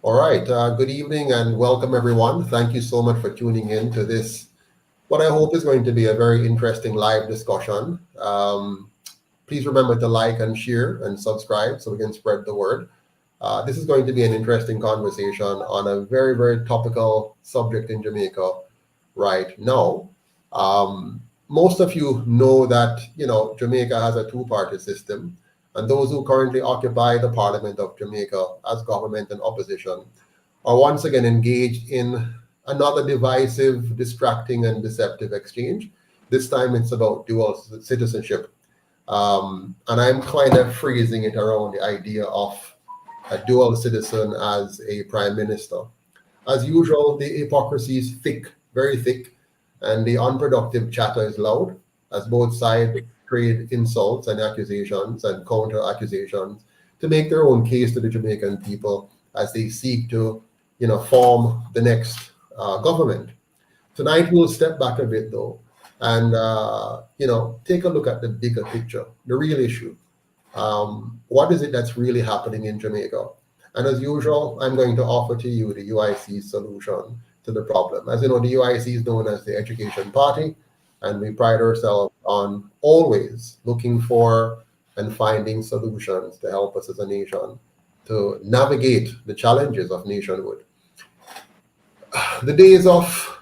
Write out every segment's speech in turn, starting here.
All right. Good evening and welcome, everyone. Thank you so much for tuning in to this, what I hope is going to be a very interesting live discussion. Please remember to like and share and subscribe so we can spread the word. This is going to be an interesting conversation on a very, very topical subject in Jamaica right now. Most of you know that, Jamaica has a two-party system, and those who currently occupy the Parliament of Jamaica as government and opposition are once again engaged in another divisive, distracting, and deceptive exchange. This time it's about dual citizenship. And I'm kind of phrasing it around the idea of a dual citizen as a prime minister. As usual, the hypocrisy is thick, very thick, and the unproductive chatter is loud as both sides trade insults and accusations and counter accusations to make their own case to the Jamaican people as they seek to, form the next government. Tonight we'll step back a bit though, and take a look at the bigger picture, the real issue. What is it that's really happening in Jamaica? And as usual, I'm going to offer to you the UIC solution to the problem. As you know, the UIC is known as the Education Party, and we pride ourselves on always looking for and finding solutions to help us as a nation to navigate the challenges of nationhood. The days of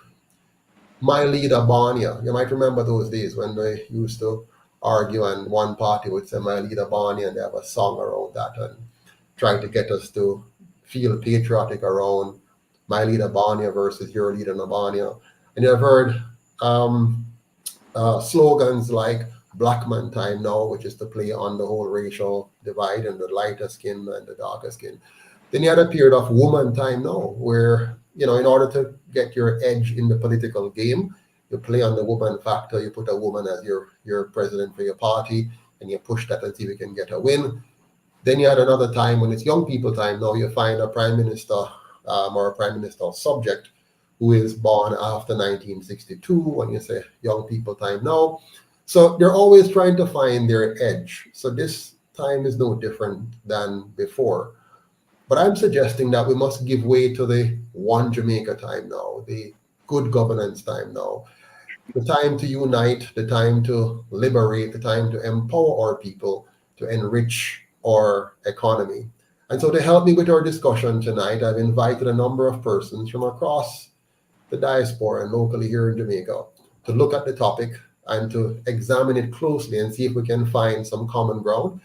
my leader Barnia, you might remember those days when they used to argue and one party would say my leader Barnia, and they have a song around that and trying to get us to feel patriotic around my leader Barnia versus your leader Nabania. And you've heard slogans like Black Man Time Now, which is to play on the whole racial divide and the lighter skin and the darker skin. Then you had a period of Woman Time Now, where, in order to get your edge in the political game, you play on the woman factor, you put a woman as your president for your party, and you push that and see if you can get a win. Then you had another time when it's young people time now, you find a prime minister or a prime minister subject who is born after 1962, when you say young people time now. So they're always trying to find their edge. So this time is no different than before. But I'm suggesting that we must give way to the one Jamaica time now, the good governance time now, the time to unite, the time to liberate, the time to empower our people, to enrich our economy. And so to help me with our discussion tonight, I've invited a number of persons from across the diaspora and locally here in Jamaica to look at the topic and to examine it closely and see if we can find some common ground.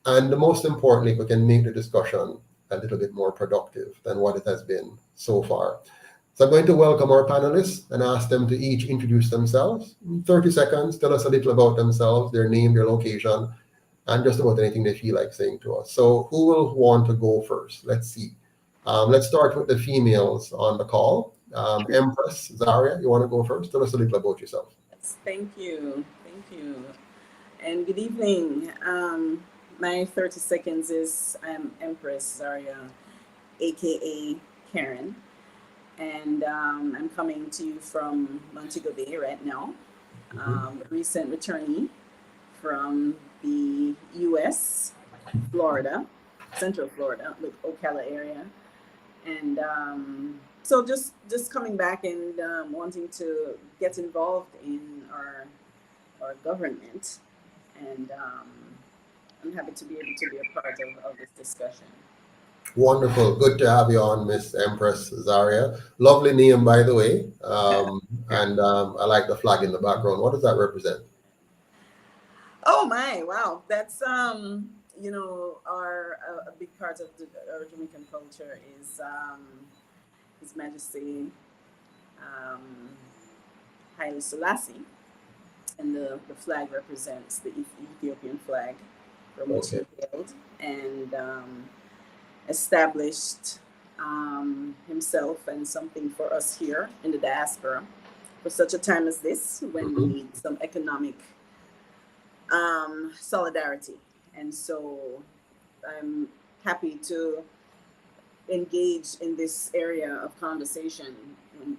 And most importantly, if we can make the discussion a little bit more productive than what it has been so far. So I'm going to welcome our panelists and ask them to each introduce themselves. 30 seconds, tell us a little about themselves, their name, their location, and just about anything they feel like saying to us. So who will want to go first? Let's see. Let's start with the females on the call. Empress, Zaria, you want to go first? Tell us a little about yourself. Yes, thank you. And good evening. My 30 seconds is I'm Empress Zaria, aka Karen. And I'm coming to you from Montego Bay right now. Recent returnee from the US, Florida, Central Florida, the Ocala area. And so just coming back and wanting to get involved in our government. And I'm happy to be able to be a part of this discussion. Wonderful. Good to have you on, Miss Empress Zaria. Lovely name, by the way. And I like the flag in the background. What does that represent? Oh my, wow. That's, a big part of our Jamaican culture is His Majesty Haile Selassie. And the flag represents the Ethiopian flag from which he hailed. And established himself and something for us here in the diaspora for such a time as this, when we need some economic solidarity. And so I'm happy to engage in this area of conversation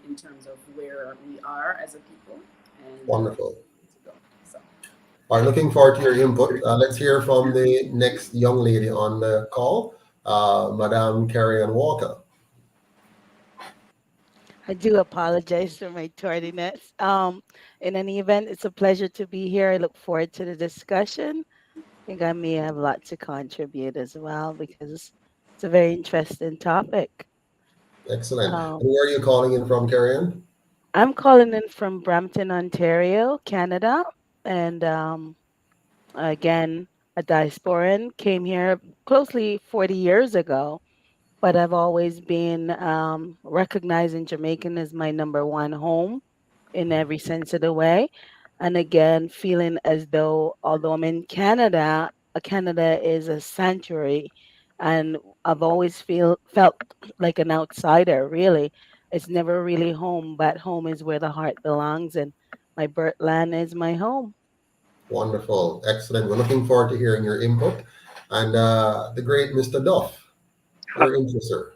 in terms of where we are as a people. And wonderful. All right, looking forward to your input. Let's hear from the next young lady on the call, Madame Carrie Ann Walker. I do apologize for my tardiness. In any event, it's a pleasure to be here. I look forward to the discussion. I think I may have a lot to contribute as well because it's a very interesting topic. Excellent. And Um, where are you calling in from, Carrie? I'm calling in from Brampton, Ontario, Canada, and again, a diasporan, came here closely 40 years ago, but I've always been recognizing Jamaican as my number one home in every sense of the way. And again, feeling as though, although I'm in Canada, Canada is a sanctuary, and I've always felt like an outsider. Really, it's never really home, but home is where the heart belongs, and my birth land is my home. Wonderful. Excellent. We're looking forward to hearing your input. And the great Mr. Duff, your interest, sir.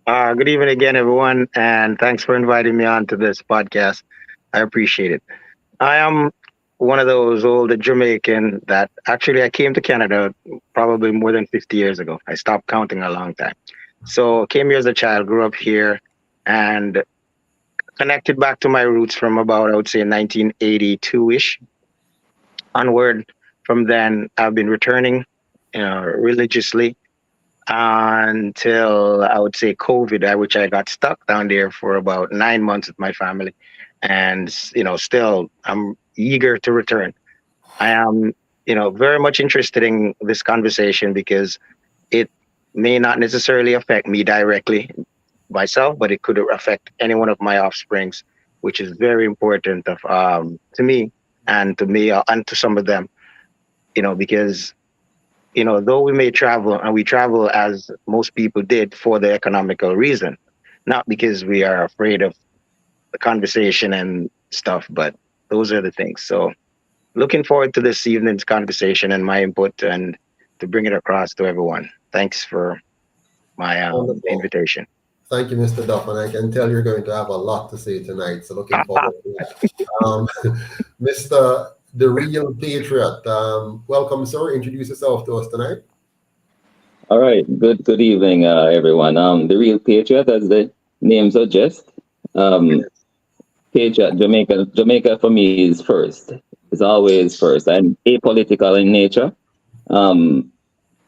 Good evening again, everyone, and thanks for inviting me on to this podcast. I appreciate it. I am one of those older Jamaican that actually I came to Canada probably more than 50 years ago. I stopped counting a long time. So came here as a child, grew up here, and connected back to my roots from about, I would say, 1982-ish onward. From then, I've been returning religiously until I would say COVID, which I got stuck down there for about 9 months with my family, and still I'm eager to return. I am, very much interested in this conversation because it may not necessarily affect me directly myself, but it could affect any one of my offsprings, which is very important to me and to some of them, because though we may travel and we travel as most people did for the economical reason, not because we are afraid of the conversation and stuff, but those are the things. So looking forward to this evening's conversation and my input and to bring it across to everyone. Thanks for my Wonderful. invitation. Thank you, Mr. Duff. And I can tell you're going to have a lot to say tonight. So looking forward to that. Um, Mr. The Real Patriot, welcome, sir. Introduce yourself to us tonight. All right. Good evening, everyone. The real patriot, as the name suggests. Um, Patriot, Jamaica for me is first. It's always first. I'm apolitical in nature. Um,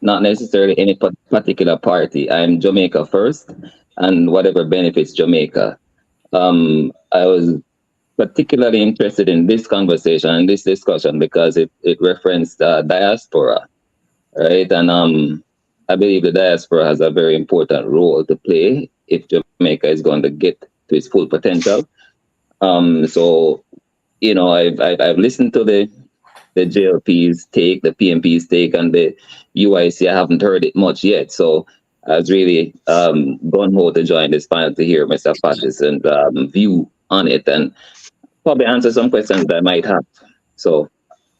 Not necessarily any particular party. I'm Jamaica first, and whatever benefits Jamaica. I was particularly interested in this conversation and this discussion because it referenced diaspora, right? And I believe the diaspora has a very important role to play if Jamaica is going to get to its full potential. So I've listened to the JLP's take, the PMP's take, and the UIC. I haven't heard it much yet, so I was really gung ho to join this panel to hear Mr. Patterson's view on it and probably answer some questions that I might have. So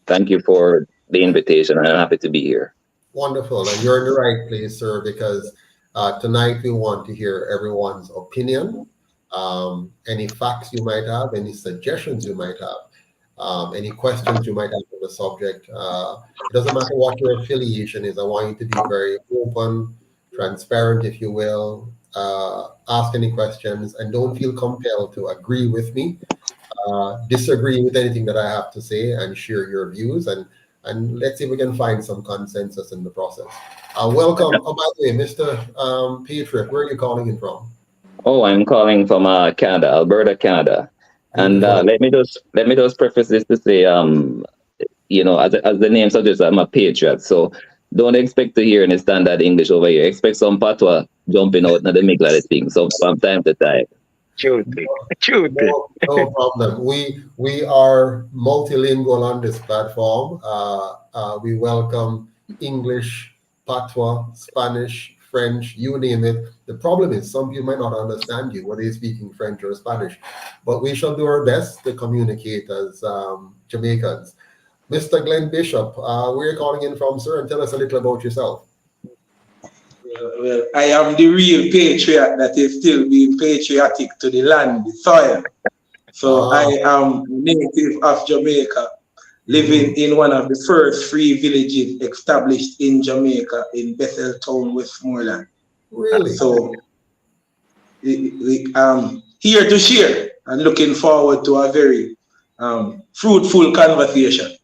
thank you for the invitation. I'm happy to be here. Wonderful. And you're in the right place, sir, because tonight we want to hear everyone's opinion, any facts you might have, any suggestions you might have, any questions you might have on the subject. It doesn't matter what your affiliation is. I want you to be very open, transparent, if you will. Ask any questions and don't feel compelled to agree with me, disagree with anything that I have to say, and share your views. And let's see if we can find some consensus in the process. Welcome. Oh, by the way, Mr. Patriot, where are you calling in from? Oh, I'm calling from Canada, Alberta, Canada. And Beautiful. let me just preface this to say, as the name suggests, I'm a patriot. So don't expect to hear any standard English over here. Expect some patois jumping out in the middle of the thing. So from time to time. Tuesday. Tuesday. No problem. We are multilingual on this platform. We welcome English, Patois, Spanish, French, you name it. The problem is some people might not understand you whether you're speaking French or Spanish, but we shall do our best to communicate as Jamaicans. Mr. Glenn Bishop, where are you calling in from, sir? And tell us a little about yourself. Well, I am the real patriot that is still being patriotic to the land, the soil. So I Ah, am native of Jamaica, living in one of the first free villages established in Jamaica in Betheltown, Westmoreland. really? So here to share and looking forward to a very fruitful conversation.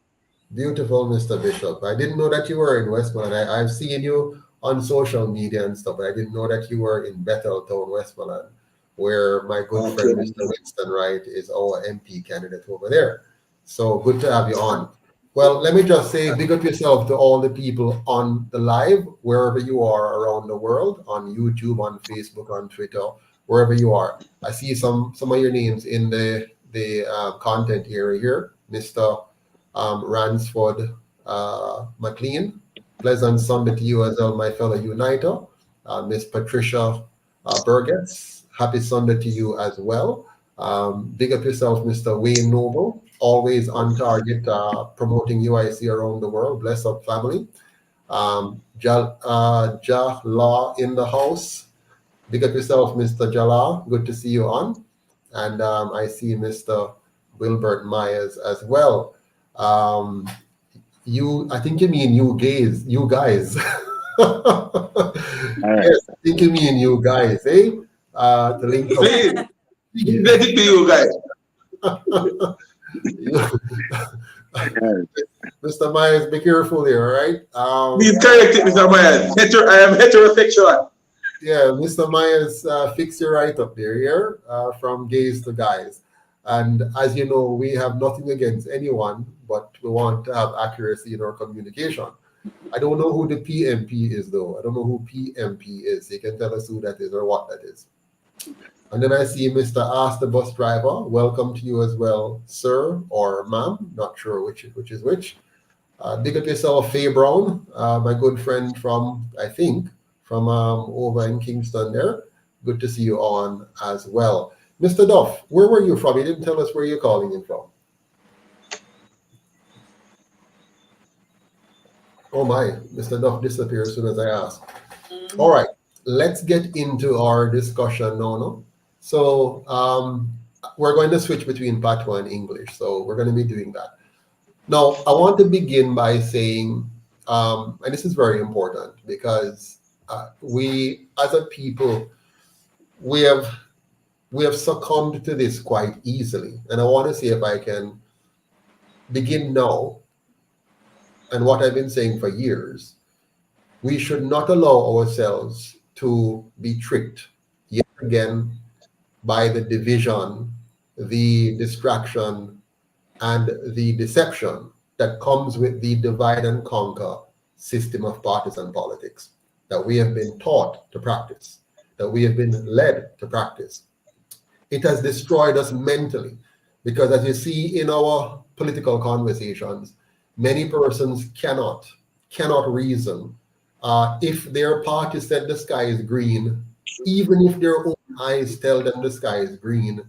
Beautiful, Mr. Bishop. I didn't know that you were in Westmoreland. I've seen you on social media and stuff, but I didn't know that you were in Betheltown, Westmoreland, where my good friend Mr. Winston Wright is our MP candidate over there. So good to have you on. Well, let me just say, big up yourself to all the people on the live, wherever you are around the world, on YouTube, on Facebook, on Twitter, wherever you are. I see some of your names in the content area here, Mr. Ransford McLean. Pleasant Sunday to you as well, my fellow uniter. Miss Patricia Burgess, happy Sunday to you as well. Big up yourself, Mr. Wayne Noble, always on target, promoting UIC around the world. Bless up, family. Jala in the house. Big up yourself, Mr. Jala. Good to see you on. And I see Mr. Wilbert Myers as well. I think you mean you guys. Yes, I think you mean you guys, eh? To link up. Please, let it be you guys. Mr. Myers, be careful here, all right? Please correct it, Mr. Myers. I am heterosexual. Yeah, Mr. Myers, fix your right up there, here, from gays to guys. And as you know, we have nothing against anyone, but we want to have accuracy in our communication. I don't know who the PMP is, though. I don't know who PMP is. You can tell us who that is or what that is. And then I see Mr. Ask the Bus Driver. Welcome to you as well, sir or ma'am. Not sure which is which. Big up yourself, Faye Brown, my good friend from, I think, from over in Kingston there. Good to see you on as well. Mr. Duff, where were you from? You didn't tell us where you're calling in from. Oh my, Mr. Duff disappeared as soon as I asked. All right, let's get into our discussion now. No? So we're going to switch between Patois and English. So we're going to be doing that. Now, I want to begin by saying, and this is very important because we, as a people, we have succumbed to this quite easily. And I want to see if I can begin now. And what I've been saying for years, we should not allow ourselves to be tricked yet again by the division, the distraction, and the deception that comes with the divide and conquer system of partisan politics that we have been taught to practice, that we have been led to practice. It has destroyed us mentally because, as you see in our political conversations, many persons cannot reason. If their party said the sky is green, even if their own eyes tell them the sky is green,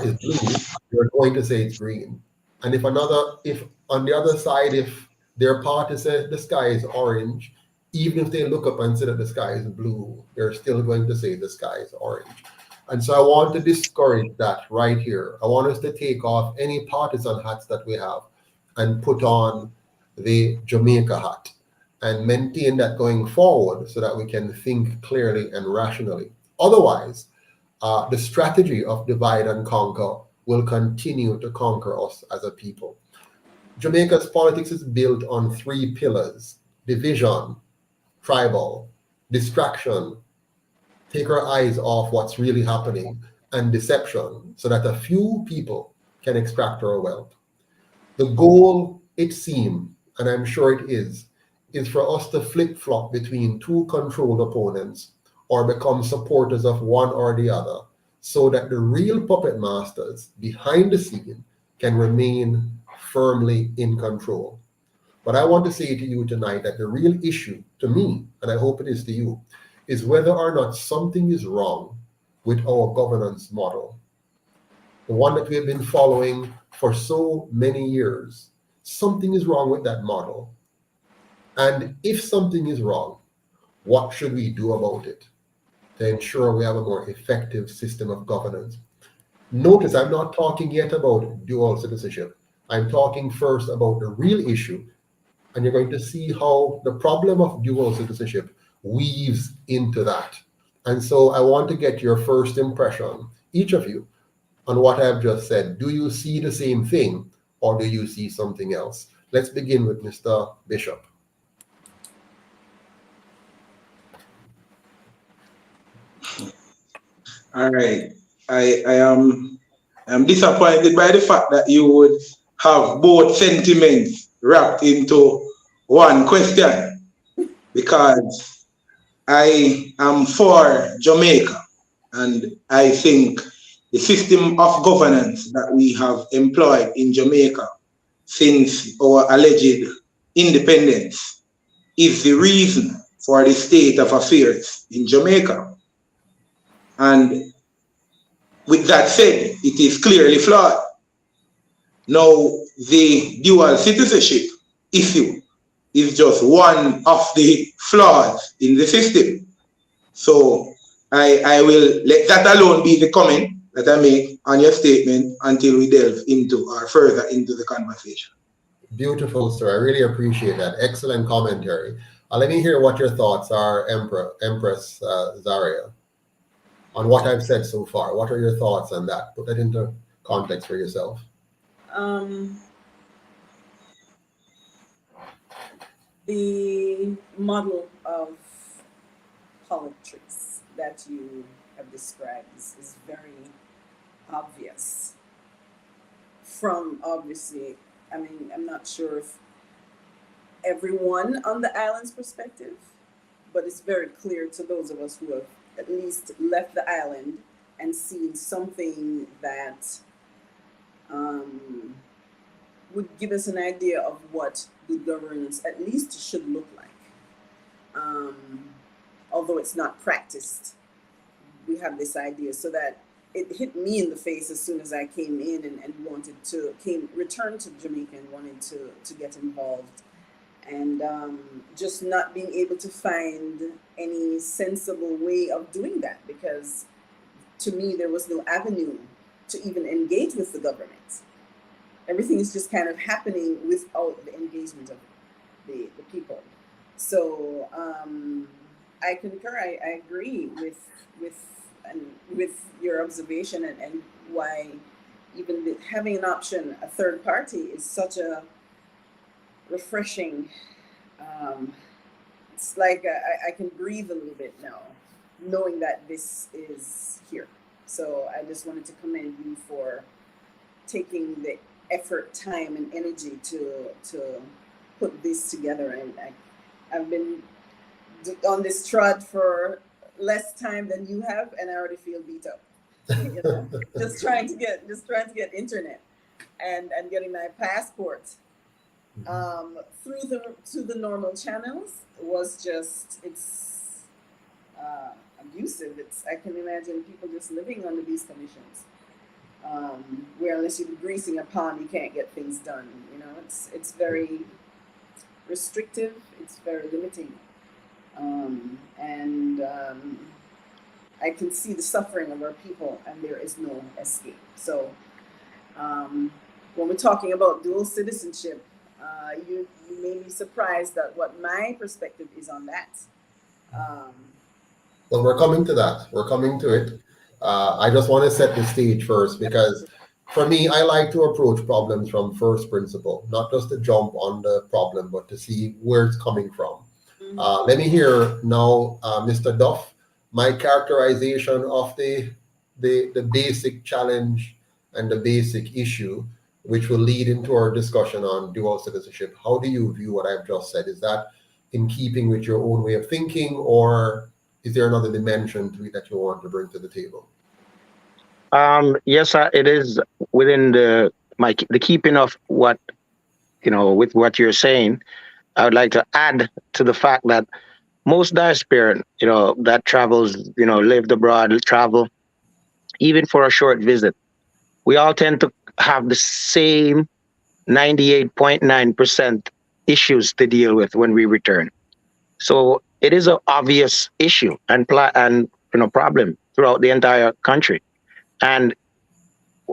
is blue, they're going to say it's green. And if on the other side, if their party says the sky is orange, even if they look up and say that the sky is blue, they're still going to say the sky is orange. And so I want to discourage that right here. I want us to take off any partisan hats that we have and put on the Jamaica hat and maintain that going forward so that we can think clearly and rationally. Otherwise, the strategy of divide and conquer will continue to conquer us as a people. Jamaica's politics is built on 3 pillars: division, tribal, distraction, take our eyes off what's really happening, and deception, so that a few people can extract our wealth. The goal, it seems, and I'm sure it is for us to flip-flop between 2 controlled opponents or become supporters of one or the other, so that the real puppet masters behind the scene can remain firmly in control. But I want to say to you tonight that the real issue to me, and I hope it is to you, is whether or not something is wrong with our governance model, the one that we have been following for so many years. Something is wrong with that model. And if something is wrong, what should we do about it to ensure we have a more effective system of governance? Notice I'm not talking yet about dual citizenship. I'm talking first about the real issue, and you're going to see how the problem of dual citizenship weaves into that. And so I want to get your first impression. each of you, on what I've just said. Do you see the same thing, or do you see something else? Let's begin with Mr. Bishop. All right. I am disappointed by the fact that you would have both sentiments wrapped into one question, because I am for Jamaica, and I think the system of governance that we have employed in Jamaica since our alleged independence is the reason for the state of affairs in Jamaica. And with that said, it is clearly flawed. Now, the dual citizenship issue is just one of the flaws in the system. So I will let that alone be the comment that I make on your statement until we delve into or further into the conversation. Beautiful, sir. I really appreciate that. Excellent commentary. Let me hear what your thoughts are, Empress Zaria, on what I've said so far. What are your thoughts on that? Put that into context for yourself. The model of politics that you have described is very obvious. From obviously, I mean, I'm not sure if everyone on the island's perspective, but it's very clear to those of us who have at least left the island and seen something that would give us an idea of what good governance at least should look like. Although it's not practiced, we have this idea, so that it hit me in the face as soon as I came in and wanted to return to Jamaica and wanted to get involved, and just not being able to find any sensible way of doing that, because to me there was no avenue to even engage with the government. Everything is just kind of happening without the engagement of the people. So I concur. I agree with your observation, and why even having an option, a third party, is such a refreshing. It's like I can breathe a little bit now, knowing that this is here. So I just wanted to commend you for taking the effort, time, and energy to put this together. And I've been on this trot for less time than you have, and I already feel beat up. You know, just trying to get internet and getting my passport through the normal channels was just, it's abusive. I can imagine people just living under these conditions, where unless you're greasing a pond, you can't get things done. You know, it's very restrictive. It's very limiting, and I can see the suffering of our people, and there is no escape. So, when we're talking about dual citizenship, you may be surprised at what my perspective is on that. Well, we're coming to that. We're coming to it. I just want to set the stage first, because for me, I like to approach problems from first principle, not just to jump on the problem, but to see where it's coming from. Let me hear now, Mr. Duff, my characterization of the basic challenge and the basic issue, which will lead into our discussion on dual citizenship. How do you view what I've just said? Is that in keeping with your own way of thinking, or is there another dimension to it that you want to bring to the table? Yes, it is within the keeping of what, with what you're saying. I would like to add to the fact that most diaspora, that travels, lived abroad, travel, even for a short visit, we all tend to have the same 98.9% issues to deal with when we return. So it is an obvious issue and problem throughout the entire country. And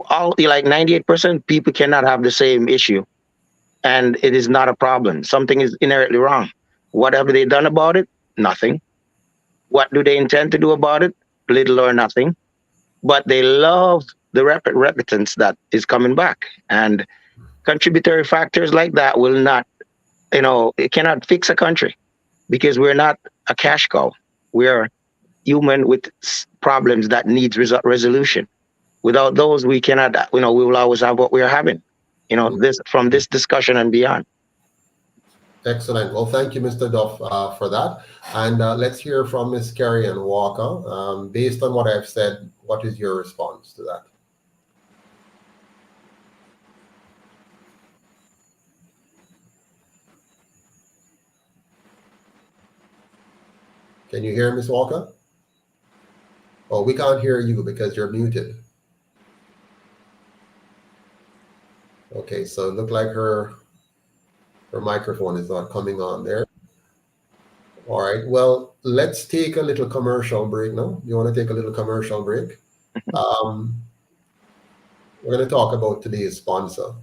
all 98% people cannot have the same issue, and it is not a problem. Something is inherently wrong. What have they done about it? Nothing. What do they intend to do about it? Little or nothing. but they love the remittance that is coming back. And contributory factors like that will not, it cannot fix a country because we're not a cash cow. We're human with problems that needs resolution. Without those, we cannot, we will always have what we're having, this from this discussion and beyond. Excellent. Well, thank you, Mr. Duff, for that. And let's hear from Ms. Carrie Ann Walker. Based on what I've said, what is your response to that? Can you hear Ms. Walker? Oh, we can't hear you because you're muted. Okay, so it looked like her microphone is not coming on there. All right, well, let's take a little commercial break now. You want to take a little commercial break? We're going to talk about today's sponsor.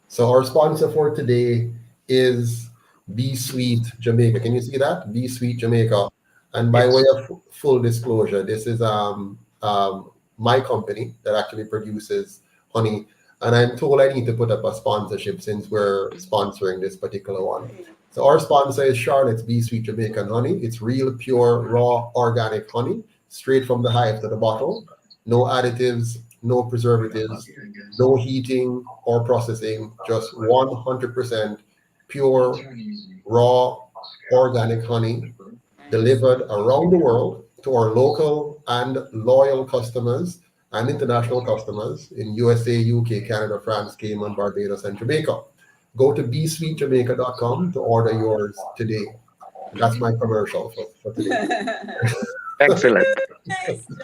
So our sponsor for today is Be Sweet Jamaica. Can you see that? Be Sweet Jamaica. And by way of full disclosure, this is my company that actually produces honey. And I'm told I need to put up a sponsorship since we're sponsoring this particular one. So our sponsor is Charlotte's Be Sweet Jamaican Honey. It's real, pure, raw, organic honey, straight from the hive to the bottle. No additives, no preservatives, no heating or processing, just 100% pure, raw, organic honey delivered around the world to our local and loyal customers and international customers in USA, UK, Canada, France, Cayman, Barbados, and Jamaica. Go to besweetjamaica.com to order yours today. And that's my commercial for today. Excellent.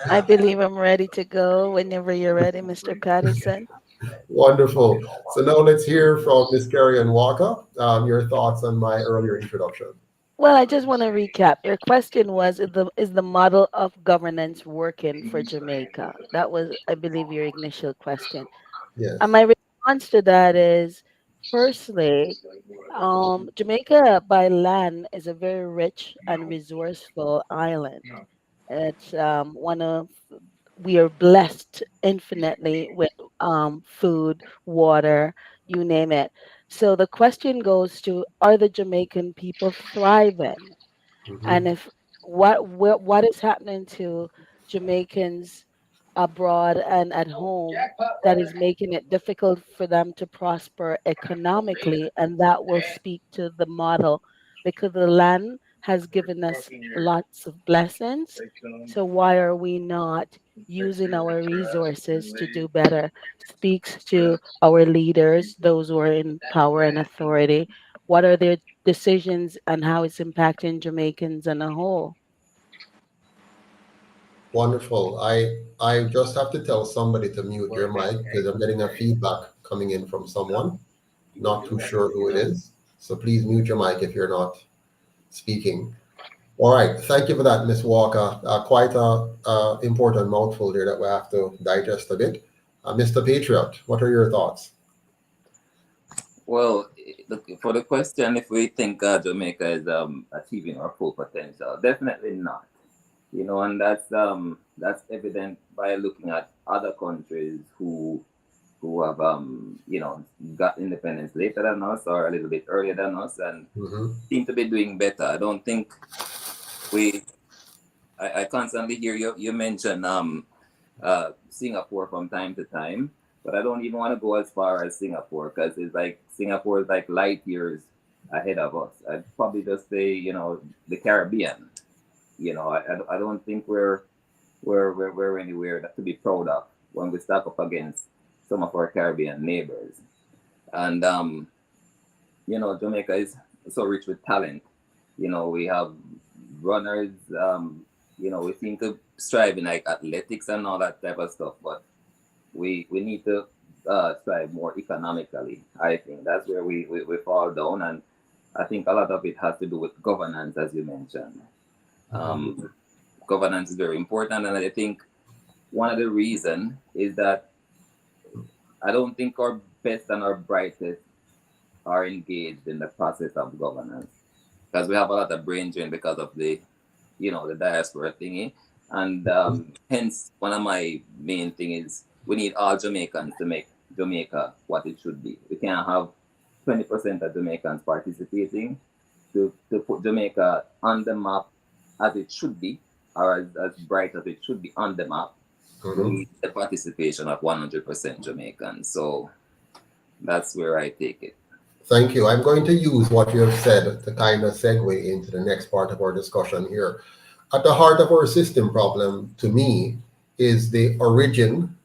I believe I'm ready to go whenever you're ready, Mr. Patterson. Wonderful. So now let's hear from Ms. Carrie Ann Walker, your thoughts on my earlier introduction. Well, I just want to recap. Your question was, is the model of governance working for Jamaica? That was, I believe, your initial question. Yes. And my response to that is, firstly, Jamaica by land is a very rich and resourceful island. It's we are blessed infinitely with food, water, you name it. So the question goes to, are the Jamaican people thriving? And if what is happening to Jamaicans abroad and at home that is making it difficult for them to prosper economically, and that will speak to the model, because the land has given us lots of blessings. So why are we not using our resources to do better? Speaks to our leaders, those who are in power and authority. What are their decisions and how it's impacting Jamaicans as a whole? Wonderful. I just have to tell somebody to mute your mic because I'm getting a feedback coming in from someone. Not too sure who it is. So please mute your mic if you're not speaking. All right. Thank you for that, Ms. Walker. Quite a important mouthful there that we have to digest a bit. Mr. Patriot, what are your thoughts? Well, for the question, if we think Jamaica is achieving our full potential, definitely not. And that's evident by looking at other countries who have got independence later than us or a little bit earlier than us and seem to be doing better. I don't think I constantly hear you mention Singapore from time to time, but I don't even want to go as far as Singapore, because it's like Singapore is like light years ahead of us. I'd probably just say the Caribbean. I don't think we're anywhere to be proud of when we stack up against some of our Caribbean neighbors. And Jamaica is so rich with talent. We have runners. We seem to strive in like athletics and all that type of stuff, but we need to strive more economically. I think that's where we fall down, and I think a lot of it has to do with governance, as you mentioned. Governance is very important, and I think one of the reasons is that I don't think our best and our brightest are engaged in the process of governance, because we have a lot of brain drain because of the diaspora thingy, And hence, one of my main thing is we need all Jamaicans to make Jamaica what it should be. We can't have 20% of Jamaicans participating to put Jamaica on the map as it should be, or as bright as it should be on the map. We need the participation of 100% Jamaicans. So that's where I take it. Thank you. I'm going to use what you have said to kind of segue into the next part of our discussion here. At the heart of our system problem, to me, is the origin,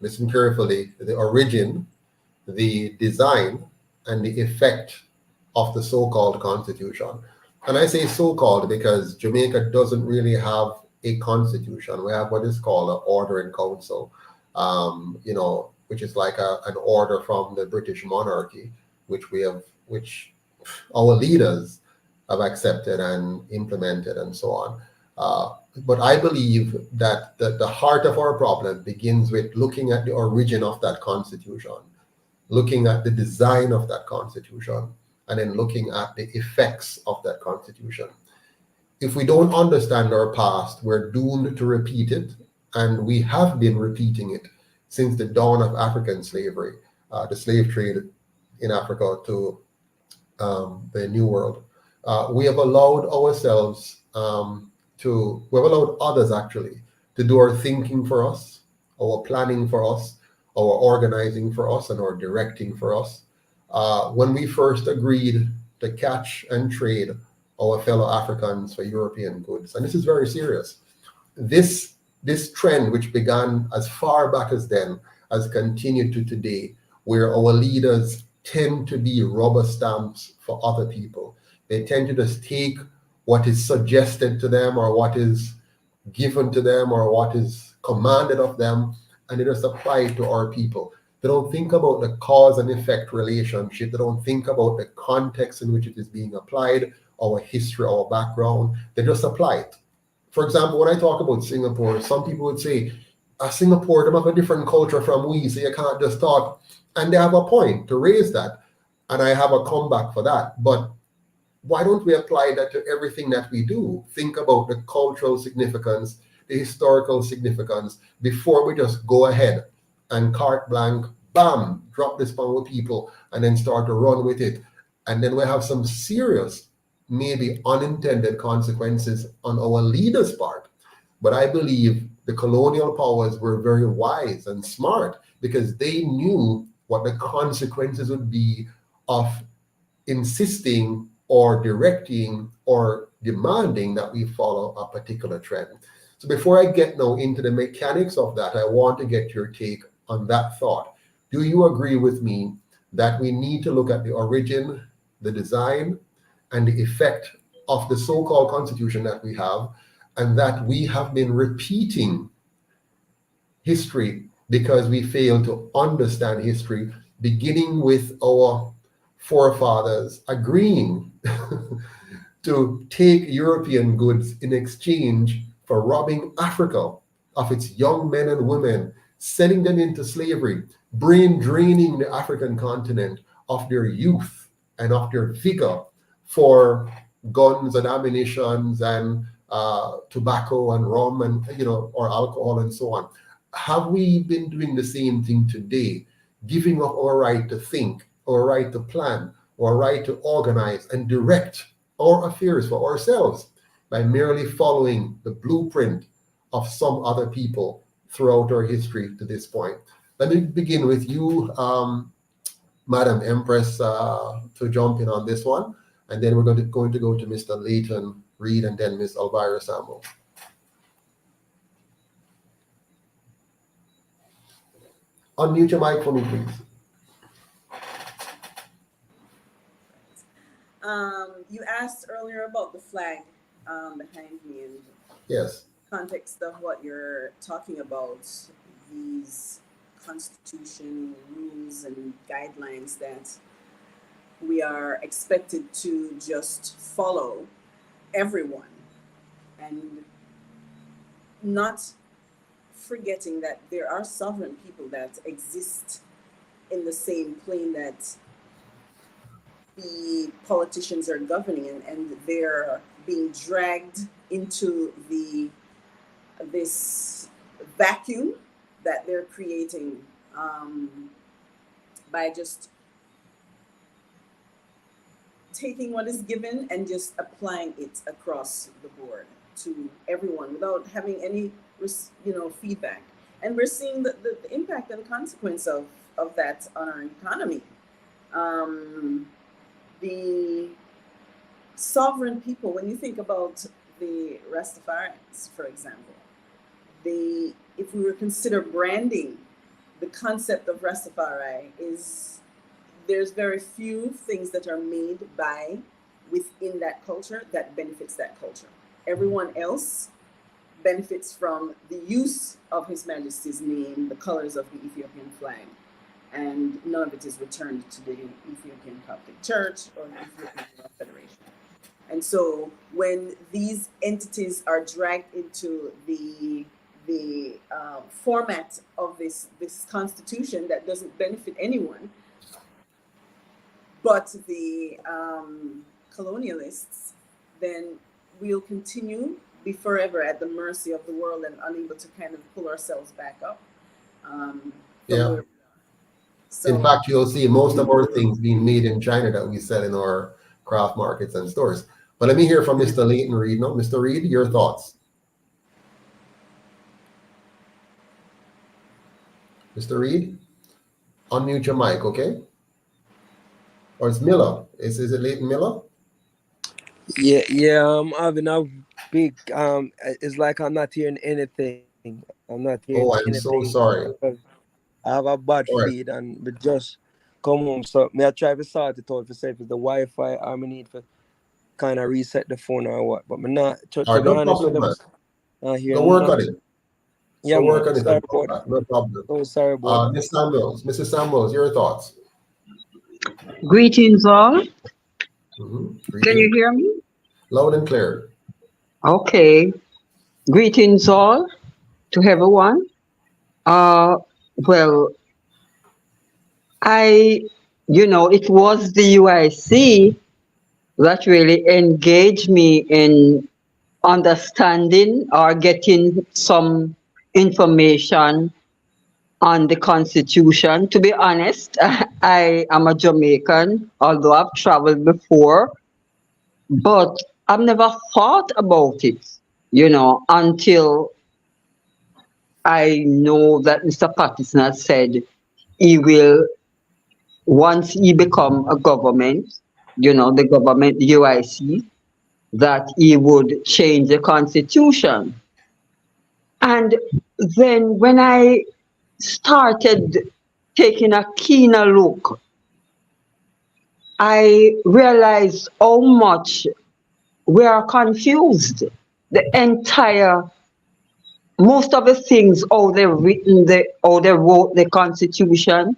listen carefully, the origin, the design, and the effect of the so-called constitution. And I say so-called because Jamaica doesn't really have a constitution. We have what is called an order in council, which is like an order from the British monarchy, which our leaders have accepted and implemented and so on. But I believe that the heart of our problem begins with looking at the origin of that constitution, looking at the design of that constitution, and then looking at the effects of that constitution. If we don't understand our past, we're doomed to repeat it, and we have been repeating it since the dawn of African slavery, the slave trade in Africa to the New World. We have allowed ourselves we've allowed others actually to do our thinking for us, our planning for us, our organizing for us, and our directing for us. When we first agreed to catch and trade our fellow Africans for European goods, and this is very serious. This trend, which began as far back as then, has continued to today, where our leaders tend to be rubber stamps for other people. They tend to just take what is suggested to them or what is given to them or what is commanded of them, and they just apply it to our people. They don't think about the cause and effect relationship. They don't think about the context in which it is being applied, our history, our background. They just apply it. For example, when I talk about Singapore, some people would say, Singapore, they have a different culture from we, so you can't just talk. And they have a point to raise that. And I have a comeback for that. But why don't we apply that to everything that we do? Think about the cultural significance, the historical significance, before we just go ahead and carte blanche, bam, drop this bomb with people and then start to run with it. And then we have some serious, maybe unintended consequences on our leaders' part. But I believe the colonial powers were very wise and smart because they knew what the consequences would be of insisting or directing or demanding that we follow a particular trend. So before I get now into the mechanics of that, I want to get your take on that thought. Do you agree with me that we need to look at the origin, the design, and the effect of the so-called constitution that we have, and that we have been repeating history because we fail to understand history, beginning with our forefathers agreeing to take European goods in exchange for robbing Africa of its young men and women, sending them into slavery, brain draining the African continent of their youth and of their vigor for guns and ammunitions and tobacco and rum and or alcohol and so on. Have we been doing the same thing today, giving up our right to think, our right to plan, our right to organize and direct our affairs for ourselves by merely following the blueprint of some other people throughout our history to this point? Let me begin with you, Madam Empress, to jump in on this one, and then we're going to go to Mr. Leighton Reed and then Ms. Elvira Sambo. Unmute your mic for me, please. You asked earlier about the flag behind me and yes, context of what you're talking about, these constitution rules and guidelines that we are expected to just follow, everyone, and not forgetting that there are sovereign people that exist in the same plane that the politicians are governing, and they're being dragged into the this vacuum that they're creating by just taking what is given and just applying it across the board to everyone without having any, feedback. And we're seeing the impact and consequence of that on our economy. The sovereign people, when you think about the Rastafarians, for example, if we were consider branding, the concept of Rastafari is there's very few things that are made within that culture that benefits that culture. Everyone else benefits from the use of His Majesty's name, the colors of the Ethiopian flag, and none of it is returned to the Ethiopian Coptic Church or the Ethiopian Federation. And so when these entities are dragged into the format of this constitution that doesn't benefit anyone but the colonialists, then we'll continue be forever at the mercy of the world and unable to kind of pull ourselves back up. Yeah. So, in fact, you'll see most of our things being made in China that we sell in our craft markets and stores. But let me hear from Mr. Leighton Reed now. Mr. Reed, your thoughts. Mr. Reed, unmute your mic, okay? Or it's Miller. Is it Leighton Miller? Yeah. I'm having a big. It's like I'm not hearing anything. I'm not hearing anything. Oh, I'm so sorry. I have a bad feed and we just come home. So may I try to sort it out for say if it's the Wi-Fi or I need to kind of reset the phone or what. But I'm not. All right, no problem, man. Go work on it. Yeah, work on it. Sorry no problem. Oh, sorry about Ms. Samuels. Mrs. Samuels, your thoughts. Greetings all. Mm-hmm. Can you hear me? Loud and clear. Okay. Greetings all to everyone. Well, it was the UIC that really engaged me in understanding or getting some information on the Constitution. To be honest, I am a Jamaican, although I've traveled before, but I've never thought about it, until I know that Mr. Patterson has said he will, once he become a government, the government, the UIC, that he would change the Constitution. And then when I started taking a keener look, I realized how much we are confused. Most of the things, how they wrote the Constitution,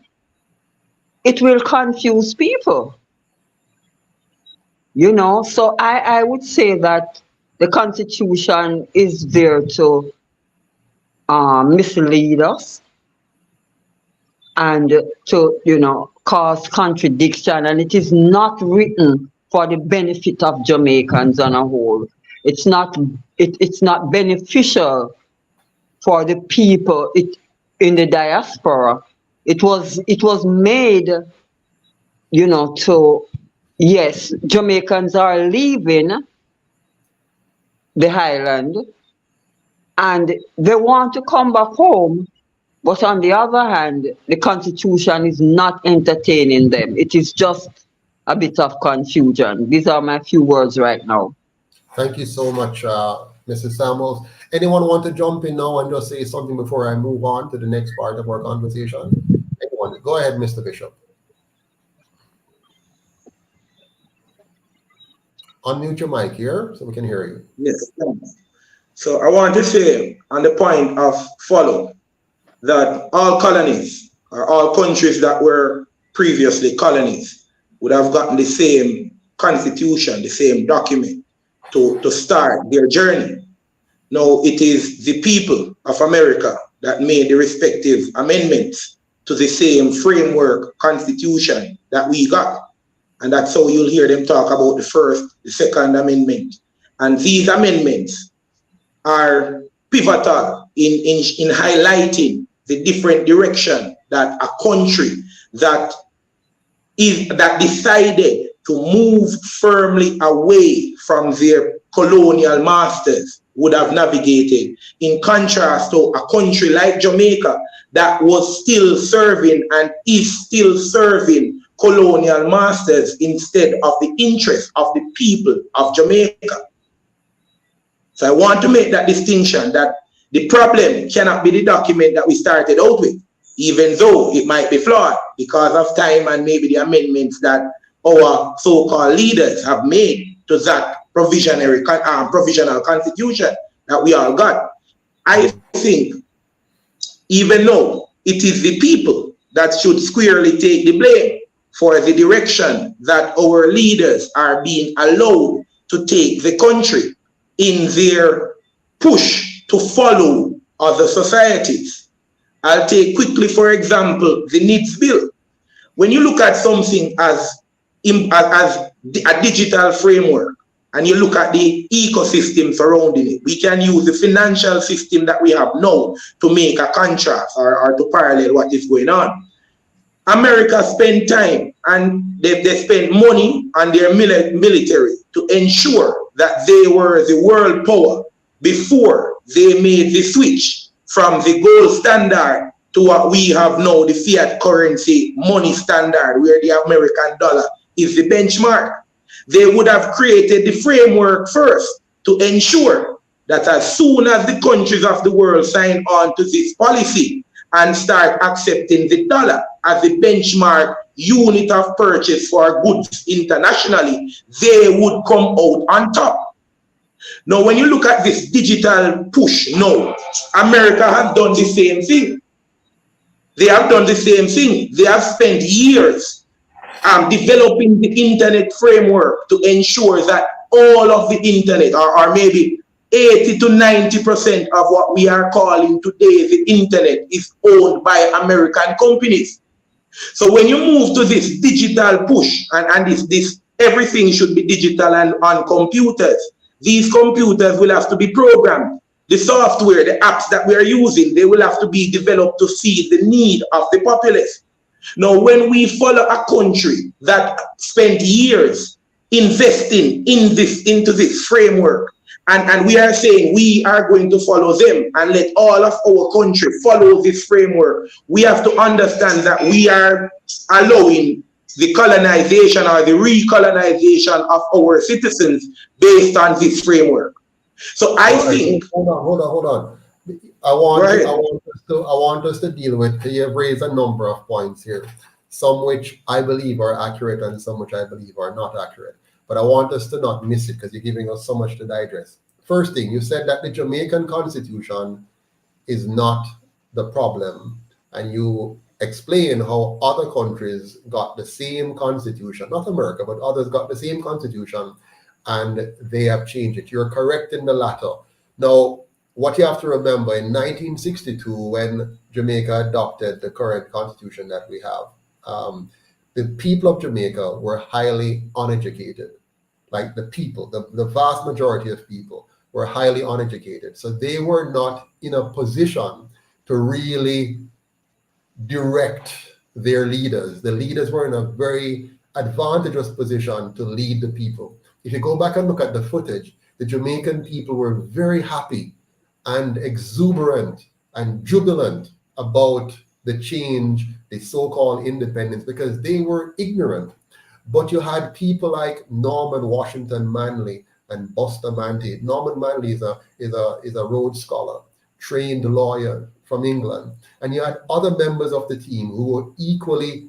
it will confuse people. So I would say that the Constitution is there to mislead us and to, cause contradiction, and it is not written for the benefit of Jamaicans on a whole. It's not beneficial for the people in the diaspora. It was made, yes, Jamaicans are leaving the island and they want to come back home, but on the other hand, the Constitution is not entertaining them. It is just a bit of confusion. These are my few words right now. Thank you so much, Mrs. Samuels. Anyone want to jump in now and just say something before I move on to the next part of our conversation? Anyone? Go ahead, Mr. Bishop. Unmute your mic here so we can hear you. Yes. So I want to say on the point of follow that all colonies or all countries that were previously colonies would have gotten the same constitution, the same document to start their journey. Now it is the people of America that made the respective amendments to the same framework constitution that we got. And that's how you'll hear them talk about the first, the second amendment. And these amendments are pivotal in highlighting the different direction that a country that decided to move firmly away from their colonial masters would have navigated, in contrast to a country like Jamaica that was still serving and is still serving colonial masters instead of the interest of the people of Jamaica. So I want to make that distinction, that the problem cannot be the document that we started out with, even though it might be flawed because of time and maybe the amendments that our so-called leaders have made to that provisional constitution that we all got. I think even though it is the people that should squarely take the blame for the direction that our leaders are being allowed to take the country in their push to follow other societies. I'll take quickly, for example, the NIDS bill. When you look at something as a digital framework, and you look at the ecosystem surrounding it, we can use the financial system that we have now to make a contrast or to parallel what is going on. America spent time and they spent money on their military to ensure that they were the world power before they made the switch from the gold standard to what we have now, the fiat currency money standard, where the American dollar is the benchmark. They would have created the framework first to ensure that as soon as the countries of the world sign on to this policy and start accepting the dollar as the benchmark unit of purchase for goods internationally, they would come out on top. Now, when you look at this digital push now, America has done the same thing. They have done the same thing. They have spent years developing the internet framework to ensure that all of the internet, or maybe 80 to 90% of what we are calling today the internet, is owned by American companies. So when you move to this digital push, and this everything should be digital and on computers, these computers will have to be programmed. The software, the apps that we are using, they will have to be developed to see the need of the populace. Now, when we follow a country that spent years investing into this framework, and we are saying we are going to follow them and let all of our country follow this framework, we have to understand that we are allowing the colonization or the recolonization of our citizens based on this framework. So I think... Hold on. I want us to deal with, you have raised a number of points here, some which I believe are accurate and some which I believe are not accurate. But I want us to not miss it because you're giving us so much to digest. First thing, you said that the Jamaican Constitution is not the problem, and you explain how other countries got the same constitution, not America, but others got the same constitution, and they have changed it. You're correct in the latter. Now, what you have to remember, in 1962, when Jamaica adopted the current constitution that we have, the people of Jamaica were highly uneducated. Like the people, the vast majority of people were highly uneducated. So they were not in a position to really direct their leaders. The leaders were in a very advantageous position to lead the people. If you go back and look at the footage, the Jamaican people were very happy and exuberant and jubilant about the change, the so-called independence, because they were ignorant. But you had people like Norman Washington Manley and Buster Manty. Norman Manley is a Rhodes Scholar, trained lawyer from England. And you had other members of the team who were equally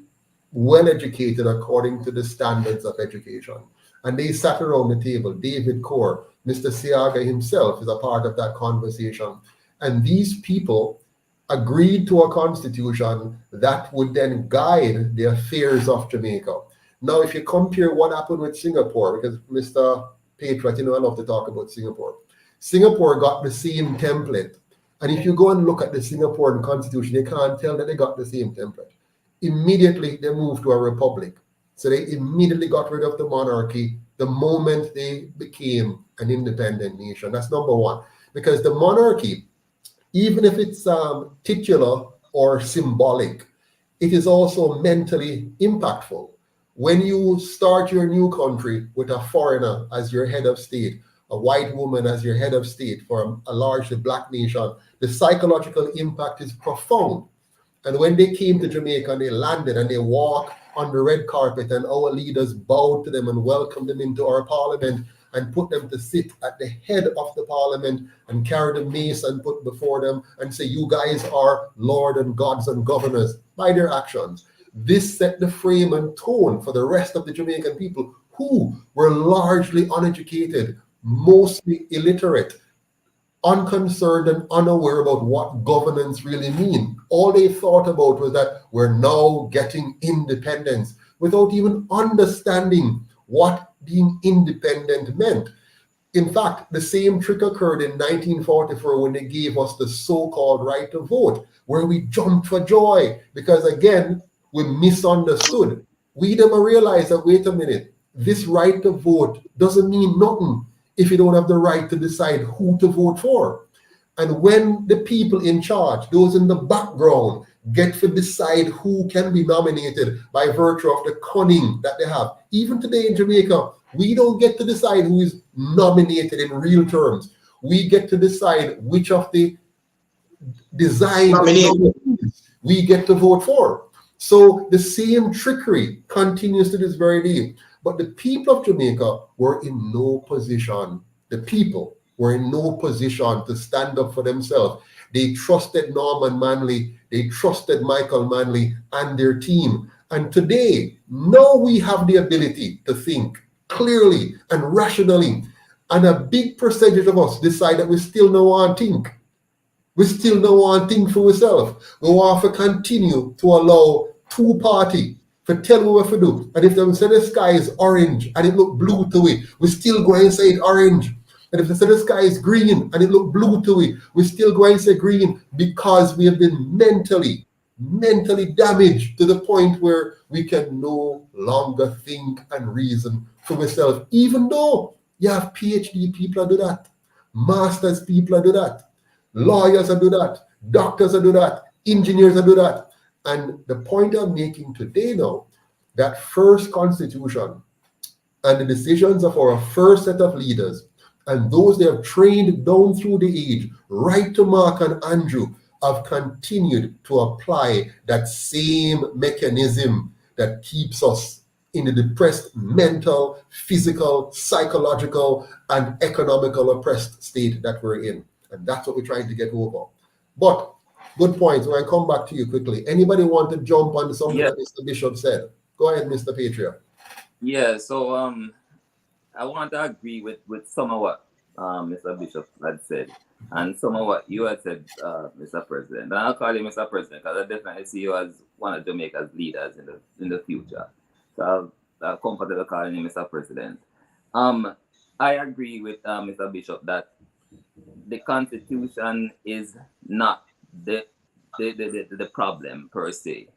well educated according to the standards of education. And they sat around the table. David Core, Mr. Siaga himself is a part of that conversation. And these people agreed to a constitution that would then guide the affairs of Jamaica. Now, if you compare what happened with Singapore, because Mr. Patriot, I love to talk about Singapore. Singapore got the same template. And if you go and look at the Singaporean constitution, you can't tell that they got the same template. Immediately, they moved to a republic. So they immediately got rid of the monarchy the moment they became an independent nation. That's number one. Because the monarchy even if it's titular or symbolic, it is also mentally impactful. When you start your new country with a foreigner as your head of state, a white woman as your head of state for a largely black nation, the psychological impact is profound. And when they came to Jamaica and they landed and they walked on the red carpet and our leaders bowed to them and welcomed them into our parliament and put them to sit at the head of the parliament and carry the mace and put before them and say, you guys are Lord and gods and governors by their actions. This set the frame and tone for the rest of the Jamaican people who were largely uneducated, mostly illiterate, unconcerned and unaware about what governance really mean. All they thought about was that we're now getting independence without even understanding what being independent meant. In fact, the same trick occurred in 1944 when they gave us the so-called right to vote, where we jumped for joy because, again, we misunderstood. We never realized that, wait a minute, this right to vote doesn't mean nothing if you don't have the right to decide who to vote for. And when the people in charge, those in the background, get to decide who can be nominated by virtue of the cunning that they have. Even today in Jamaica, we don't get to decide who is nominated in real terms. We get to decide which of the design nominees we get to vote for. So the same trickery continues to this very day. But the people of Jamaica were in no position. The people were in no position to stand up for themselves. They trusted Norman Manley. They trusted Michael Manley and their team. And today, now we have the ability to think clearly and rationally. And a big percentage of us decide that we still don't want to think. We still don't want to think for ourselves. We want to continue to allow two-party to tell what we do. And if they say the sky is orange and it look blue to it, we still go and say it orange. And if they say the sky is green and it look blue to it, we still go and say green because we have been mentally damaged to the point where we can no longer think and reason for ourselves, even though you have PhD people that do that, masters people that do that, lawyers that do that, doctors that do that, engineers that do that. And the point I'm making today now, that first constitution and the decisions of our first set of leaders and those they have trained down through the age, right to Mark and Andrew, have continued to apply that same mechanism that keeps us in a depressed mental, physical, psychological, and economical oppressed state that we're in. And that's what we're trying to get over. But good points. When I come back to you quickly, anybody want to jump on something that Mr. Bishop said? Go ahead, Mr. Patriot. Yeah, so I want to agree with some of what Mr. Bishop had said and some of what you had said, Mr. President. And I'll call you Mr. President because I definitely see you as one of Jamaica's leaders in the future. So I'll comfortable calling you Mr. President. I agree with Mr. Bishop that the Constitution is not the problem per se,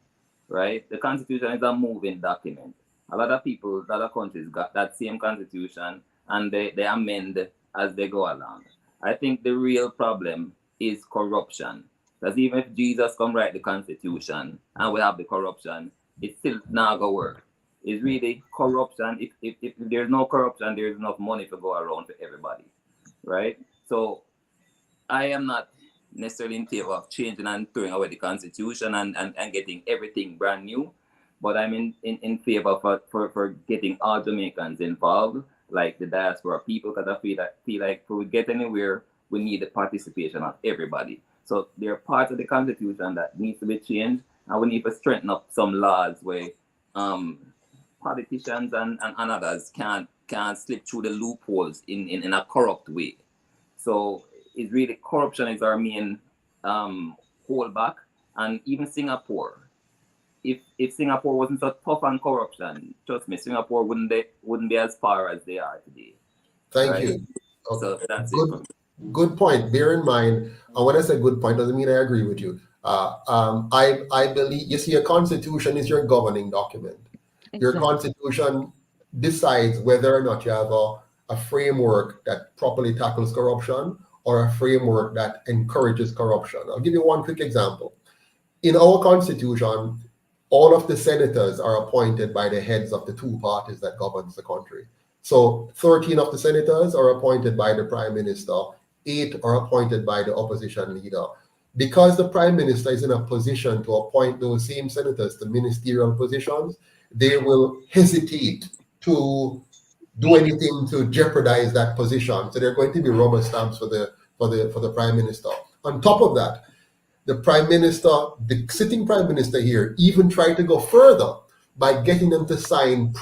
right? The Constitution is a moving document. A lot of people, a lot of countries got that same Constitution and they amend as they go along. I think the real problem is corruption. Because even if Jesus come write the Constitution and we have the corruption, it's still not going to work. It's really corruption. If there's no corruption, there's enough money to go around for everybody, right? So I am not necessarily in favor of changing and throwing away the Constitution and getting everything brand new, but I'm in favor for getting all Jamaicans involved, like the diaspora people, because I feel like if we get anywhere, we need the participation of everybody. So there are parts of the Constitution that needs to be changed, and we need to strengthen up some laws where politicians and others can't slip through the loopholes in a corrupt way. So it's really corruption is our main holdback. And even Singapore, if Singapore wasn't so tough on corruption, trust me, Singapore wouldn't be as far as they are today. Thank you. Okay. So that's it. Good point. Bear in mind, and when I say good point, doesn't mean I agree with you. I believe, you see, a constitution is your governing document. Exactly. Your constitution decides whether or not you have a framework that properly tackles corruption, or a framework that encourages corruption. I'll give you one quick example. In our constitution, all of the senators are appointed by the heads of the two parties that governs the country. So 13 of the senators are appointed by the prime minister, 8 are appointed by the opposition leader. Because the prime minister is in a position to appoint those same senators to ministerial positions, they will hesitate to do anything to jeopardize that position. So they're going to be rubber stamps for the prime minister. On top of that, the prime minister, the sitting prime minister here, even tried to go further by getting them to sign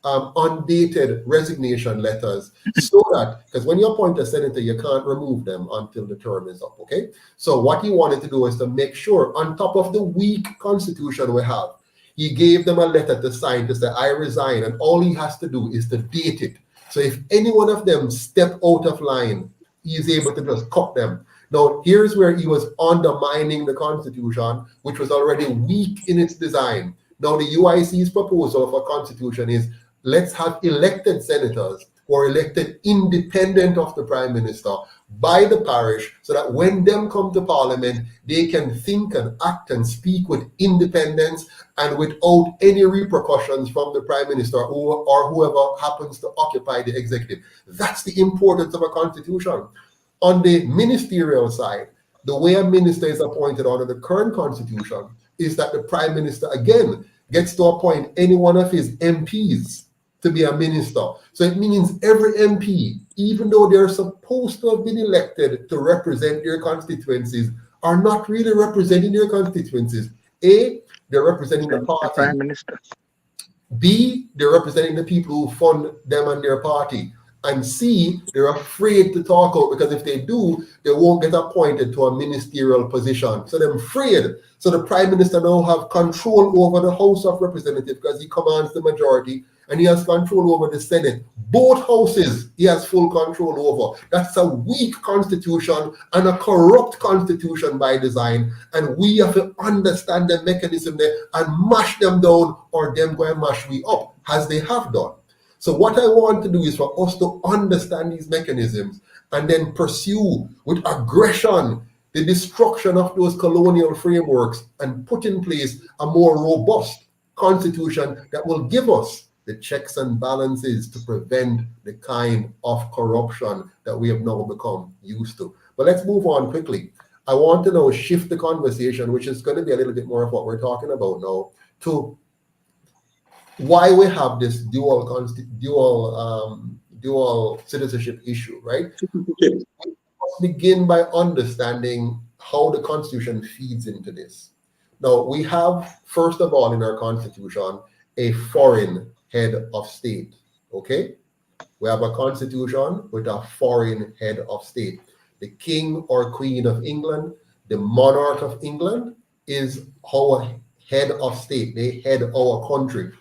undated resignation letters, so that, because when you appoint a senator, you can't remove them until the term is up, okay? So what he wanted to do is to make sure, on top of the weak constitution we have, he gave them a letter to sign to say, I resign, and all he has to do is to date it. So if any one of them step out of line, he is able to just cut them. Now, here's where he was undermining the constitution, which was already weak in its design. Now, the UIC's proposal for constitution is, let's have elected senators who are elected independent of the prime minister by the parish, so that when them come to parliament, they can think and act and speak with independence and without any repercussions from the prime minister or whoever happens to occupy the executive. That's the importance of a constitution. On the ministerial side, the way a minister is appointed under the current constitution is that the prime minister, again, gets to appoint any one of his MPs to be a minister. So it means every MP, even though they're supposed to have been elected to represent their constituencies, are not really representing their constituencies. A, they're representing the party. Prime Minister. B, they're representing the people who fund them and their party. And C, they're afraid to talk out, because if they do, they won't get appointed to a ministerial position. So they're afraid. So the prime minister now have control over the House of Representatives because he commands the majority, and he has control over the Senate. Both houses he has full control over. That's a weak constitution and a corrupt constitution by design. And we have to understand the mechanism there and mash them down, or them go and mash we up, as they have done. So what I want to do is for us to understand these mechanisms and then pursue with aggression the destruction of those colonial frameworks and put in place a more robust constitution that will give us the checks and balances to prevent the kind of corruption that we have now become used to. But let's move on quickly. I want to now shift the conversation, which is going to be a little bit more of what we're talking about now, to why we have this dual citizenship issue, right? We must begin by understanding how the Constitution feeds into this. Now, we have, first of all, in our Constitution, a foreign head of state, okay? We have a Constitution with a foreign head of state. The King or Queen of England, the monarch of England, is our head of state. They head our country.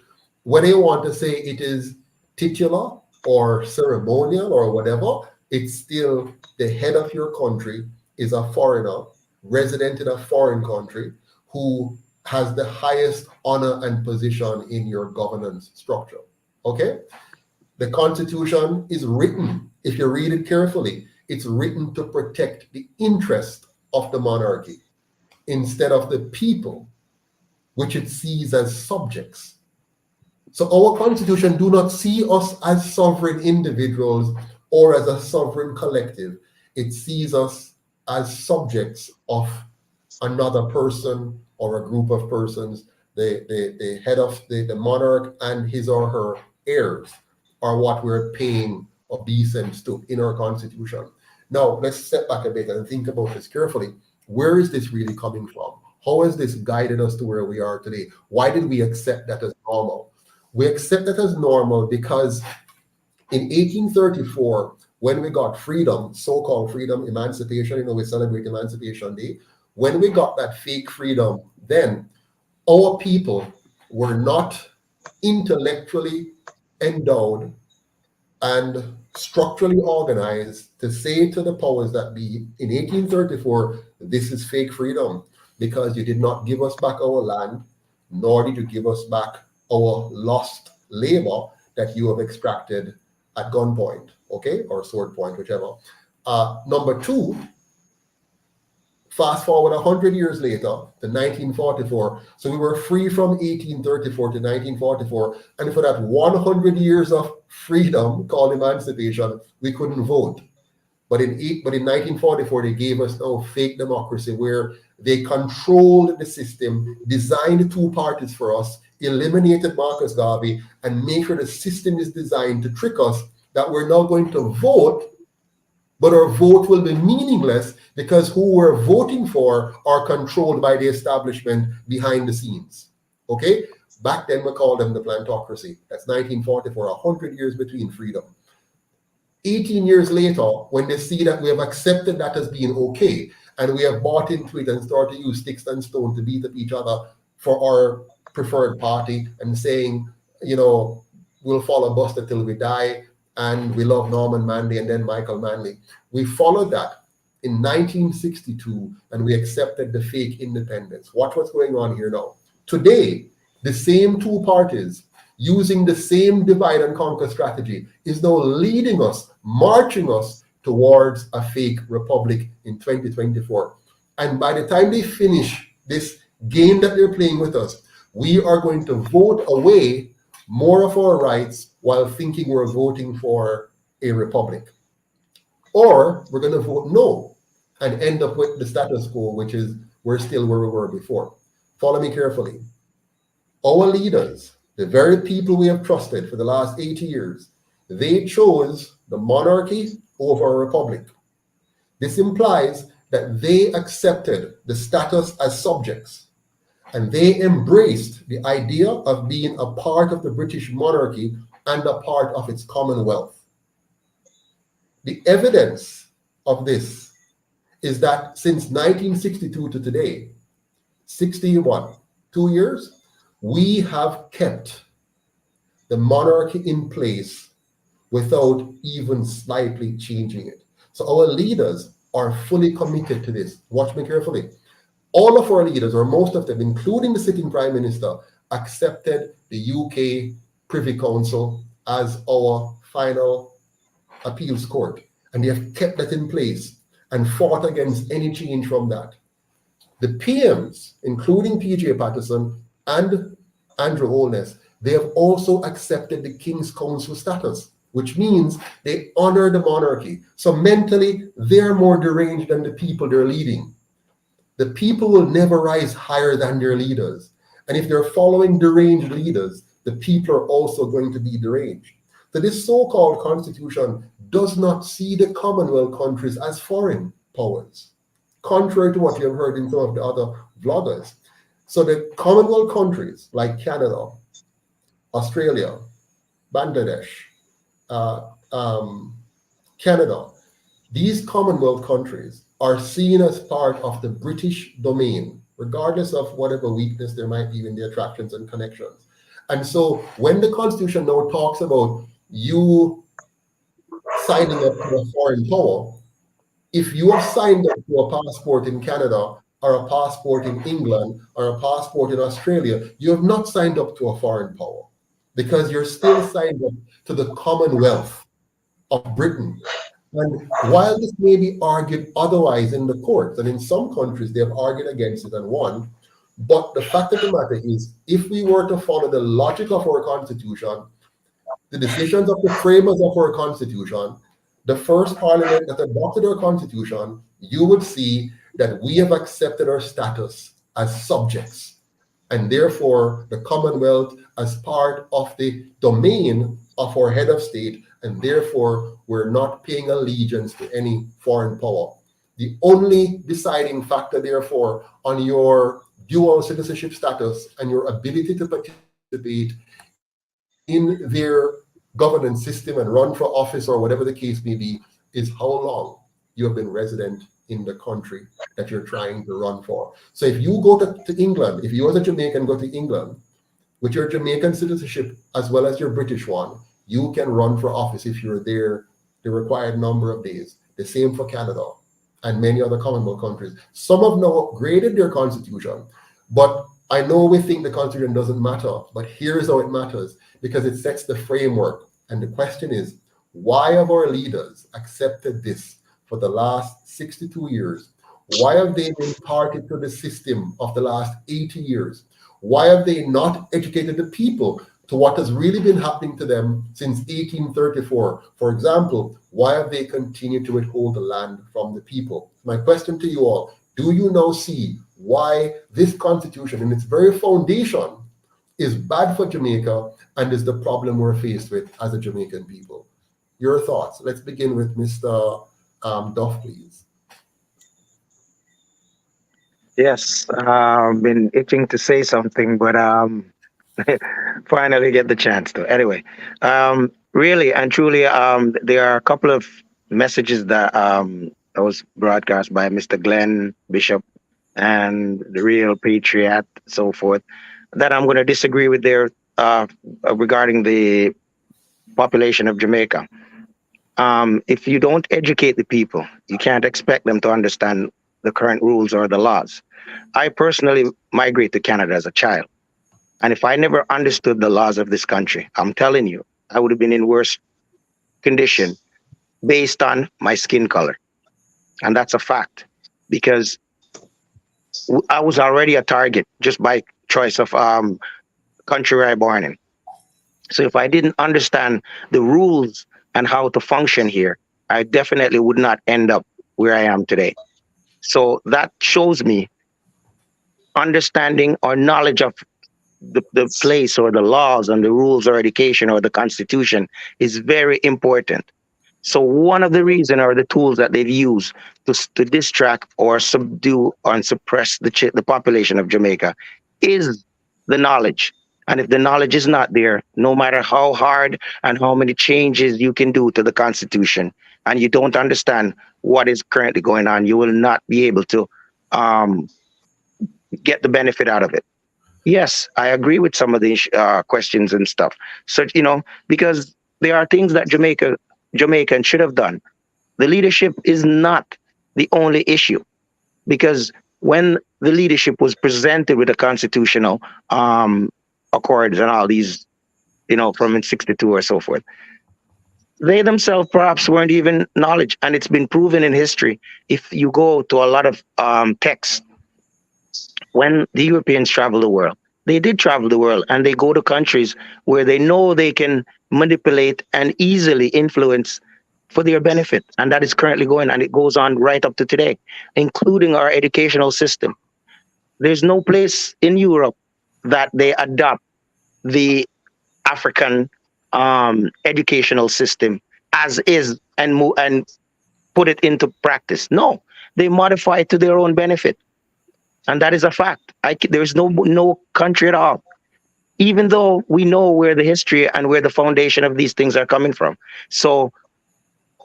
Whether you want to say it is titular or ceremonial or whatever, it's still the head of your country is a foreigner, resident in a foreign country, who has the highest honor and position in your governance structure. Okay? The Constitution is written, if you read it carefully, it's written to protect the interest of the monarchy instead of the people, which it sees as subjects. So our Constitution do not see us as sovereign individuals or as a sovereign collective. It sees us as subjects of another person or a group of persons. The head of the monarch and his or her heirs are what we're paying obeisance to in our Constitution. Now, let's step back a bit and think about this carefully. Where is this really coming from? How has this guided us to where we are today? Why did we accept that as normal? We accept that as normal because in 1834, when we got freedom, so-called freedom, emancipation, we celebrate Emancipation Day. When we got that fake freedom, then our people were not intellectually endowed and structurally organized to say to the powers that be in 1834, this is fake freedom, because you did not give us back our land, nor did you give us back our lost labor that you have extracted at gunpoint, okay, or sword point, whichever. Number two, fast forward 100 years later to 1944. So we were free from 1834 to 1944. And for that 100 years of freedom called emancipation, we couldn't vote. But in 1944, they gave us now fake democracy where they controlled the system, designed two parties for us, eliminated Marcus Garvey, and made sure the system is designed to trick us that we're now going to vote, but our vote will be meaningless because who we're voting for are controlled by the establishment behind the scenes. Okay? Back then we called them the plantocracy. That's 1944, 100 years between freedom. 18 years later, when they see that we have accepted that as being okay, and we have bought into it and started to use sticks and stones to beat up each other for our preferred party and saying, you know, we'll follow Buster till we die, and we love Norman Manley and then Michael Manley. We followed that in 1962, and we accepted the fake independence. Watch what's going on here now. Today, the same two parties, using the same divide and conquer strategy, is now leading us, marching us towards a fake republic in 2024. And by the time they finish this game that they're playing with us, we are going to vote away more of our rights while thinking we're voting for a republic. Or we're going to vote no and end up with the status quo, which is we're still where we were before. Follow me carefully. Our leaders, the very people we have trusted for the last 80 years, they chose the monarchy over a republic. This implies that they accepted the status as subjects, and they embraced the idea of being a part of the British monarchy and a part of its commonwealth. The evidence of this is that since 1962 to today, 61, 2 years, we have kept the monarchy in place without even slightly changing it. So our leaders are fully committed to this. Watch me carefully. All of our leaders, or most of them, including the sitting Prime Minister, accepted the UK Privy Council as our final appeals court. And they have kept that in place and fought against any change from that. The PMs, including PJ Patterson and Andrew Holness, they have also accepted the King's Council status, which means they honor the monarchy. So mentally, they're more deranged than the people they're leading. The people will never rise higher than their leaders. And if they're following deranged leaders, the people are also going to be deranged. So this so-called constitution does not see the Commonwealth countries as foreign powers, contrary to what you have heard in some of the other vloggers. So the Commonwealth countries like Canada, Australia, Bangladesh, Canada, these Commonwealth countries are seen as part of the British domain, regardless of whatever weakness there might be in the attractions and connections. And so when the Constitution now talks about you signing up to a foreign power, if you have signed up to a passport in Canada or a passport in England or a passport in Australia, you have not signed up to a foreign power because you're still signed up to the Commonwealth of Britain. And while this may be argued otherwise in the courts, and in some countries they have argued against it and won, but the fact of the matter is, if we were to follow the logic of our Constitution, the decisions of the framers of our Constitution, the first parliament that adopted our Constitution, you would see that we have accepted our status as subjects, and therefore the Commonwealth as part of the domain of our head of state, and therefore we're not paying allegiance to any foreign power. The only deciding factor, therefore, on your dual citizenship status and your ability to participate in their governance system and run for office or whatever the case may be, is how long you have been resident in the country that you're trying to run for. So if you go to England, if you as a Jamaican go to England with your Jamaican citizenship as well as your British one, you can run for office if you're there the required number of days. The same for Canada and many other Commonwealth countries. Some have now upgraded their constitution, but I know we think the constitution doesn't matter, but here's how it matters, because it sets the framework. And the question is, why have our leaders accepted this for the last 62 years? Why have they been party to the system of the last 80 years? Why have they not educated the people to what has really been happening to them since 1834? For example, why have they continued to withhold the land from the people? My question to you all, do you now see why this constitution in its very foundation is bad for Jamaica and is the problem we're faced with as a Jamaican people? Your thoughts. Let's begin with Mr. Duff, please. Yes, been itching to say something, but finally get the chance to. Anyway, really and truly, there are a couple of messages that was broadcast by Mr. Glenn Bishop and the Real Patriot, so forth, that I'm going to disagree with there regarding the population of Jamaica. If you don't educate the people, you can't expect them to understand the current rules or the laws. I personally migrated to Canada as a child. And if I never understood the laws of this country, I'm telling you, I would have been in worse condition based on my skin color. And that's a fact, because I was already a target just by choice of country where I born in. So if I didn't understand the rules and how to function here, I definitely would not end up where I am today. So that shows me understanding or knowledge of the place or the laws and the rules or education or the constitution is very important. So one of the reasons or the tools that they've used to distract or subdue and suppress the population of Jamaica is the knowledge. And if the knowledge is not there, no matter how hard and how many changes you can do to the constitution, and you don't understand what is currently going on, you will not be able to get the benefit out of it. Yes, I agree with some of these questions and stuff. So, because there are things that Jamaicans should have done. The leadership is not the only issue, because when the leadership was presented with the constitutional accords and all these, from in 62 or so forth, they themselves perhaps weren't even knowledge. And it's been proven in history. If you go to a lot of texts, when the Europeans travel the world, they did travel the world, and they go to countries where they know they can manipulate and easily influence for their benefit. And that is currently going, and it goes on right up to today, including our educational system. There's no place in Europe that they adopt the African educational system as is and put it into practice. No, they modify it to their own benefit. And that is a fact. There's no country at all, even though we know where the history and where the foundation of these things are coming from. So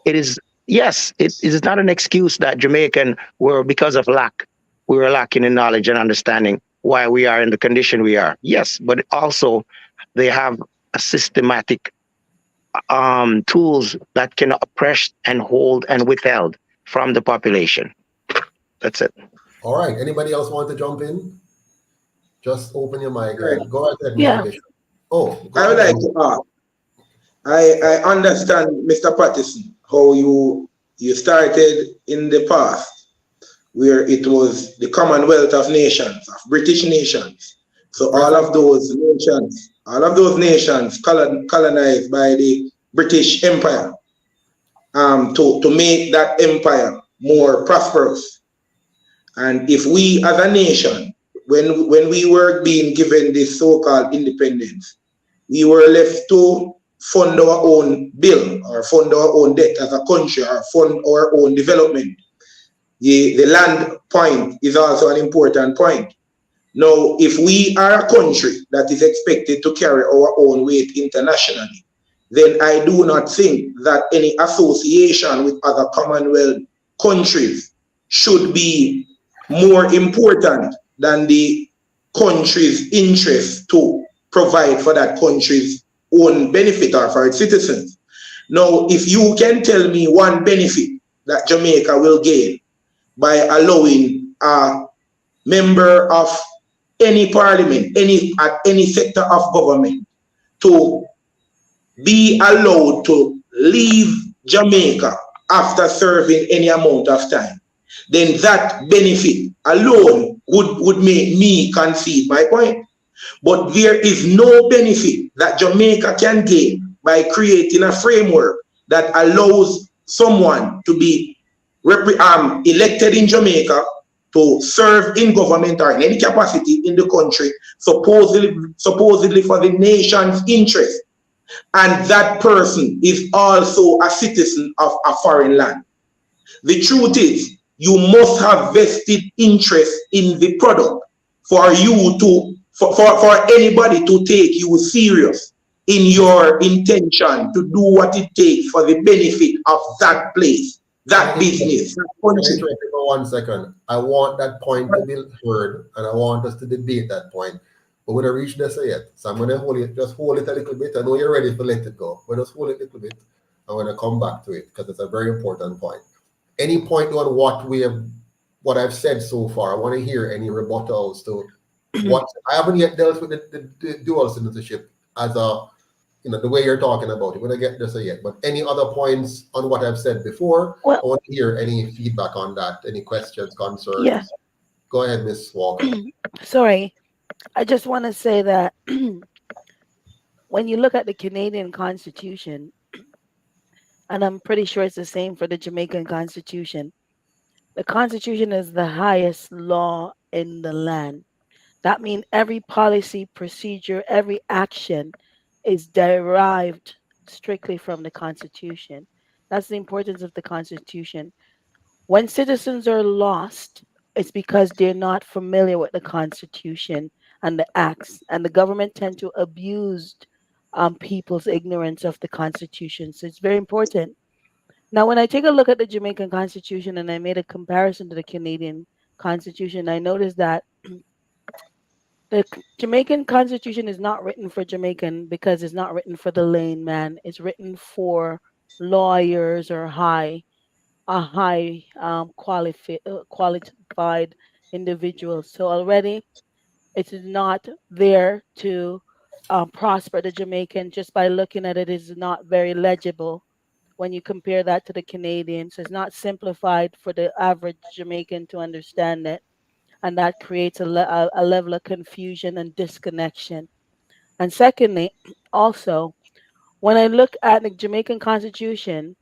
it is, yes, it is not an excuse that Jamaican were, because of lack, we were lacking in knowledge and understanding why we are in the condition we are. Yes, but also they have a systematic tools that can oppress and hold and withheld from the population. That's it. All right. Anybody else want to jump in? Just open your mic. Right. Go ahead. Yeah. I would like to ask. I understand, Mr. Patterson, how you started in the past, where it was the Commonwealth of Nations, of British nations. So all of those nations colonized by the British Empire, to make that empire more prosperous. And if we as a nation, when we were being given this so-called independence, we were left to fund our own bill or fund our own debt as a country or fund our own development. The land point is also an important point. Now, if we are a country that is expected to carry our own weight internationally, then I do not think that any association with other Commonwealth countries should be more important than the country's interest to provide for that country's own benefit or for its citizens. Now, if you can tell me one benefit that Jamaica will gain by allowing a member of any parliament, at any sector of government, to be allowed to leave Jamaica after serving any amount of time, then that benefit alone would make me concede my point. But there is no benefit that Jamaica can gain by creating a framework that allows someone to be elected in Jamaica to serve in government or in any capacity in the country, supposedly for the nation's interest, and that person is also a citizen of a foreign land. The truth is, you must have vested interest in the product for you to, for anybody to take you serious in your intention to do what it takes for the benefit of that place, that business. Can I interrupt you for 1 second? I want that point to be heard, and I want us to debate that point. But we're not reached there yet. So I'm going to hold it, just hold it a little bit. I know you're ready to let it go, but just hold it a little bit. I'm going to come back to it because it's a very important point. Any point on what I've said so far? I want to hear any rebuttals to what I haven't yet dealt with the dual citizenship as a, the way you're talking about it. We're going to get this yet. But any other points on what I've said before? Well, I want to hear any feedback on that, any questions, concerns. Yeah. Go ahead, Ms. Walker. Sorry, I just want to say that when you look at the Canadian Constitution, and I'm pretty sure it's the same for the Jamaican Constitution, the Constitution is the highest law in the land. That means every policy, procedure, every action is derived strictly from the Constitution. That's the importance of the Constitution. When citizens are lost, it's because they're not familiar with the Constitution and the acts, and the government tend to abuse people's ignorance of the Constitution. So it's very important. Now, when I take a look at the Jamaican Constitution and I made a comparison to the Canadian Constitution, I noticed that the Jamaican Constitution is not written for Jamaican because it's not written for the layman. It's written for lawyers or qualified individuals. So already it is not there to prosper the Jamaican. Just by looking at it, is not very legible when you compare that to the Canadian. So it's not simplified for the average Jamaican to understand it. And that creates a level of confusion and disconnection. And secondly, also, when I look at the Jamaican Constitution,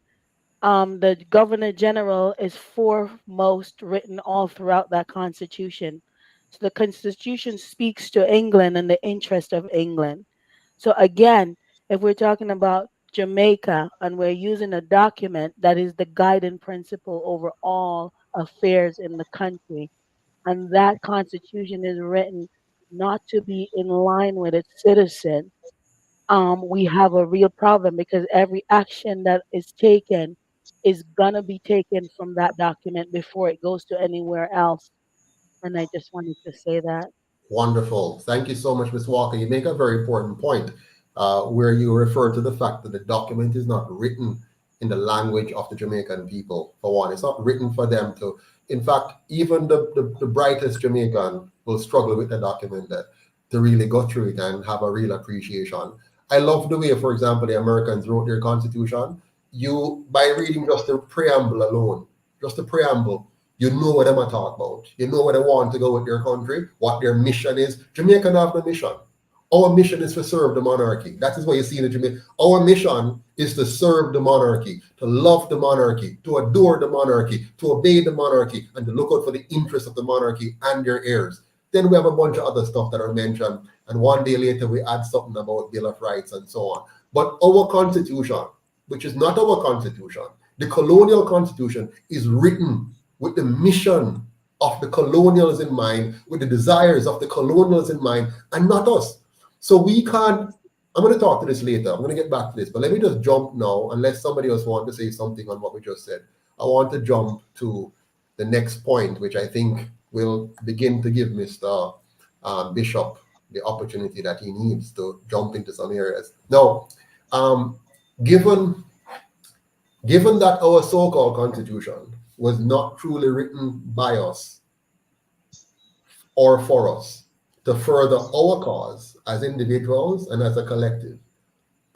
the Governor General is foremost written all throughout that Constitution. So the Constitution speaks to England and the interest of England. So again, if we're talking about Jamaica and we're using a document that is the guiding principle over all affairs in the country, and that Constitution is written not to be in line with its citizen, we have a real problem because every action that is taken is gonna be taken from that document before it goes to anywhere else. And I just wanted to say that. Wonderful. Thank you so much, Ms. Walker. You make a very important point where you refer to the fact that the document is not written in the language of the Jamaican people, for one. It's not written for them to, in fact, even the brightest Jamaican will struggle with the document to really go through it and have a real appreciation. I love the way, for example, the Americans wrote their constitution. You, by reading just the preamble alone, just the preamble, you know what they're talking about. You know where they want to go with their country, what their mission is. Jamaica have no mission. Our mission is to serve the monarchy. That is what you see in Jamaica. Our mission is to serve the monarchy, to love the monarchy, to adore the monarchy, to obey the monarchy, and to look out for the interests of the monarchy and their heirs. Then we have a bunch of other stuff that are mentioned, and one day later we add something about Bill of Rights and so on. But our constitution, which is not our constitution, the colonial constitution, is written with the mission of the colonials in mind, with the desires of the colonials in mind, and not us. So we can't, I'm going to talk to this later. I'm going to get back to this, but let me just jump now, unless somebody else wants to say something on what we just said. I want to jump to the next point, which I think will begin to give Mr. Bishop the opportunity that he needs to jump into some areas. Now, given that our so-called constitution was not truly written by us or for us to further our cause as individuals and as a collective,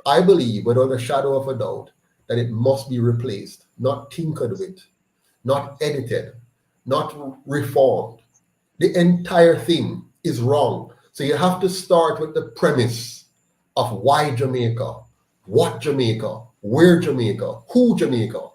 I believe without a shadow of a doubt that it must be replaced not tinkered with, not edited, not reformed. The entire thing is wrong. So you have to start with the premise of why Jamaica, what Jamaica, where Jamaica, who Jamaica.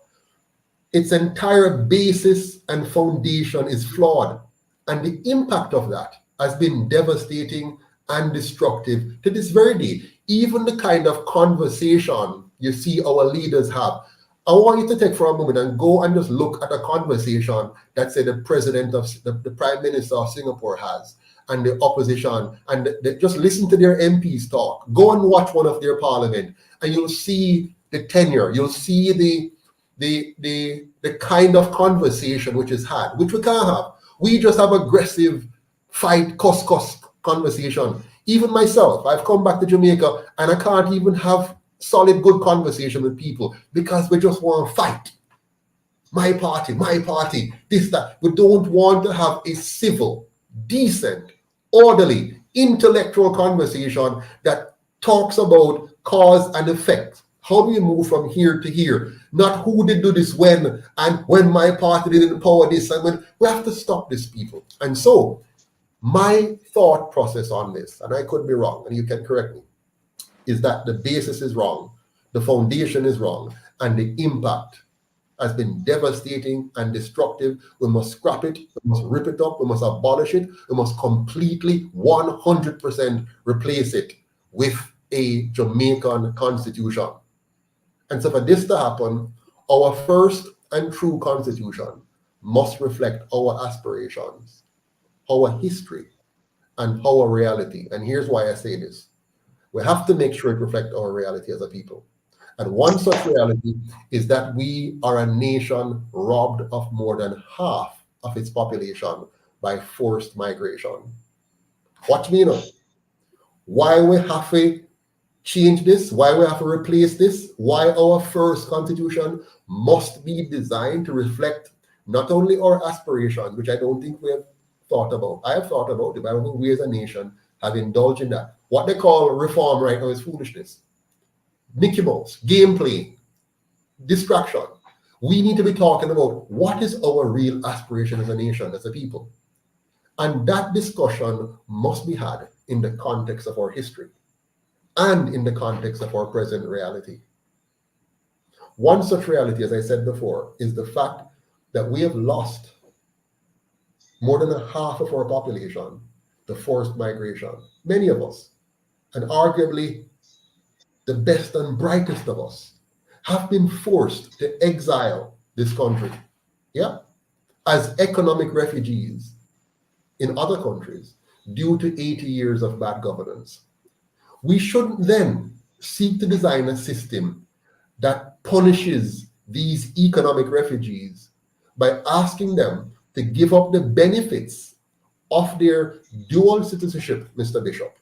Its entire basis and foundation is flawed. And the impact of that has been devastating and destructive to this very day. Even the kind of conversation you see our leaders have. I want you to take for a moment and go and just look at a conversation that, say, the president of the prime minister of Singapore has, and the opposition, and just listen to their MPs talk. Go and watch one of their parliament, and you'll see the tenure. You'll see the kind of conversation which is had, which we can't have. We just have aggressive fight, cuss conversation. Even myself, I've come back to Jamaica and I can't even have solid, good conversation with people because we just want to fight. My party, this, that. We don't want to have a civil, decent, orderly, intellectual conversation that talks about cause and effect. How do we move from here to here? Not who did do this when, and when my party didn't power this, and when. We have to stop this, people. And so my thought process on this, and I could be wrong, and you can correct me, is that the basis is wrong, the foundation is wrong, and the impact has been devastating and destructive. We must scrap it, we must rip it up, we must abolish it, we must completely 100% replace it with a Jamaican constitution. And so for this to happen, our first and true constitution must reflect our aspirations, our history, and our reality. And here's why I say this. We have to make sure it reflects our reality as a people. And one such reality is that we are a nation robbed of more than half of its population by forced migration. Watch me now. Why we have to change this, why we have to replace this, why our first constitution must be designed to reflect not only our aspirations, which I don't think we have thought about. I have thought about it, but I don't think we as a nation have indulged in that. What they call reform right now is foolishness. Mickey Mouse, gameplay, distraction. We need to be talking about what is our real aspiration as a nation, as a people. And that discussion must be had in the context of our history and in the context of our present reality. One such reality, as I said before, is the fact that we have lost more than a half of our population to forced migration. Many of us, and arguably the best and brightest of us, have been forced to exile this country, as economic refugees in other countries due to 80 years of bad governance. We shouldn't then seek to design a system that punishes these economic refugees by asking them to give up the benefits of their dual citizenship, Mr. Bishop,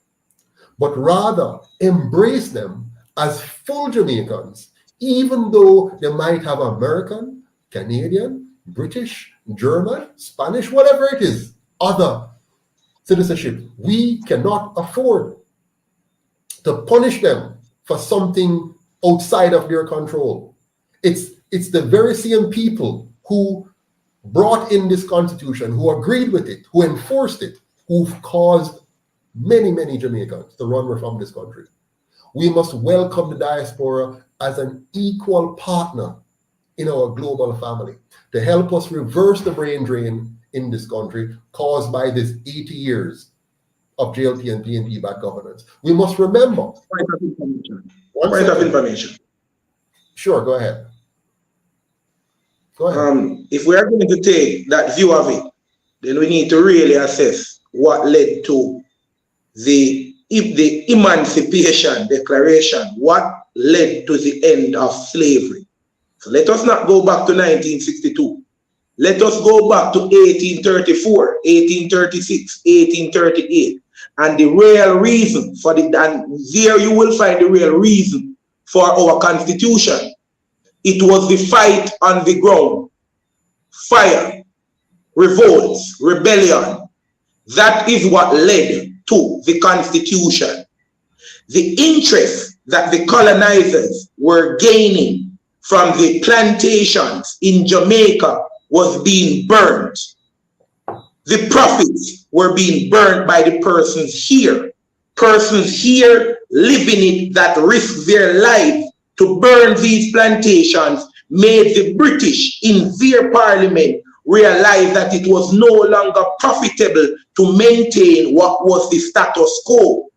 but rather embrace them as full Jamaicans, even though they might have American, Canadian, British, German, Spanish, whatever it is, other citizenship. We cannot afford to punish them for something outside of their control. It's the very same people who brought in this constitution, who agreed with it, who enforced it, who've caused many, many Jamaicans to run away from this country. We must welcome the diaspora as an equal partner in our global family to help us reverse the brain drain in this country caused by this 80 years of JLP and PNP bad governance. We must remember. Point of information. Sure, go ahead. Go ahead. If we are going to take that view of it, then we need to really assess what led to the Emancipation Declaration, what led to the end of slavery. So let us not go back to 1962. Let us go back to 1834, 1836, 1838. And the real reason for and there you will find the real reason for our constitution. It was the fight on the ground, fire, revolts, rebellion. That is what led to the constitution. The interest that the colonizers were gaining from the plantations in Jamaica was being burned. The profits were being burned by the persons here. Persons here living it that risked their life to burn these plantations made the British in their parliament realize that it was no longer profitable to maintain what was the status quo.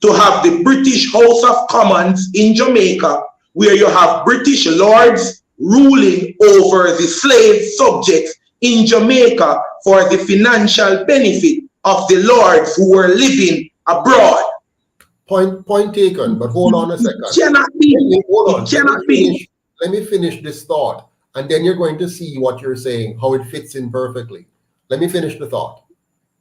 To have the British House of Commons in Jamaica, where you have British lords ruling over the slave subjects in Jamaica for the financial benefit of the lords who were living abroad. Point taken, but hold on a second. Cannot be. Hold on. Cannot be. Let me finish this thought, and then you're going to see what you're saying, how it fits in perfectly. Let me finish the thought.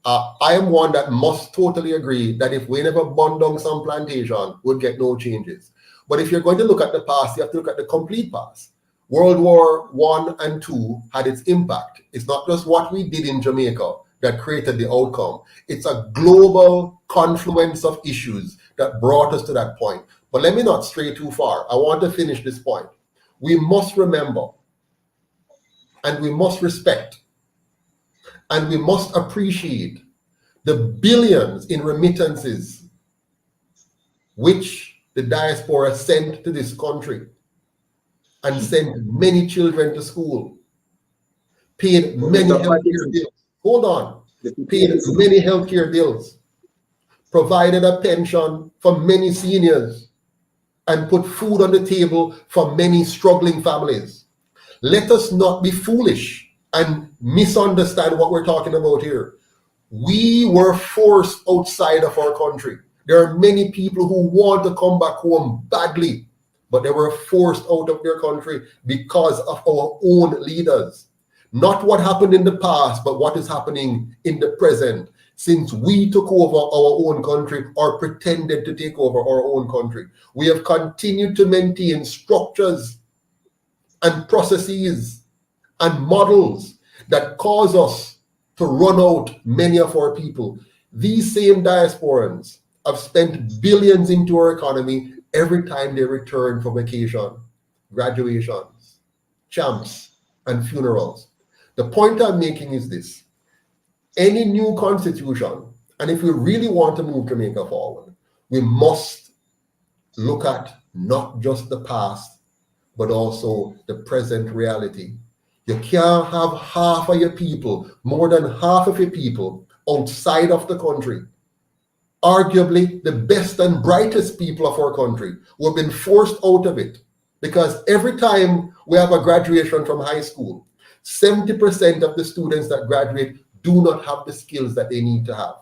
I am one that must totally agree that if we never burn down some plantation, we'll get no changes. But if you're going to look at the past, you have to look at the complete past. World War I and II had its impact. It's not just what we did in Jamaica that created the outcome. It's a global confluence of issues that brought us to that point. But let me not stray too far. I want to finish this point. We must remember, and we must respect, and we must appreciate the billions in remittances which the diaspora sent to this country and sent many children to school, paid many healthcare bills. Hold on. Paid many healthcare bills, provided a pension for many seniors, and put food on the table for many struggling families. Let us not be foolish and misunderstand what we're talking about here. We were forced outside of our country. There are many people who want to come back home badly, but they were forced out of their country because of our own leaders. Not what happened in the past, but what is happening in the present. Since we took over our own country or pretended to take over our own country, we have continued to maintain structures and processes and models that cause us to run out many of our people. These same diasporans have spent billions into our economy every time they return from vacation, graduations, champs, and funerals. The point I'm making is this. Any new constitution, and if we really want to move Jamaica forward, we must look at not just the past, but also the present reality. You can't have half of your people, more than half of your people, outside of the country. Arguably, the best and brightest people of our country who have been forced out of it, because every time we have a graduation from high school, 70% of the students that graduate do not have the skills that they need to have.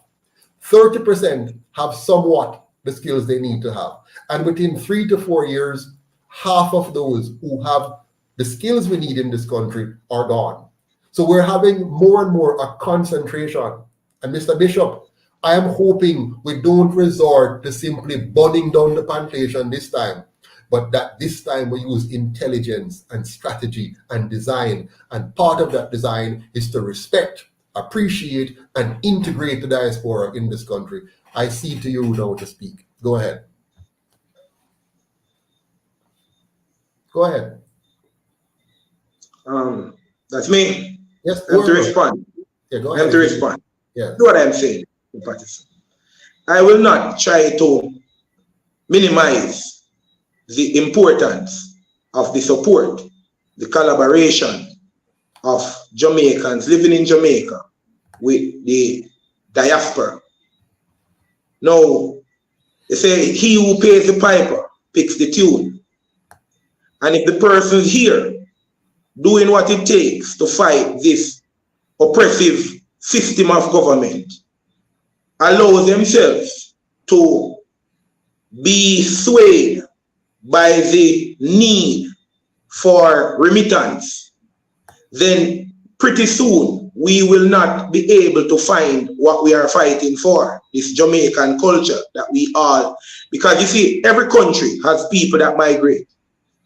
30% have somewhat the skills they need to have. And within 3 to 4 years, half of those who have the skills we need in this country are gone. So we're having more and more a concentration. And Mr. Bishop, I am hoping we don't resort to simply burning down the plantation this time, but that this time we use intelligence and strategy and design. And part of that design is to respect, appreciate, and integrate the diaspora in this country. I cede to you now to speak. Go ahead. Go ahead. That's me. Yes. I have to respond. Yeah, go I ahead. have to respond. Yeah. Do what I'm saying, Patterson. I will not try to minimize the importance of the support, the collaboration of Jamaicans living in Jamaica with the diaspora. Now, they say he who pays the piper picks the tune. And if the person here doing what it takes to fight this oppressive system of government allows themselves to be swayed by the need for remittance, then pretty soon we will not be able to find what we are fighting for, this Jamaican culture that we all, because you see, every country has people that migrate,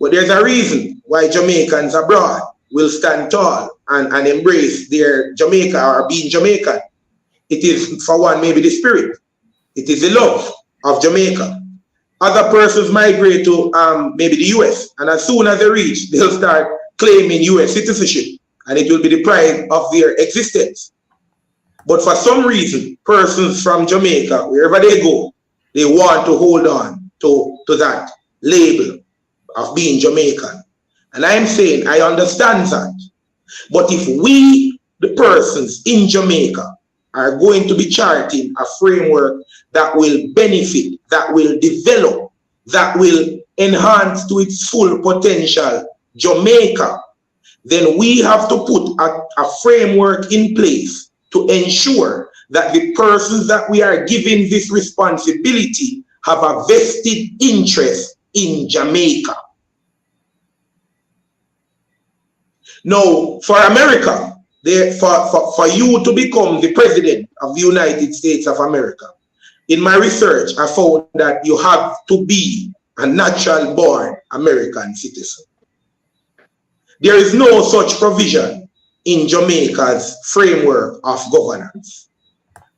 but there's a reason why Jamaicans abroad will stand tall and embrace their Jamaica or being Jamaican. It is, for one, maybe the spirit. It is the love of Jamaica. other persons migrate to maybe the US, and as soon as they reach, they'll start claiming US citizenship, and it will be the pride of their existence. But for some reason, persons from Jamaica, wherever they go, they want to hold on to that label of being Jamaican. And I'm saying, I understand that. But if we, the persons in Jamaica, are going to be charting a framework that will benefit, that will develop, that will enhance to its full potential Jamaica, then we have to put a framework in place to ensure that the persons that we are giving this responsibility have a vested interest in Jamaica. Now, for America, for you to become the president of the United States of America, in my research, I found that you have to be a natural born American citizen. There is no such provision in Jamaica's framework of governance.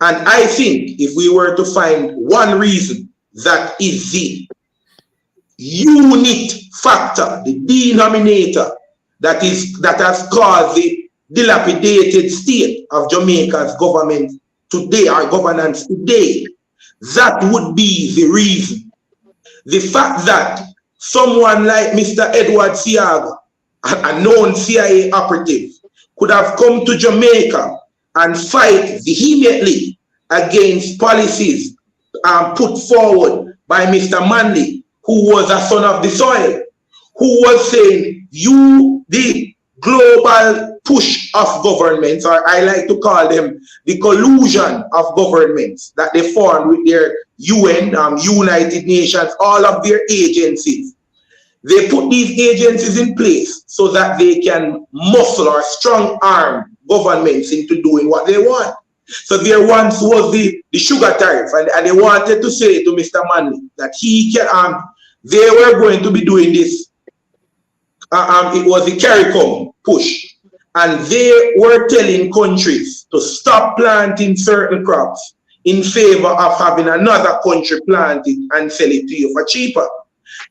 And I think if we were to find one reason that is the unit factor, the denominator that has caused the dilapidated state of Jamaica's government today, our governance today, that would be the reason. The fact that someone like Mr. Edward Siaga, a known CIA operative, could have come to Jamaica and fight vehemently against policies put forward by Mr. Manley, who was a son of the soil, who was saying, the global push of governments, or I like to call them the collusion of governments that they formed with their UN, United Nations, all of their agencies. They put these agencies in place so that they can muscle or strong arm governments into doing what they want. So there once was the sugar tariff, and they wanted to say to Mr. Manley that they were going to be doing this. It was the CARICOM push, and they were telling countries to stop planting certain crops in favor of having another country plant it and sell it to you for cheaper.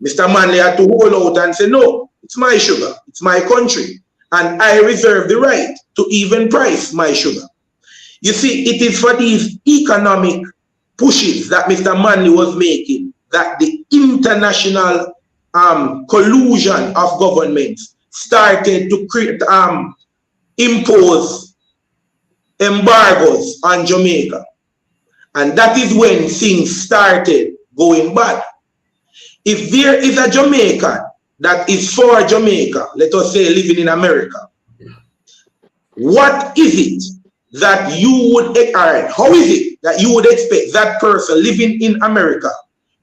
Mr. Manley had to hold out and say, no, it's my sugar, it's my country, and I reserve the right to even price my sugar. You see, it is for these economic pushes that Mr. Manley was making that the international collusion of governments started to create, impose embargoes on Jamaica. And that is when things started going bad. If there is a Jamaican that is for Jamaica, let us say living in America, what is it that you would, how is it that you would expect that person living in America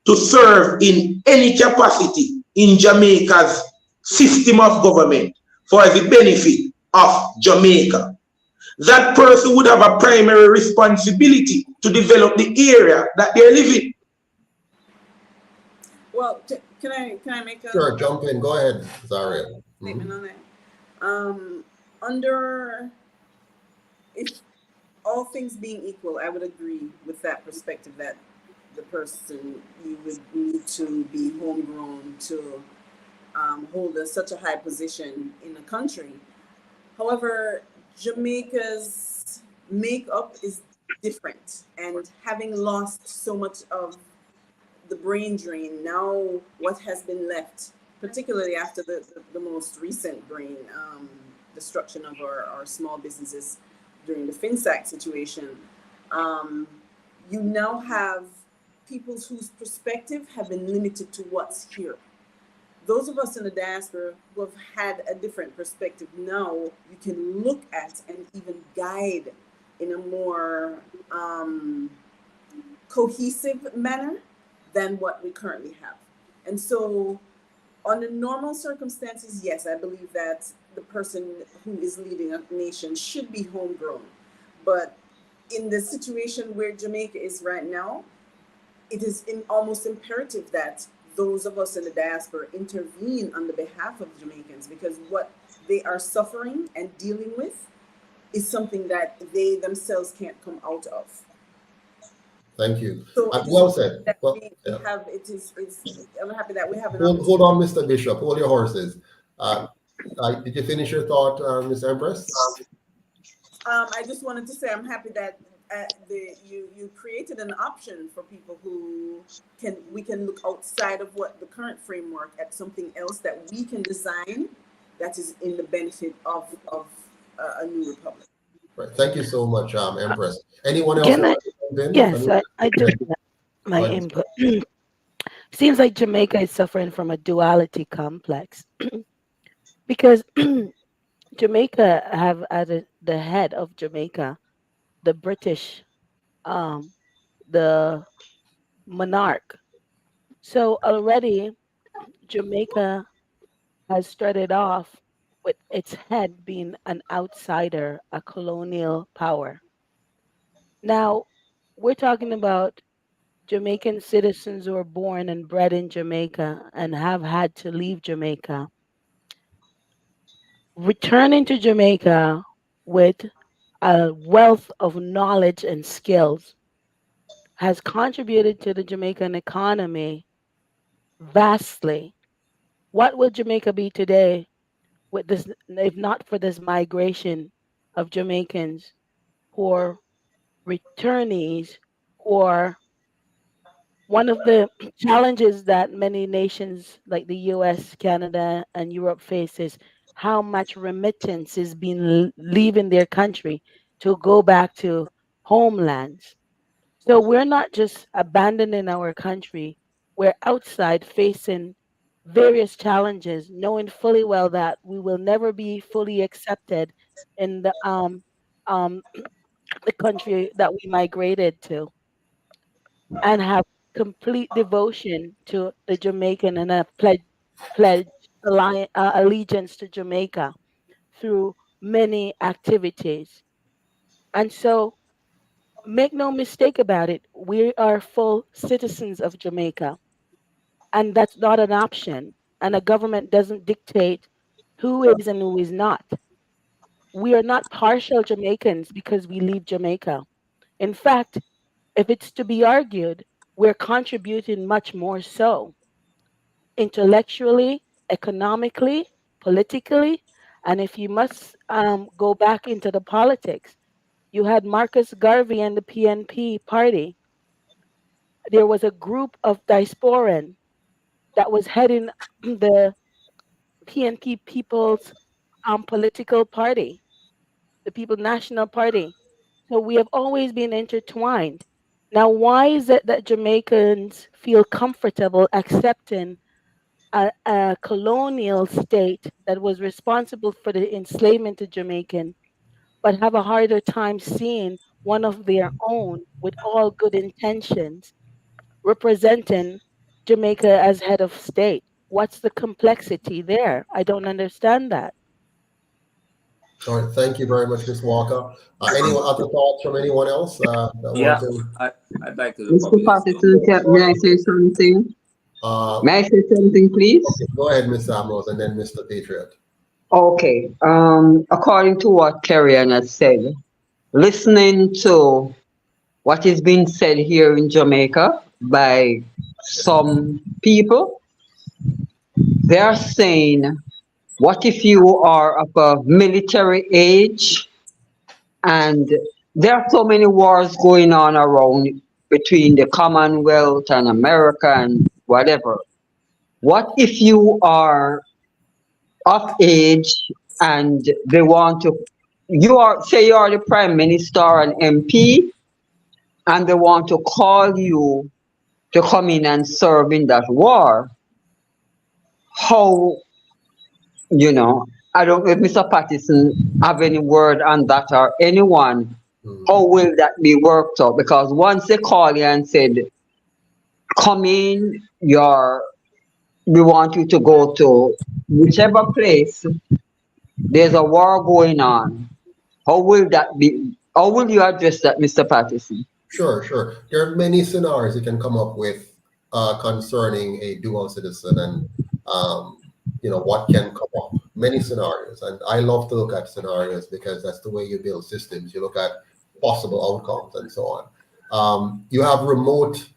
to serve in any capacity in Jamaica's system of government for the benefit of Jamaica? That person would have a primary responsibility to develop the area that they're living. Well, can I make a Sure, jump in. Go ahead, Zaria. statement on that? If all things being equal, I would agree with that perspective that the person, you would need to be homegrown to hold such a high position in the country. However, Jamaica's makeup is different, and having lost so much of the brain drain, now what has been left, particularly after the most recent brain destruction of our small businesses during the FinSac situation, you now have people whose perspective have been limited to what's here. Those of us in the diaspora who have had a different perspective, now you can look at and even guide in a more cohesive manner than what we currently have. And so under normal circumstances, yes, I believe that the person who is leading a nation should be homegrown. But in the situation where Jamaica is right now, it is almost imperative that those of us in the diaspora intervene on the behalf of Jamaicans, because what they are suffering and dealing with is something that they themselves can't come out of. Thank you. So Well said. that Well, we yeah. have I'm happy that we have an Hold on, Mr. Bishop. Hold your horses. Did you finish your thought, Ms. Empress? I just wanted to say I'm happy that you created an option for people who we can look outside of what the current framework at something else that we can design that is in the benefit of a new republic. Right. Thank you so much, Empress. Anyone else? Can I? Yes, I do. My ahead. input. Seems like Jamaica is suffering from a duality complex because Jamaica have at the head of Jamaica the British, the monarch. So already Jamaica has started off with its head being an outsider, a colonial power. Now we're talking about Jamaican citizens who are born and bred in Jamaica and have had to leave Jamaica. Returning to Jamaica with a wealth of knowledge and skills has contributed to the Jamaican economy vastly. What will Jamaica be today with this, if not for this migration of Jamaicans who are returnees, who are one of the challenges that many nations like the US, Canada, and Europe face is how much remittance is being leaving their country to go back to homelands. So we're not just abandoning our country, we're outside facing various challenges, knowing fully well that we will never be fully accepted in um, the country that we migrated to, and have complete devotion to the Jamaican and a pledge allegiance to Jamaica through many activities. And so, make no mistake about it, we are full citizens of Jamaica, and that's not an option. And a government doesn't dictate who is and who is not. We are not partial Jamaicans because we leave Jamaica. In fact, if it's to be argued, we're contributing much more so intellectually, economically, politically. And if you must go back into the politics, you had Marcus Garvey and the PNP party. There was a group of diasporan that was heading the PNP People's political party, the People National Party. So we have always been intertwined. Now, why is it that Jamaicans feel comfortable accepting a colonial state that was responsible for the enslavement of Jamaican, but have a harder time seeing one of their own with all good intentions representing Jamaica as head of state? What's the complexity there? I don't understand that. All right, thank you very much, Ms. Walker. Any other thoughts from anyone else that want to? I'd like to Mr. Patterson, may I say something? May I say something, please? Okay, go ahead, Ms. Ambrose, and then Mr. Patriot. Okay. According to what Kerrian has said, listening to what is being said here in Jamaica by some people, they are saying, what if you are of a military age and there are so many wars going on around between the Commonwealth and America and whatever. What if you are of age and they want to, say you are the Prime Minister or an MP and they want to call you to come in and serve in that war? How, I don't know if Mr. Patterson have any word on that or anyone. How will that be worked out? Because once they call you and said, come in, we want you to go to whichever place, there's a war going on. How will that be? How will you address that, Mr. Patterson? Sure. There are many scenarios you can come up with concerning a dual citizen and what can come up. Many scenarios, and I love to look at scenarios because that's the way you build systems. You look at possible outcomes and so on. You have remote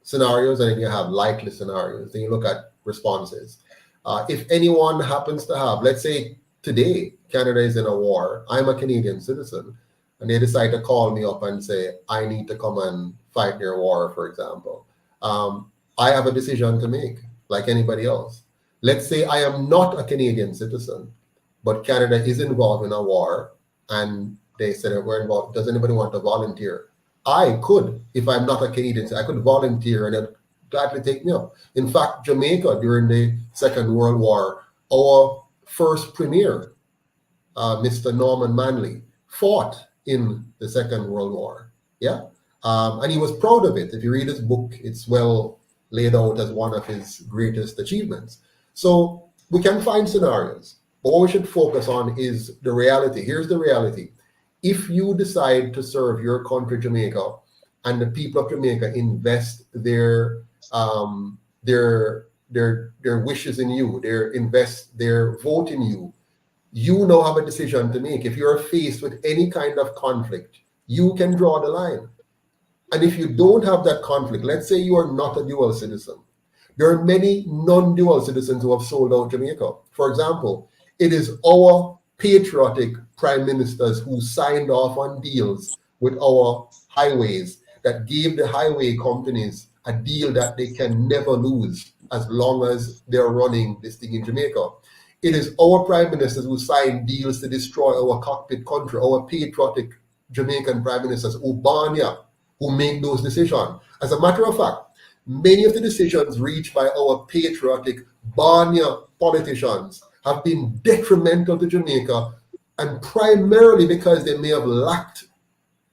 scenarios, and then you have likely scenarios. Then you look at responses. If anyone happens to have, let's say today, Canada is in a war, I'm a Canadian citizen, and they decide to call me up and say, I need to come and fight their war, for example. I have a decision to make, like anybody else. Let's say I am not a Canadian citizen, but Canada is involved in a war, and they said, we're involved. Does anybody want to volunteer? I could, if I'm not a Canadian, I could volunteer and they'd gladly take me up. In fact, Jamaica, during the Second World War, our first premier, Mr. Norman Manley, fought in the Second World War. Yeah. And he was proud of it. If you read his book, it's well laid out as one of his greatest achievements. So we can find scenarios, but what we should focus on is the reality. Here's the reality. If you decide to serve your country, Jamaica, and the people of Jamaica invest their wishes in you, invest their vote in you, you now have a decision to make. If you're faced with any kind of conflict, you can draw the line. And if you don't have that conflict, let's say you are not a dual citizen. There are many non-dual citizens who have sold out Jamaica. For example, it is our patriotic prime ministers who signed off on deals with our highways that gave the highway companies a deal that they can never lose as long as they're running this thing in Jamaica. It is our prime ministers who signed deals to destroy our cockpit country, our patriotic Jamaican prime ministers, Ubania, who make those decisions. As a matter of fact, many of the decisions reached by our patriotic Banya politicians have been detrimental to Jamaica, and primarily because they may have lacked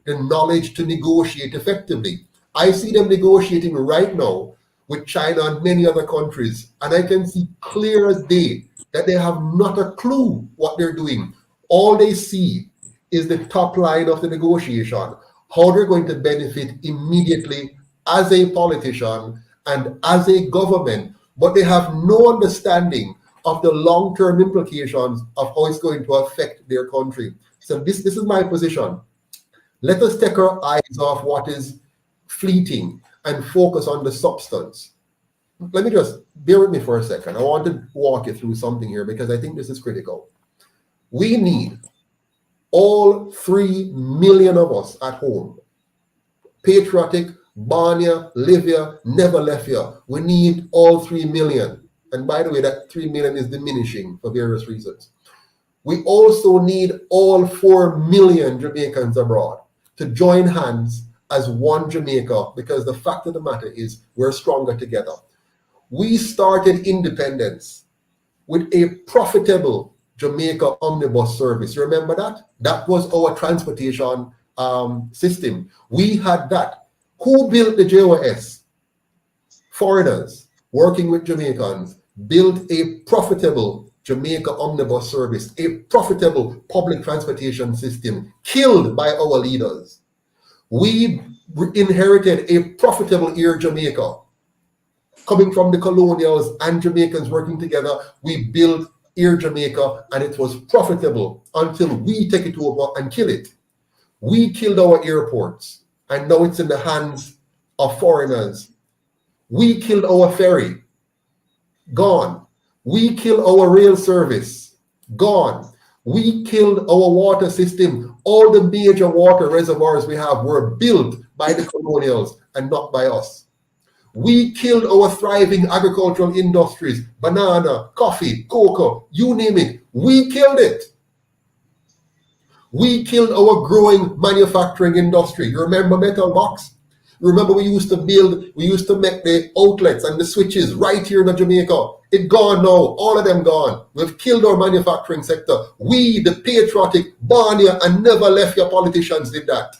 the knowledge to negotiate effectively. I see them negotiating right now with China and many other countries, and I can see clear as day that they have not a clue what they're doing. All they see is the top line of the negotiation, how they're going to benefit immediately as a politician and as a government, but they have no understanding of the long-term implications of how it's going to affect their country. So this is my position. Let us take our eyes off what is fleeting and focus on the substance. Let me just bear with me for a second. I want to walk you through something here because I think this is critical. We need all 3 million of us at home, patriotic, Barnia, Livia, never left here. We need all 3 million. And by the way, that 3 million is diminishing for various reasons. We also need all 4 million Jamaicans abroad to join hands as one Jamaica, because the fact of the matter is we're stronger together. We started independence with a profitable Jamaica omnibus service. You remember that? That was our transportation system. We had that. Who built the JOS? Foreigners working with Jamaicans built a profitable Jamaica omnibus service, a profitable public transportation system killed by our leaders. We inherited a profitable Air Jamaica. Coming from the colonials and Jamaicans working together, we built Air Jamaica, and it was profitable until we take it over and kill it. We killed our airports, and now it's in the hands of foreigners. We killed our ferry, gone. We killed our rail service, gone. We killed our water system. All the major water reservoirs we have were built by the colonials and not by us. We killed our thriving agricultural industries, banana, coffee, cocoa, you name it. We killed it. We killed our growing manufacturing industry. You remember metal box? Remember we used to make the outlets and the switches right here in Jamaica. It's gone now, all of them gone. We've killed our manufacturing sector. We, the patriotic, Barnia and never left your politicians did that.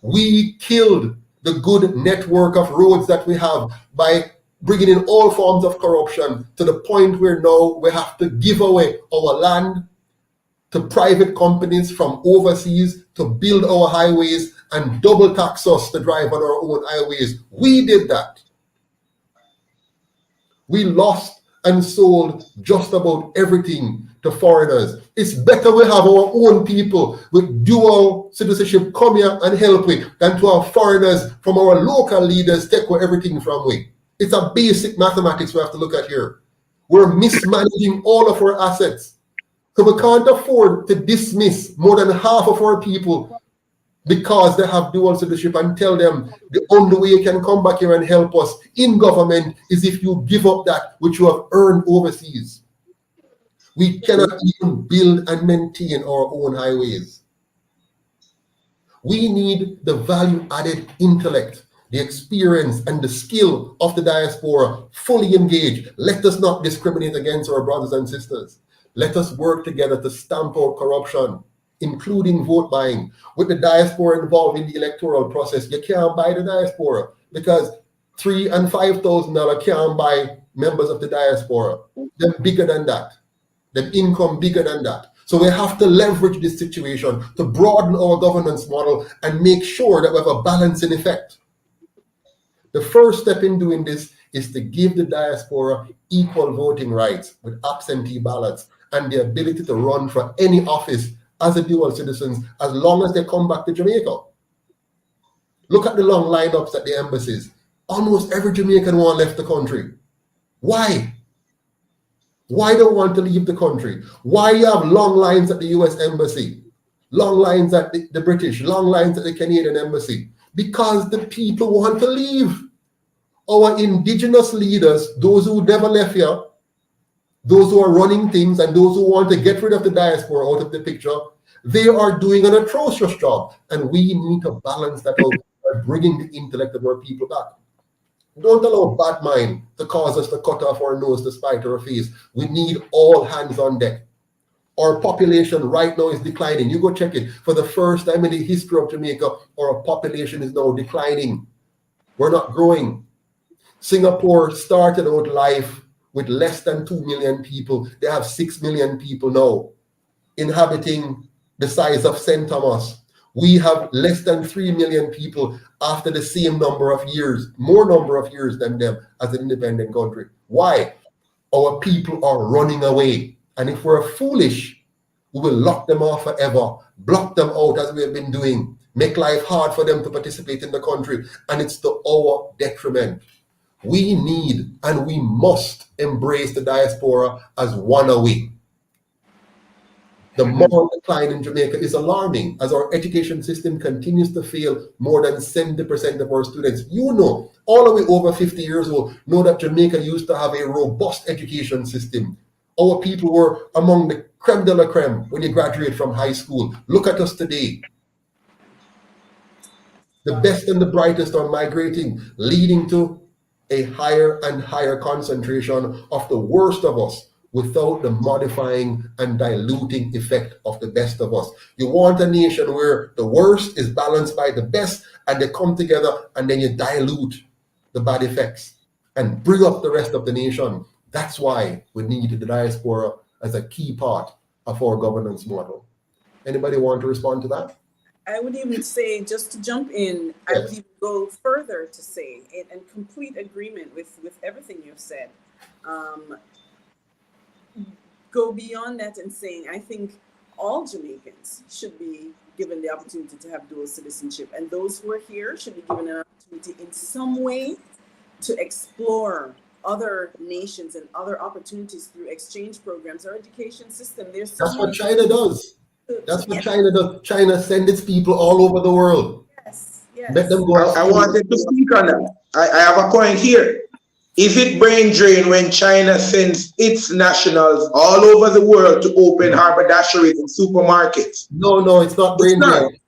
We killed the good network of roads that we have by bringing in all forms of corruption to the point where now we have to give away our land to private companies from overseas to build our highways and double tax us to drive on our own highways. We did that. We lost and sold just about everything to to foreigners. It's better we have our own people with dual citizenship come here and help we than to have foreigners from our local leaders take away everything from we. It's a basic mathematics we have to look at here. We're mismanaging all of our assets. So we can't afford to dismiss more than half of our people because they have dual citizenship and tell them the only way you can come back here and help us in government is if you give up that which you have earned overseas. We cannot even build and maintain our own highways. We need the value-added intellect, the experience and the skill of the diaspora fully engaged. Let us not discriminate against our brothers and sisters. Let us work together to stamp out corruption, including vote buying. With the diaspora involved in the electoral process, you can't buy the diaspora because $3,000 and $5,000 can't buy members of the diaspora. They're bigger than that. Their income bigger than that. So we have to leverage this situation to broaden our governance model and make sure that we have a balancing effect. The first step in doing this is to give the diaspora equal voting rights with absentee ballots and the ability to run for any office as a dual citizens as long as they come back to Jamaica. Look at the long lineups at the embassies. Almost every Jamaican one left the country. Why? Why don't want to leave the country? Why you have long lines at the US embassy, long lines at the British, long lines at the Canadian embassy? Because the people want to leave. Our indigenous leaders, those who never left here, those who are running things and those who want to get rid of the diaspora out of the picture, they are doing an atrocious job. And we need to balance that out by bringing the intellect of our people back. Don't allow bad mind to cause us to cut off our nose to spite our face. We need all hands on deck. Our population right now is declining. You go check it. For the first time in the history of Jamaica, our population is now declining. We're not growing. Singapore started out life with less than 2 million people. They have 6 million people now inhabiting the size of St. Thomas. We have less than 3 million people after the same number of years, more number of years than them as an independent country. Why? Our people are running away. And if we're foolish, we will lock them off forever, block them out as we have been doing, make life hard for them to participate in the country. And it's to our detriment. We need and we must embrace the diaspora as one away. The moral decline in Jamaica is alarming as our education system continues to fail more than 70% of our students. You know, all the way over 50 years old, know that Jamaica used to have a robust education system. Our people were among the creme de la creme when you graduate from high school. Look at us today. The best and the brightest are migrating, leading to a higher and higher concentration of the worst of us, without the modifying and diluting effect of the best of us. You want a nation where the worst is balanced by the best and they come together and then you dilute the bad effects and bring up the rest of the nation. That's why we need the diaspora as a key part of our governance model. Anybody want to respond to that? I would even say, just to jump in, I would even go further to say, in complete agreement with everything you've said, go beyond that and saying, I think all Jamaicans should be given the opportunity to have dual citizenship, and those who are here should be given an opportunity in some way to explore other nations and other opportunities through exchange programs. Our education system, there's that's what China does. That's what China does. China sends its people all over the world. Yes. Let them go. I wanted to speak on that. I have a point here. Is it brain drain when China sends its nationals all over the world to open haberdasheries and supermarkets? No, it's not brain drain.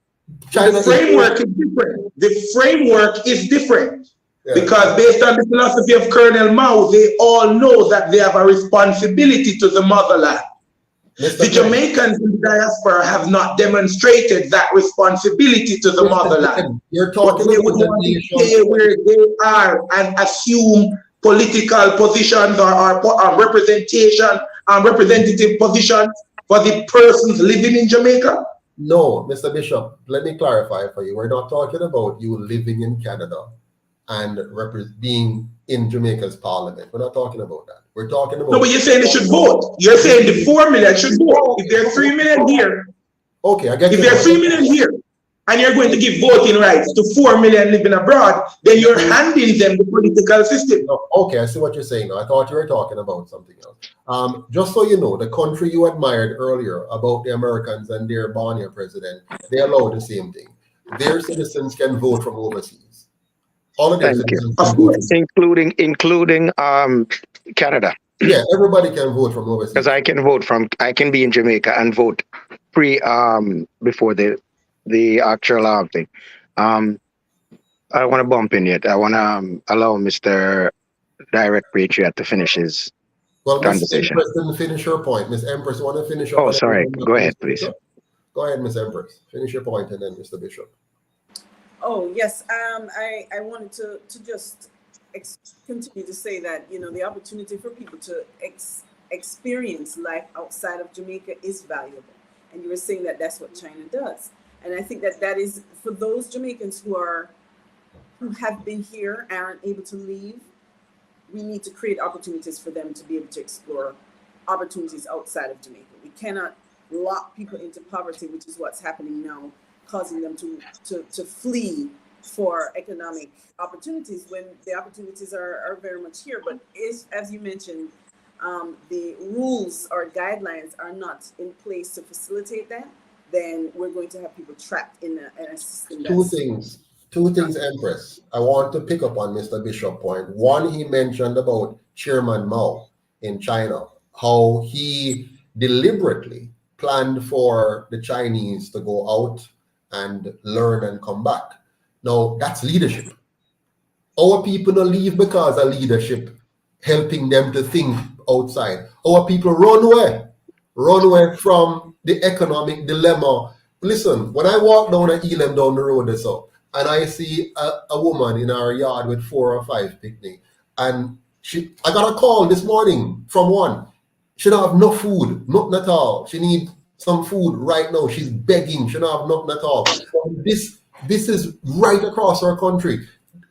The framework is different. The framework is different. Yeah. Because based on the philosophy of Colonel Mao, they all know that they have a responsibility to the motherland. The Jamaicans in the diaspora have not demonstrated that responsibility to the motherland. You're talking they would want to stay where they are and assume political positions or representation and representative positions for the persons living in Jamaica? No, Mr. Bishop, let me clarify for you. We're not talking about you living in Canada and being in Jamaica's parliament. We're not talking about that. We're talking about... No, but you're saying they should vote. You're saying the 4 million should vote. If there's 3 million here, okay, I get if you. there's 3 million here, and you're going to give voting rights to 4 million living abroad, then you're handing them the political system. Okay, I see what you're saying now. I thought you were talking about something else. Just so you know, the country you admired earlier about the Americans and their Barnier president, they allow the same thing. Their citizens can vote from overseas. All of their citizens can vote. Including Canada. Yeah, everybody can vote from overseas. Because I can be in Jamaica and vote before the actual thing. I don't want to bump in yet. I want to allow Mr. Direct Patriot to finish his conversation. Miss Empress didn't finish her point. Miss Empress, you want to finish up? Oh, sorry. Go ahead, please. Go ahead, Miss Empress. Finish your point, and then Mr. Bishop. Oh, yes. I wanted to just continue to say that, you know, the opportunity for people to experience life outside of Jamaica is valuable. And you were saying that that's what China does. And I think that is for those Jamaicans who have been here and aren't able to leave. We need to create opportunities for them to be able to explore opportunities outside of Jamaica. We cannot lock people into poverty, which is what's happening now, causing them to flee for economic opportunities when the opportunities are very much here. But as you mentioned, the rules or guidelines are not in place to facilitate that, then we're going to have people trapped in a system. Two things, Empress. I want to pick up on Mr. Bishop's point. One, he mentioned about Chairman Mao in China, how he deliberately planned for the Chinese to go out and learn and come back. Now, that's leadership. Our people don't leave because of leadership helping them to think outside. Our people run away from the economic dilemma. Listen, when I walk down at Elam down the road and I see a woman in our yard with 4 or 5 picnic, and I got a call this morning from one. She don't have no food, nothing at all. She needs some food right now. She's begging. She don't have nothing at all. This is right across our country.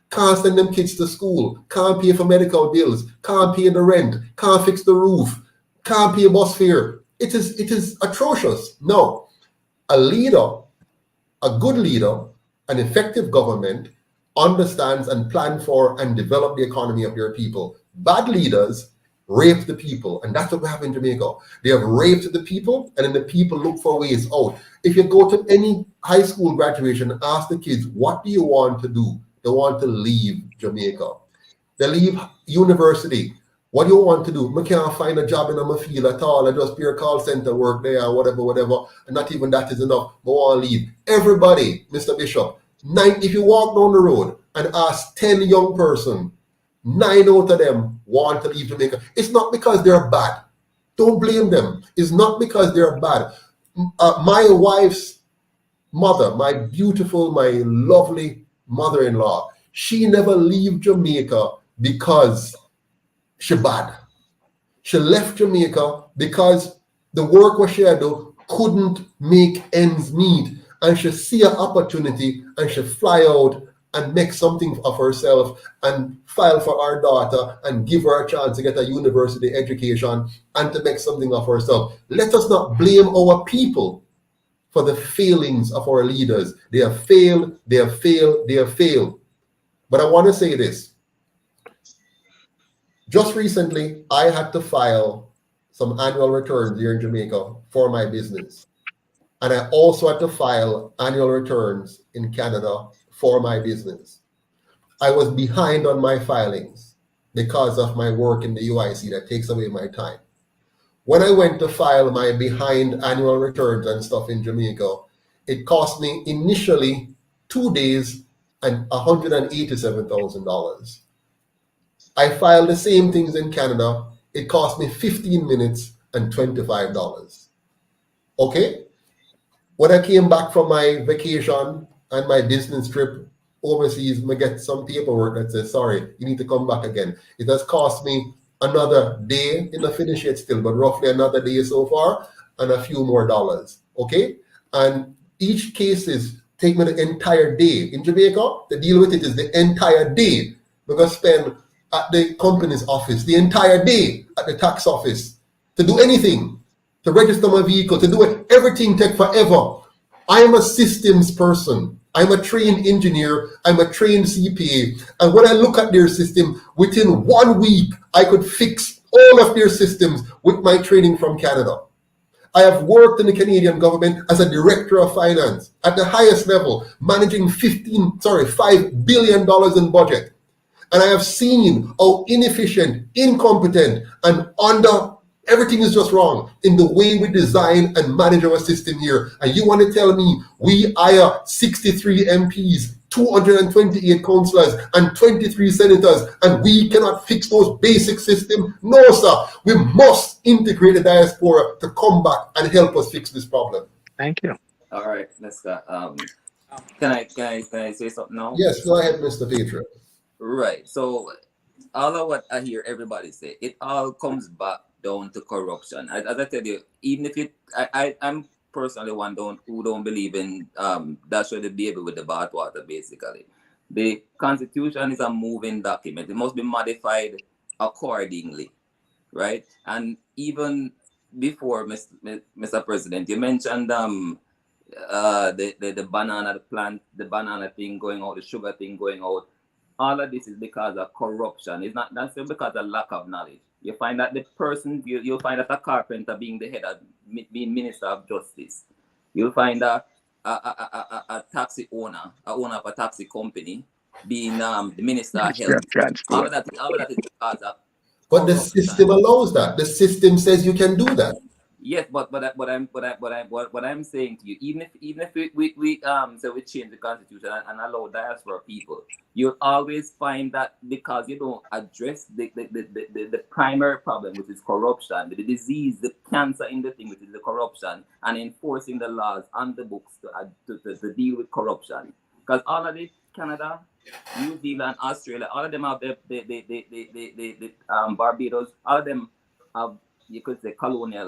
Can't send them kids to school. Can't pay for medical bills. Can't pay the rent. Can't fix the roof. Can't pay bus fare. It is atrocious. No, a leader, a good leader, an effective government understands and plan for and develop the economy of their people. Bad leaders rape the people, and that's what we have in Jamaica. They have raped the people, and then the people look for ways out. If you go to any high school graduation and ask the kids, what do you want to do? They want to leave Jamaica. They leave university. What do you want to do? I can't find a job in my field at all. I just pure call center work there, whatever. And not even that is enough. I want to leave. Everybody, Mr. Bishop, if you walk down the road and ask 10 young person, 9 out of them want to leave Jamaica. It's not because they're bad. Don't blame them. It's not because they're bad. My wife's mother, my beautiful, my lovely mother-in-law, she never leave Jamaica because she bad. She left Jamaica because the work what she had do couldn't make ends meet, and she see an opportunity and she fly out and make something of herself and file for our daughter and give her a chance to get a university education and to make something of herself. Let us not blame our people for the failings of our leaders. They have failed. But I want to say this. Just recently, I had to file some annual returns here in Jamaica for my business. And I also had to file annual returns in Canada for my business. I was behind on my filings because of my work in the UIC that takes away my time. When I went to file my behind annual returns and stuff in Jamaica, it cost me initially 2 days and $187,000. I filed the same things in Canada. It cost me 15 minutes and $25. Okay? When I came back from my vacation and my business trip overseas, I get some paperwork that says, sorry, you need to come back again. It has cost me another day, in the finish yet still, but roughly another day so far, and a few more dollars. Okay? And each case is take me the entire day. In Jamaica, the deal with it is the entire day. We're going to spend at the company's office the entire day, at the tax office, to do anything, to register my vehicle, to do it. Everything take forever. I am a systems person. I'm a trained engineer. I'm a trained CPA. And when I look at their system, within 1 week, I could fix all of their systems with my training from Canada. I have worked in the Canadian government as a director of finance at the highest level, managing $5 billion in budget. And I have seen how inefficient, incompetent, and everything is just wrong in the way we design and manage our system here. And you want to tell me we hire 63 MPs, 228 councillors, and 23 senators, and we cannot fix those basic systems? No, sir. We must integrate the diaspora to come back and help us fix this problem. Thank you. All right, Mr. Can I say something now? Yes, go ahead, Mr. Patriot. Right. So all of what I hear everybody say, it all comes back down to corruption. As I tell you, even if I'm personally one who don't believe in that should be able with the bathwater. Basically, the Constitution is a moving document. It must be modified accordingly, right? And even before, Mr. President, you mentioned the banana plant, the banana thing going out, the sugar thing going out. All of this is because of corruption. It's not because of lack of knowledge. You find that the person, you'll find that a carpenter being the head of, being Minister of Justice. You'll find a taxi owner, owner of a taxi company, being the Minister of Health. All of that is because of But the system allows that. The system says you can do that. Yes, but what I'm saying to you, even if we so we change the constitution and allow diaspora people, you'll always find that because you don't address the primary problem, which is corruption, the disease, the cancer in the thing, which is the corruption, and enforcing the laws on the books to deal with corruption. Because all of the Canada, New Zealand, Australia, all of them have the Barbados, all of them have, you could say, colonial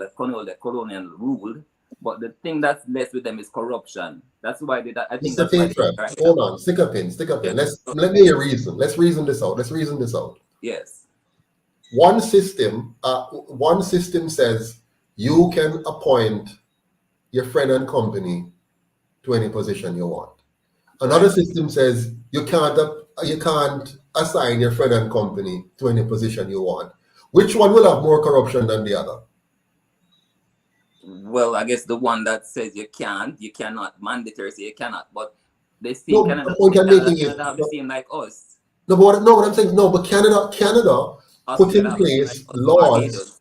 ruled, but the thing that's left with them is corruption. That's why I think Mr. that's Petra, right. hold on, stick a pin. Let me reason. Let's reason this out. Yes. One system says you can appoint your friend and company to any position you want. Another system says you can't assign your friend and company to any position you want. Which one will have more corruption than the other? Well, I guess the one that says you cannot, mandatory say you cannot, but they still Canada have the same like us. No, but what I'm saying, but Canada put in place laws.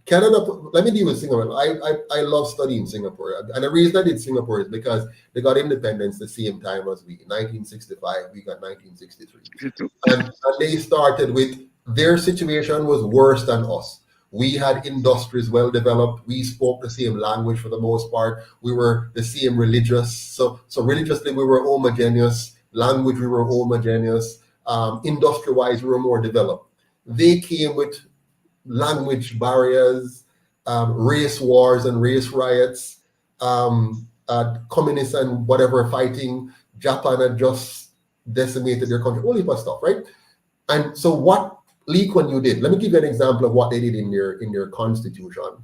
Let me deal with Singapore. I love studying Singapore. And the reason I did Singapore is because they got independence the same time as we. 1965, we got 1963. And they started with, their situation was worse than us. We had industries well developed. We spoke the same language for the most part. We were the same religious. So religiously, we were homogeneous. Language, we were homogeneous. Industry-wise, we were more developed. They came with language barriers, race wars and race riots, communists and whatever fighting. Japan had just decimated their country, all heap of stuff, right? And so what Lee Kuan Yew did, let me give you an example of what they did in their constitution.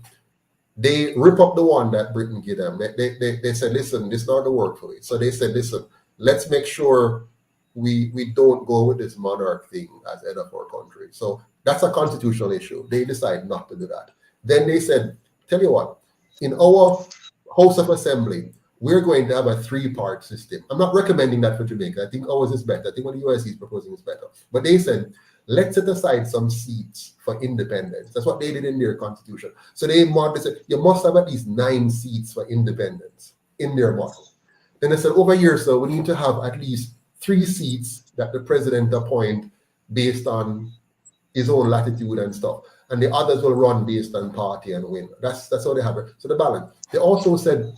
They rip up the one that Britain gave them. They said, listen, this is not the work for it. So they said, listen, let's make sure we don't go with this monarch thing as head of our country. So that's a constitutional issue. They decide not to do that. Then they said, tell you what, in our House of Assembly, we're going to have a 3-part system. I'm not recommending that for Jamaica. I think ours is better. I think what the UIC is proposing is better. But they said, let's set aside some seats for independence. That's what they did in their constitution. So they said, you must have at least 9 seats for independence in their model. Then they said, over here, so we need to have at least 3 seats that the president appoint based on his own latitude and stuff. And the others will run based on party and win. That's how they have it. So the balance. They also said,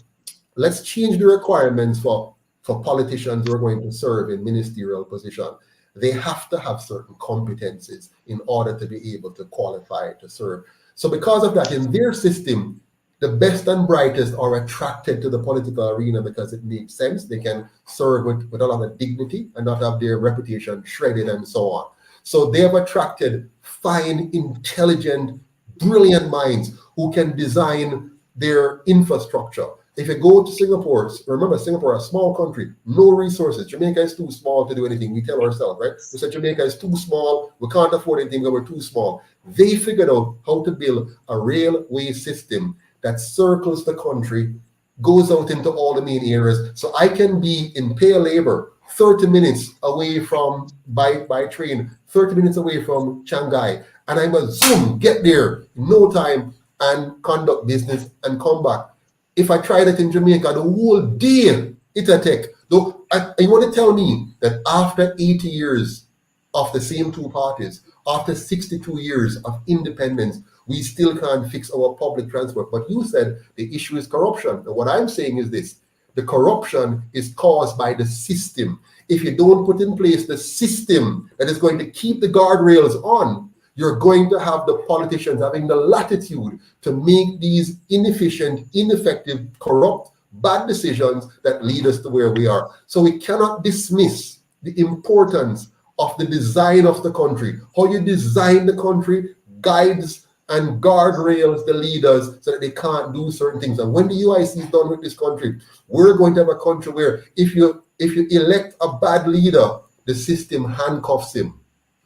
let's change the requirements for politicians who are going to serve in ministerial position. They have to have certain competencies in order to be able to qualify to serve. So because of that, in their system, The best and brightest are attracted to the political arena because it makes sense. They can serve with a lot of dignity and not have their reputation shredded and so on. So they have attracted fine, intelligent, brilliant minds who can design their infrastructure. If you go to Singapore, remember Singapore, a small country, no resources. Jamaica is too small to do anything. We tell ourselves, right? We said Jamaica is too small. We can't afford anything because we're too small. They figured out how to build a railway system that circles the country, goes out into all the main areas. So I can be in pay labor 30 minutes away from, by train, 30 minutes away from Shanghai. And I must zoom, get there in no time and conduct business and come back. If I try that in Jamaica, the whole day it'll take. Though, you want to tell me that after 80 years of the same two parties, after 62 years of independence, we still can't fix our public transport. But you said the issue is corruption. And what I'm saying is this: the corruption is caused by the system. If you don't put in place the system that is going to keep the guardrails on, you're going to have the politicians having the latitude to make these inefficient, ineffective, corrupt, bad decisions that lead us to where we are. So we cannot dismiss the importance of the design of the country. How you design the country guides and guardrails the leaders so that they can't do certain things. And when the UIC is done with this country, we're going to have a country where if you elect a bad leader, the system handcuffs him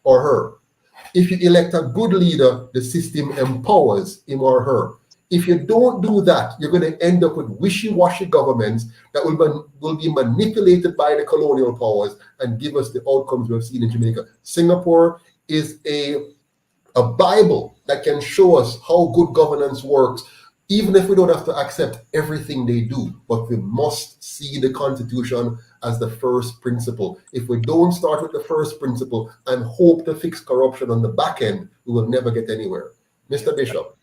or her. If you elect a good leader, the system empowers him or her. If you don't do that, you're going to end up with wishy-washy governments that will be manipulated by the colonial powers and give us the outcomes we've seen in Jamaica. Singapore is a Bible that can show us how good governance works, even if we don't have to accept everything they do. But we must see the Constitution as the first principle. If we don't start with the first principle and hope to fix corruption on the back end, we will never get anywhere. Mr. Bishop.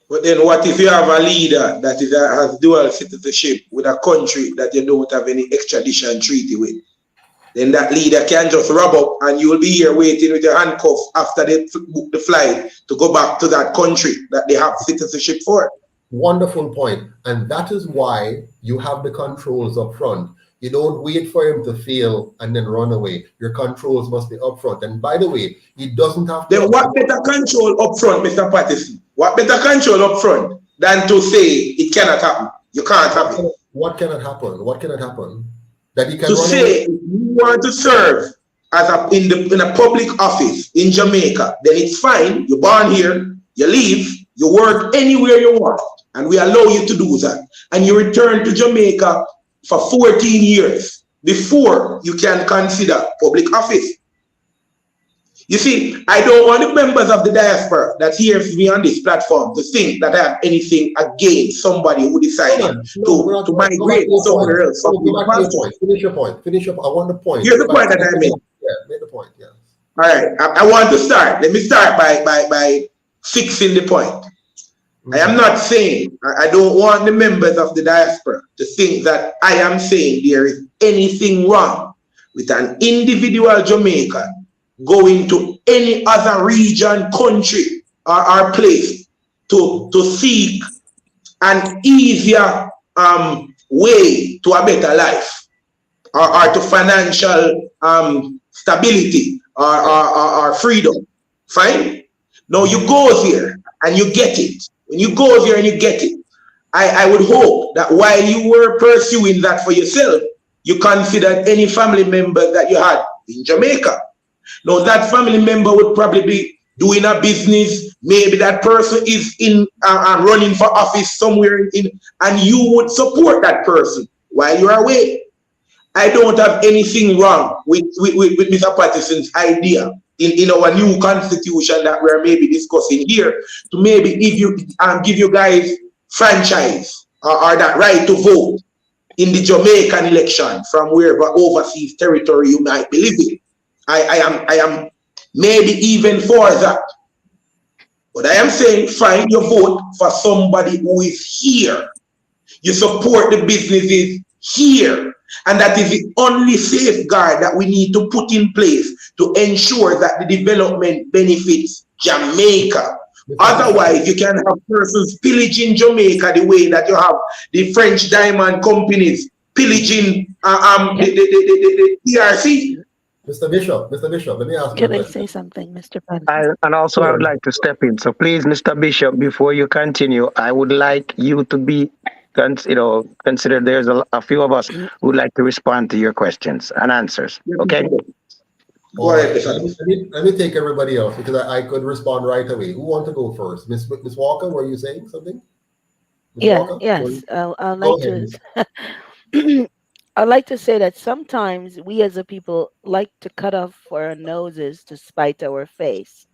But then what if you have a leader that has dual citizenship with a country that you don't have any extradition treaty with? Then that leader can just rub up and you will be here waiting with your handcuff after they book the flight to go back to that country that they have citizenship for. Wonderful point. And that is why you have the controls up front. You don't wait for him to fail and then run away. Your controls must be up front. And by the way, he doesn't have to... Then what better control up front, Mr. Patterson? What better control up front than to say it cannot happen? You can't have it. What cannot happen? What cannot happen? That he can to say if you want to serve as in a public office in Jamaica, then it's fine. You're born here, you leave, you work anywhere you want, and we allow you to do that. And you return to Jamaica for 14 years before you can consider public office. You see, I don't want the members of the diaspora that hears me on this platform to think that I have anything against somebody who decided to migrate somewhere else. Finish your point. Finish up. I want the point. Here's the point that I made. Yeah, make the point. Yeah. All right. I want to start. Let me start by fixing the point. I am not saying, I don't want the members of the diaspora to think that I am saying there is anything wrong with an individual Jamaican going to any other region, country, or place to seek an easier way to a better life, or to financial stability or freedom. Fine? No, you go there and you get it. When you go there and you get it, I would hope that while you were pursuing that for yourself, you considered any family member that you had in Jamaica. Now, that family member would probably be doing a business. Maybe that person is in running for office somewhere and you would support that person while you're away. I don't have anything wrong with Mr. Patterson's idea in our new constitution that we're maybe discussing here to maybe give you guys franchise or that right to vote in the Jamaican election from wherever overseas territory you might be living. I am maybe even for that. But I am saying, fine, you vote for somebody who is here. You support the businesses here. And that is the only safeguard that we need to put in place to ensure that the development benefits Jamaica. Otherwise, you can have persons pillaging Jamaica the way that you have the French diamond companies pillaging the DRC. Mr. Bishop, let me ask you a Can I say question. something, Mr. Patterson? And also, I would Sure. like to step in. So please, Mr. Bishop, before you continue, I would like you to be, consider there's a few of us who would like to respond to your questions and answers. Okay? Go All ahead, right. Mr. Let me take everybody else because I could respond right away. Who want to go first? Miss Walker, were you saying something? Miss Yeah, Walker? yes. I'd Go like ahead. to I'd like to say that sometimes we as a people like to cut off our noses to spite our face.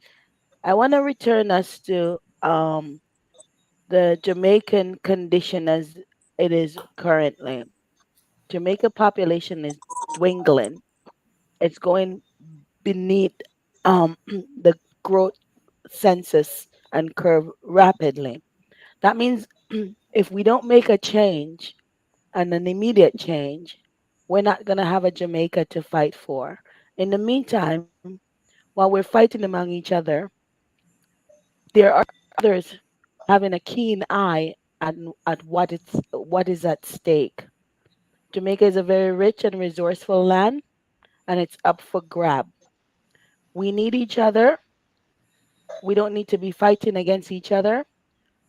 I want to return us to the Jamaican condition as it is currently. Jamaica population is dwindling. It's going beneath the growth census and curve rapidly. That means if we don't make a change and an immediate change, we're not going to have a Jamaica to fight for. In the meantime, while we're fighting among each other, there are others having a keen eye at what is at stake. Jamaica is a very rich and resourceful land, and it's up for grab. We need each other. We don't need to be fighting against each other.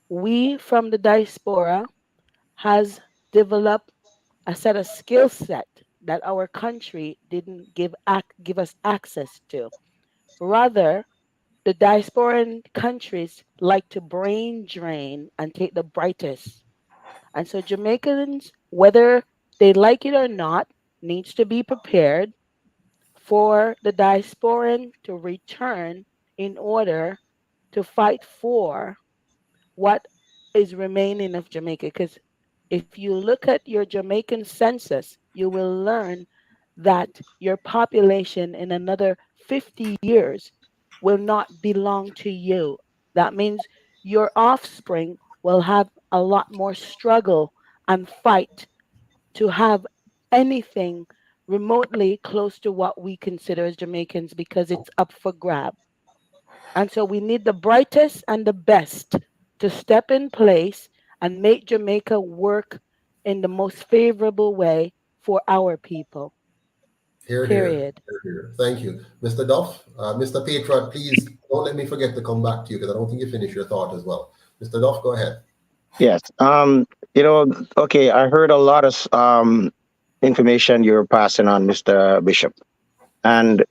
We from the diaspora has developed a set of skill set that our country didn't give us access to. Rather, the diasporan countries like to brain drain and take the brightest. And so Jamaicans, whether they like it or not, needs to be prepared for the diasporan to return in order to fight for what is remaining of Jamaica. Because if you look at your Jamaican census, you will learn that your population in another 50 years will not belong to you. That means your offspring will have a lot more struggle and fight to have anything remotely close to what we consider as Jamaicans because it's up for grab. And so we need the brightest and the best to step in place and make Jamaica work in the most favorable way for our people. Here, here, Period. here, here. Thank you. Mr. Duff, Mr. Patriot, please don't let me forget to come back to you because I don't think you finished your thought as well. Mr. Duff, go ahead. Yes. Okay, I heard a lot of information you're passing on, Mr. Bishop, and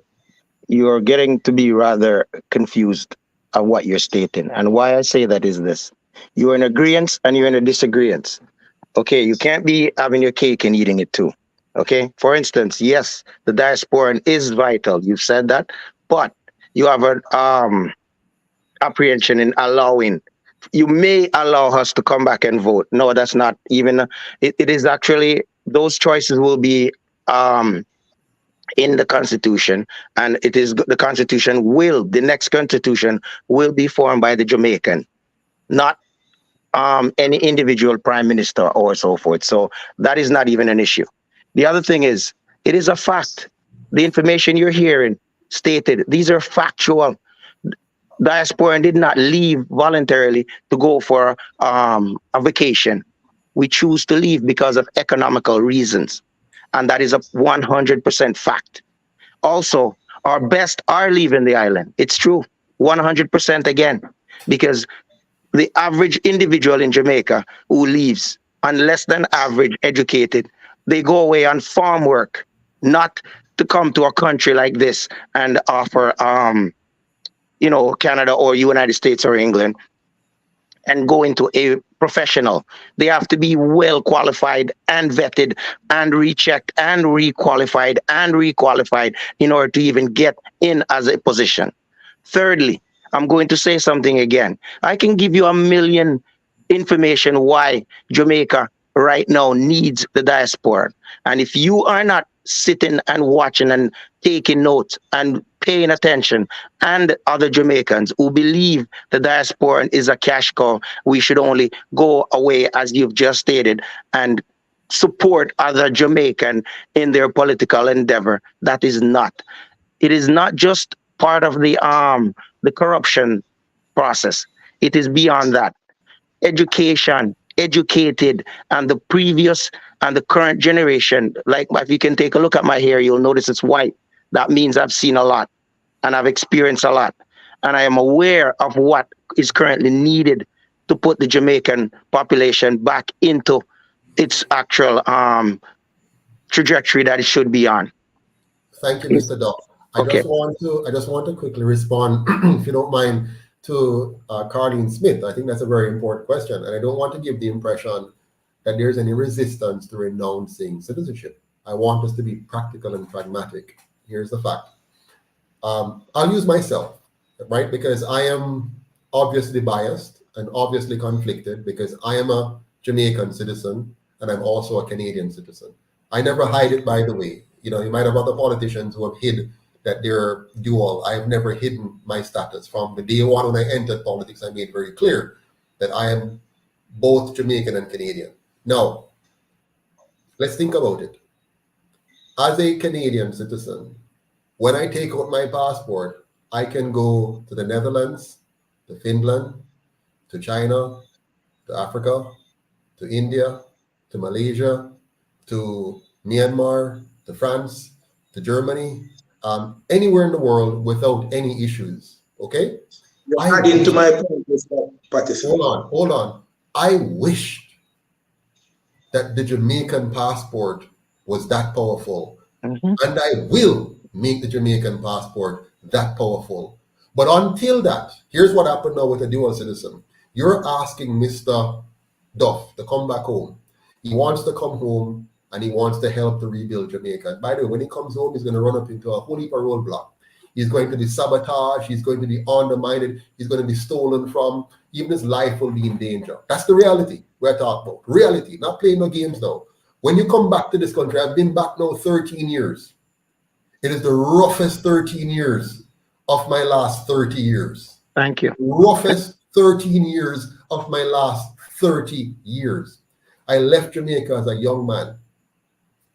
you're getting to be rather confused of what you're stating. And why I say that is this: you're in agreement and you're in a disagreement. Okay, you can't be having your cake and eating it too. Okay, for instance, yes, the diaspora is vital. You've said that, but you have an apprehension in allowing. You may allow us to come back and vote. No, that's not even. It is actually those choices will be in the constitution, and it is the constitution will the next constitution will be formed by the Jamaican, not any individual prime minister or so forth. So that is not even an issue. The other thing is, it is a fact. The information you're hearing stated, these are factual. Diaspora did not leave voluntarily to go for a vacation. We choose to leave because of economical reasons. And that is a 100% fact. Also, our best are leaving the island. It's true. 100% again. Because the average individual in Jamaica who leaves, and less than average educated, they go away on farm work, not to come to a country like this and offer, Canada or United States or England and go into a professional. They have to be well qualified and vetted and rechecked and requalified in order to even get in as a position. Thirdly, I'm going to say something again. I can give you a million information why Jamaica right now needs the diaspora. And if you are not sitting and watching and taking notes and paying attention, and other Jamaicans who believe the diaspora is a cash cow, we should only go away, as you've just stated, and support other Jamaican in their political endeavor. That is not. It is not just part of the corruption process. It is beyond that. Education, educated, and the previous and the current generation, like if you can take a look at my hair, you'll notice it's white. That means I've seen a lot and I've experienced a lot. And I am aware of what is currently needed to put the Jamaican population back into its actual trajectory that it should be on. Thank you, Mr. Duff. I just want to quickly respond, if you don't mind, to Carleen Smith. I think that's a very important question, and I don't want to give the impression that there's any resistance to renouncing citizenship. I want us to be practical and pragmatic. Here's the fact. I'll use myself, right? Because I am obviously biased and obviously conflicted because I am a Jamaican citizen and I'm also a Canadian citizen. I never hide it, by the way. You know, you might have other politicians who have hid that they're dual. I've never hidden my status. From the day one when I entered politics, I made very clear that I am both Jamaican and Canadian. Now, let's think about it. As a Canadian citizen, when I take out my passport, I can go to the Netherlands, to Finland, to China, to Africa, to India, to Malaysia, to Myanmar, to France, to Germany, anywhere in the world without any issues. Okay? You're adding to my point, Mr. Patterson. Hold on. I wished that the Jamaican passport was that powerful. And I will make the Jamaican passport that powerful. But until that, here's what happened now with a dual citizen. You're asking Mr. Duff to come back home. He wants to come home and he wants to help to rebuild Jamaica. By the way, when he comes home, he's going to run up into a whole heap of roadblock. He's going to be sabotaged. He's going to be undermined. He's going to be stolen from. Even his life will be in danger. That's the reality we're talking about. Reality, not playing no games now. When you come back to this country, I've been back now 13 years. It is the roughest 13 years of my last 30 years. Thank you. Roughest 13 years of my last 30 years. I left Jamaica as a young man,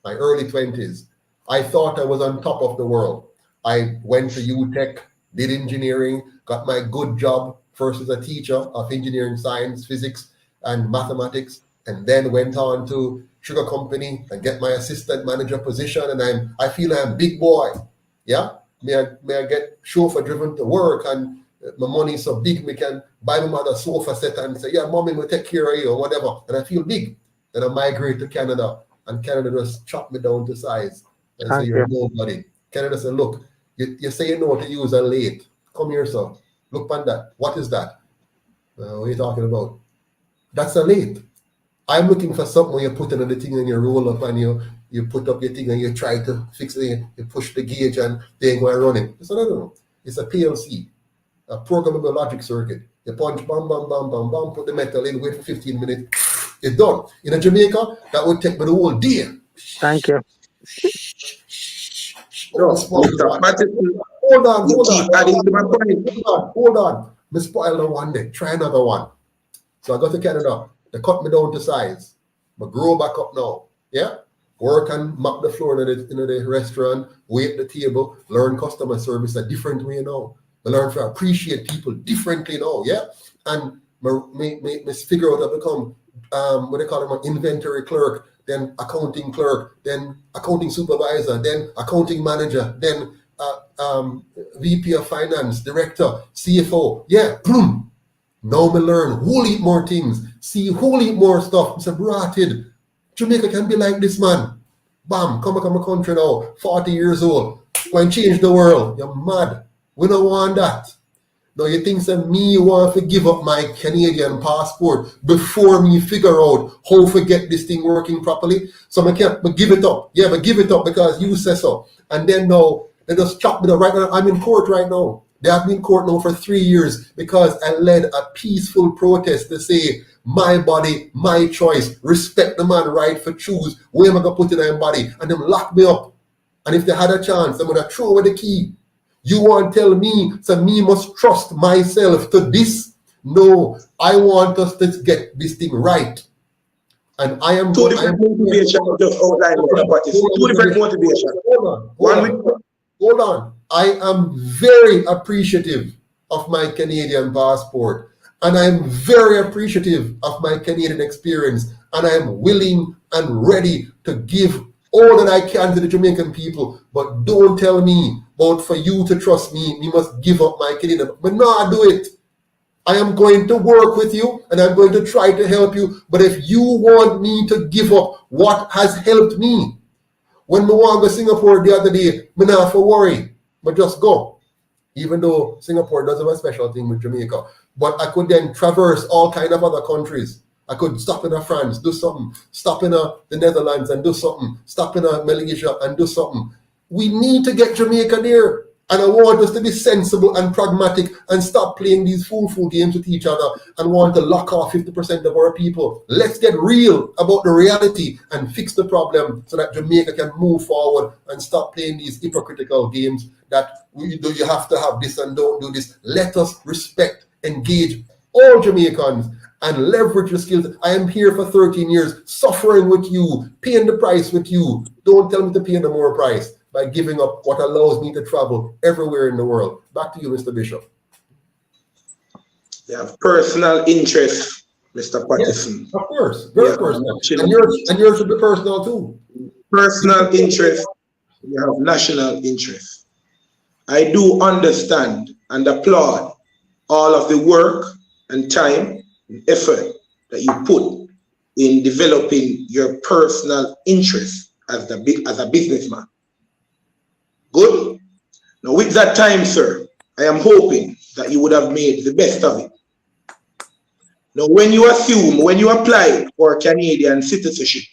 my early 20s. I thought I was on top of the world. I went to UTech, did engineering, got my good job, first as a teacher of engineering, science, physics, and mathematics, and then went on to sugar company and get my assistant manager position, and I feel I'm big boy. Yeah? May I get chauffeur driven to work, and my money is so big, me can buy my mother a sofa set and say, yeah, mommy will take care of you or whatever. And I feel big. Then I migrate to Canada, and Canada just chop me down to size. And say, you're nobody. Canada said, look, you say you know to use a late. Come here, sir. Look on that. What is that? What are you talking about? That's a late. I'm looking for something where you put another thing and you roll up and you put up your thing and you try to fix it. You push the gauge and they go and run it. So no. It's a PLC, a programmable logic circuit. You punch, bam, bam, bam, bam, bam, put the metal in, wait for 15 minutes. It's done. In Jamaica, that would take me the whole day. Thank you. No, hold on. Me spoil the one day. Try another one. So I got to Canada. They cut me down to size. I grow back up now. Yeah? Work and mop the floor in the restaurant, wait the table, learn customer service a different way now. I learn to appreciate people differently now. Yeah? And me figure out how to become what they call them, inventory clerk, then accounting clerk, then accounting supervisor, then accounting manager, then VP of finance, director, CFO. Yeah, boom. Now me learn whole heap more things, see whole heap more stuff. I said, brated, Jamaica can be like this, man. Bam, come back to my country now, 40 years old. Go and change the world. You're mad. We don't want that. Now you think that me want to give up my Canadian passport before me figure out how to get this thing working properly? So I can't give it up. Yeah, but give it up because you say so. And then now they just chop me down. Right now I'm in court right now. They have been in court now for 3 years because I led a peaceful protest to say my body, my choice, respect the man right for choose where am I gonna put in my body, and them lock me up. And if they had a chance, I'm gonna throw away the key. You want to tell me, so me must trust myself to this? No, I want us to get this thing right. And I am two different motivations just outlined there, but it's two different motivations. Hold on. I am very appreciative of my Canadian passport. And I'm very appreciative of my Canadian experience, and I'm willing and ready to give all that I can to the Jamaican people. But don't tell me about for you to trust me, me must give up my Canadian. But no, I do it. I am going to work with you and I'm going to try to help you. But if you want me to give up what has helped me, when I went to Singapore the other day, I not have to worry, but just go. Even though Singapore does have a special thing with Jamaica. But I could then traverse all kind of other countries. I could stop in France, do something. Stop in the Netherlands and do something. Stop in Malaysia and do something. We need to get Jamaica there. And I want us to be sensible and pragmatic and stop playing these fool games with each other and want to lock off 50% of our people. Let's get real about the reality and fix the problem so that Jamaica can move forward and stop playing these hypocritical games that you have to have this and don't do this. Let us respect, engage all Jamaicans and leverage the skills. I am here for 13 years, suffering with you, paying the price with you. Don't tell me to pay no more price by giving up what allows me to travel everywhere in the world. Back to you, Mr. Bishop. You have personal interest, Mr. Patterson. Yes, of course, very personal. And yours should be personal too. Personal interest, you have national interest. I do understand and applaud all of the work and time and effort that you put in developing your personal interest as a businessman. Good. Now with that time, sir, I am hoping that you would have made the best of it. Now when you apply for Canadian citizenship,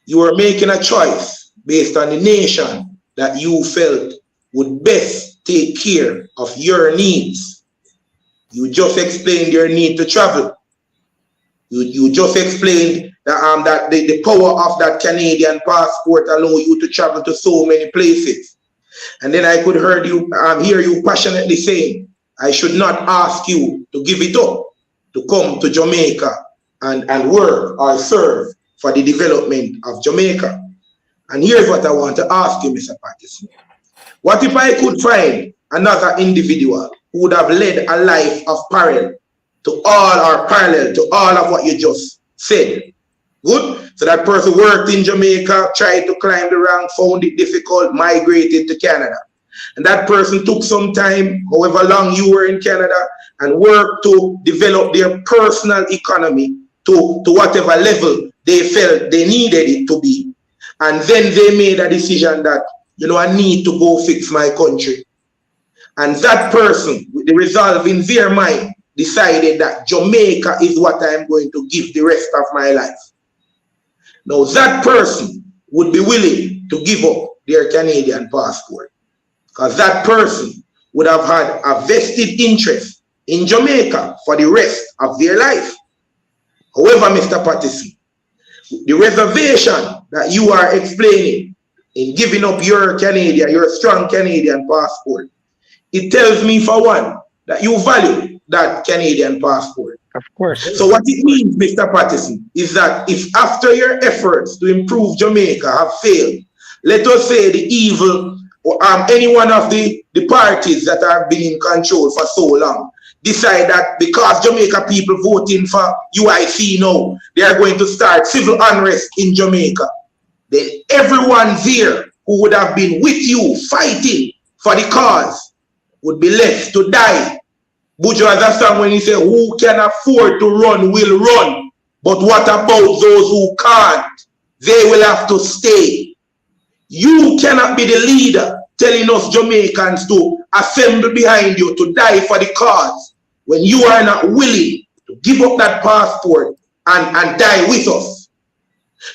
you are making a choice based on the nation that you felt would best take care of your needs. You just explained your need to travel. You just explained that the power of that Canadian passport allow you to travel to so many places. And then I could hear you passionately saying, I should not ask you to give it up, to come to Jamaica and work or serve for the development of Jamaica. And here's what I want to ask you, Mr. Patterson. What if I could find another individual who would have led a life of parallel to all of what you just said? Good. So that person worked in Jamaica, tried to climb the rank, found it difficult, migrated to Canada. And that person took some time, however long you were in Canada, and worked to develop their personal economy to whatever level they felt they needed it to be. And then they made a decision that, I need to go fix my country. And that person, with the resolve in their mind, decided that Jamaica is what I'm going to give the rest of my life. Now that person would be willing to give up their Canadian passport because that person would have had a vested interest in Jamaica for the rest of their life. However, Mr. Patterson, the reservation that you are explaining in giving up your strong Canadian passport, it tells me, for one, that you value that Canadian passport. Of course. So what it means, Mr. Patterson, is that if after your efforts to improve Jamaica have failed, let us say the evil or any one of the parties that have been in control for so long decide that because Jamaica people voting for UIC now, they are going to start civil unrest in Jamaica, then everyone there who would have been with you fighting for the cause would be left to die. Buju has a song when he said, who can afford to run will run, but what about those who can't? They will have to stay. You cannot be the leader telling us Jamaicans to assemble behind you to die for the cause when you are not willing to give up that passport and die with us.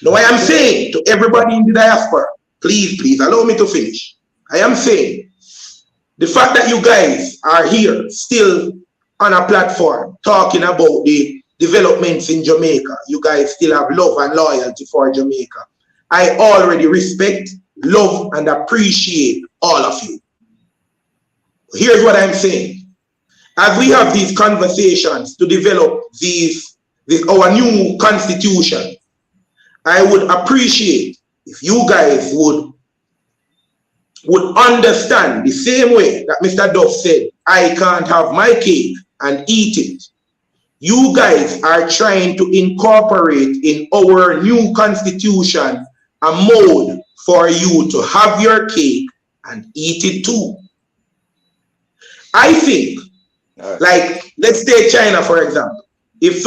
Now I am saying to everybody in the diaspora, please allow me to finish. I am saying the fact that you guys are here still on a platform talking about the developments in Jamaica, you guys still have love and loyalty for Jamaica. I already respect, love, and appreciate all of you. Here's what I'm saying. As we have these conversations to develop our new constitution, I would appreciate if you guys would understand the same way that Mr. Duff said, I can't have my cake and eat it. you guys are trying to incorporate in our new constitution a mode for you to have your cake and eat it too. I think, like, let's take China for example. If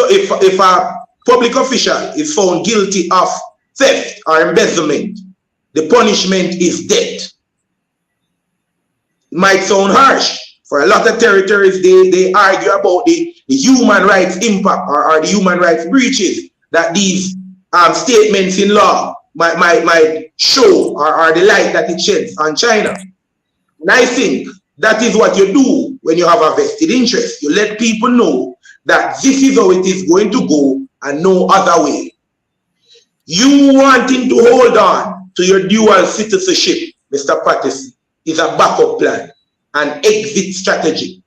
a public official is found guilty of theft or embezzlement, the punishment is death. It might sound harsh. For a lot of territories, they argue about the human rights impact or the human rights breaches that these statements in law might show or the light that it sheds on China. And I think that is what you do when you have a vested interest. You let people know that this is how it is going to go and no other way. You wanting to hold on to your dual citizenship, Mr. Patterson, is a backup plan, an exit strategy.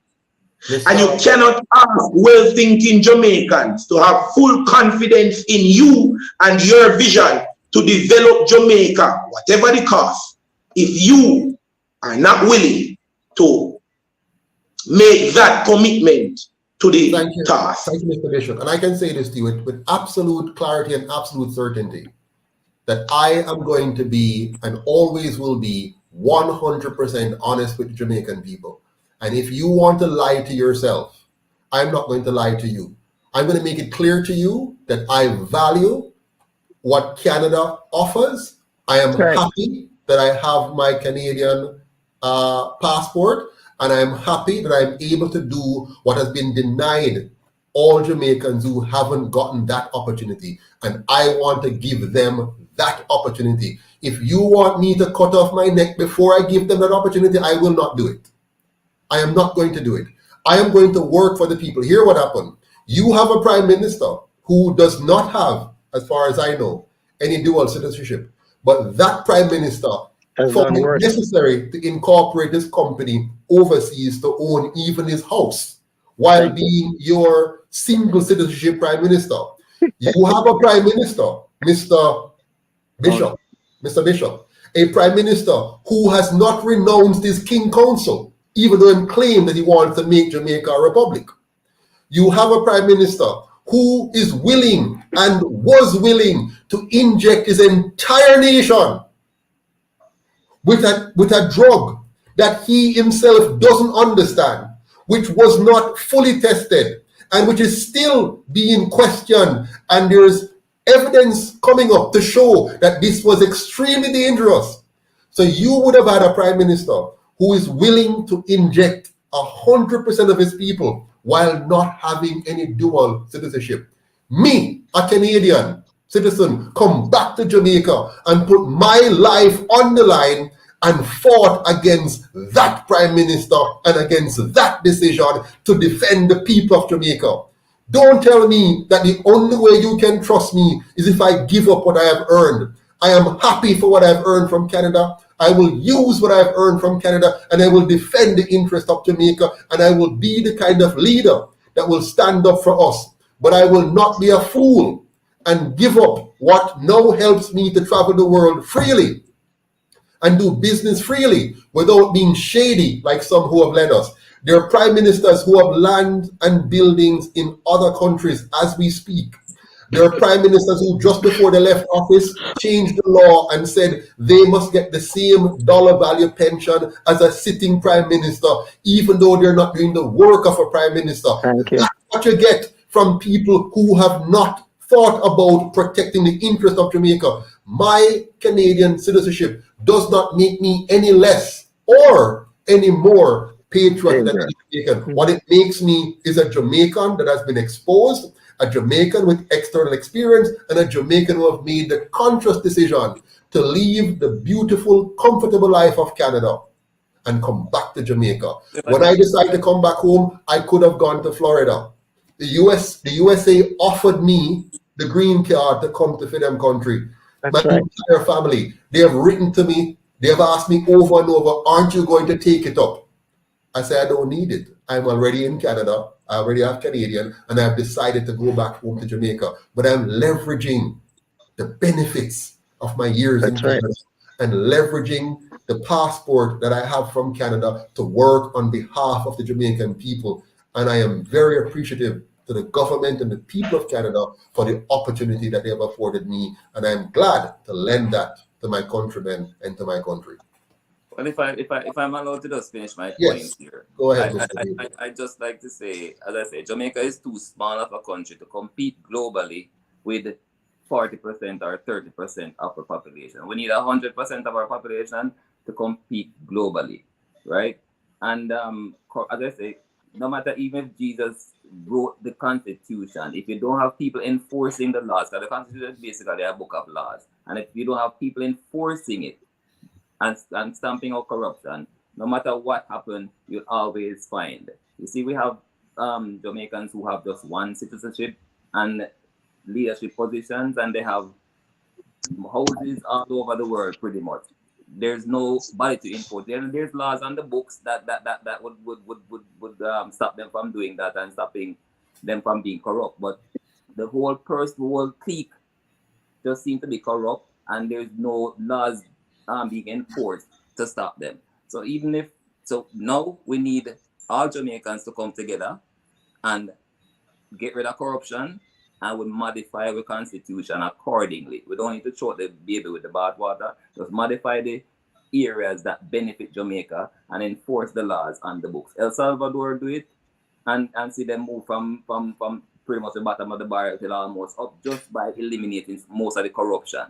Yes, and you cannot ask well-thinking Jamaicans to have full confidence in you and your vision to develop Jamaica, whatever the cost, if you are not willing to make that commitment to the task. Thank you, Mr. Bishop. And I can say this to you with absolute clarity and absolute certainty that I am going to be and always will be 100% honest with the Jamaican people. And if you want to lie to yourself, I'm not going to lie to you. I'm going to make it clear to you that I value what Canada offers. I am happy that I have my Canadian passport, and I'm happy that I'm able to do what has been denied all Jamaicans who haven't gotten that opportunity. And I want to give them that opportunity. If you want me to cut off my neck before I give them that opportunity, I will not do it. I am not going to do it. I am going to work for the people. Hear what happened. You have a prime minister who does not have, as far as I know, any dual citizenship. But that prime minister found it necessary to incorporate this company overseas to own even his house while being your single citizenship prime minister. You have a prime minister, Mr. Bishop, a prime minister who has not renounced his king council, even though he claimed that he wants to make Jamaica a republic. You have a prime minister who is willing and was willing to inject his entire nation with a drug that he himself doesn't understand, which was not fully tested, and which is still being questioned. And there's evidence coming up to show that this was extremely dangerous. So you would have had a prime minister who is willing to inject 100% of his people while not having any dual citizenship. Me, a Canadian citizen, come back to Jamaica and put my life on the line and fought against that prime minister and against that decision to defend the people of Jamaica. Don't tell me that the only way you can trust me is if I give up what I have earned. I am happy for what I've earned from Canada. I will use what I've earned from Canada, and I will defend the interest of Jamaica, and I will be the kind of leader that will stand up for us. But I will not be a fool and give up what now helps me to travel the world freely and do business freely without being shady like some who have led us. There are prime ministers who have land and buildings in other countries as we speak. There are prime ministers who just before they left office changed the law and said they must get the same dollar value pension as a sitting prime minister, even though they're not doing the work of a prime minister. That's what you get from people who have not thought about protecting the interest of Jamaica. My Canadian citizenship does not make me any less or any more patriot than a Jamaican. What it makes me is a Jamaican that has been exposed, a Jamaican with external experience, and a Jamaican who have made the conscious decision to leave the beautiful, comfortable life of Canada and come back to Jamaica. When I decided to come back home, I could have gone to Florida. The USA offered me the green card to come to them country. My entire family, they have written to me, they have asked me over and over, aren't you going to take it up? I said, I don't need it. I'm already in Canada. I already have Canadian, and I've decided to go back home to Jamaica. But I'm leveraging the benefits of my years in Canada and leveraging the passport that I have from Canada to work on behalf of the Jamaican people. And I am very appreciative to the government and the people of Canada for the opportunity that they have afforded me, and I'm glad to lend that to my countrymen and to my country. Well, if I'm allowed to just finish my Yes, point here, go ahead, Mr. David. I just like to say, as I say, Jamaica is too small of a country to compete globally with 40% or 30% of our population. We need 100% of our population to compete globally, right? And as I say, no matter even if Jesus wrote the Constitution, if you don't have people enforcing the laws, because the Constitution is basically a book of laws, and if you don't have people enforcing it and stamping out corruption, no matter what happens, you'll always find. You see, we have Jamaicans who have just one citizenship and leadership positions, and they have houses all over the world pretty much. There's nobody to enforce. There's laws on the books that would stop them from doing that and stopping them from being corrupt. But the whole clique just seems to be corrupt, and there's no laws being enforced to stop them. So now we need all Jamaicans to come together and get rid of corruption, and we modify the constitution accordingly. We don't need to throw the baby with the bathwater. Just modify the areas that benefit Jamaica and enforce the laws on the books. El Salvador do it, and see them move from pretty much the bottom of the barrel till almost up, just by eliminating most of the corruption.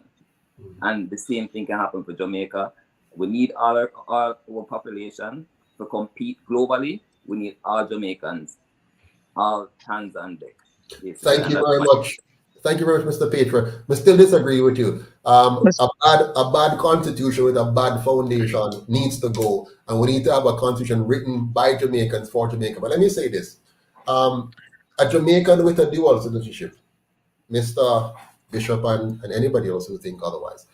And the same thing can happen for Jamaica. We need all our population to compete globally. We need all Jamaicans, all hands on deck. Thank you very much. Thank you very much, Mr. Patra. I still disagree with you. A bad constitution with a bad foundation needs to go, and we need to have a constitution written by Jamaicans for Jamaica. But let me say this. A Jamaican with a dual citizenship, Mr. Bishop and anybody else who think otherwise,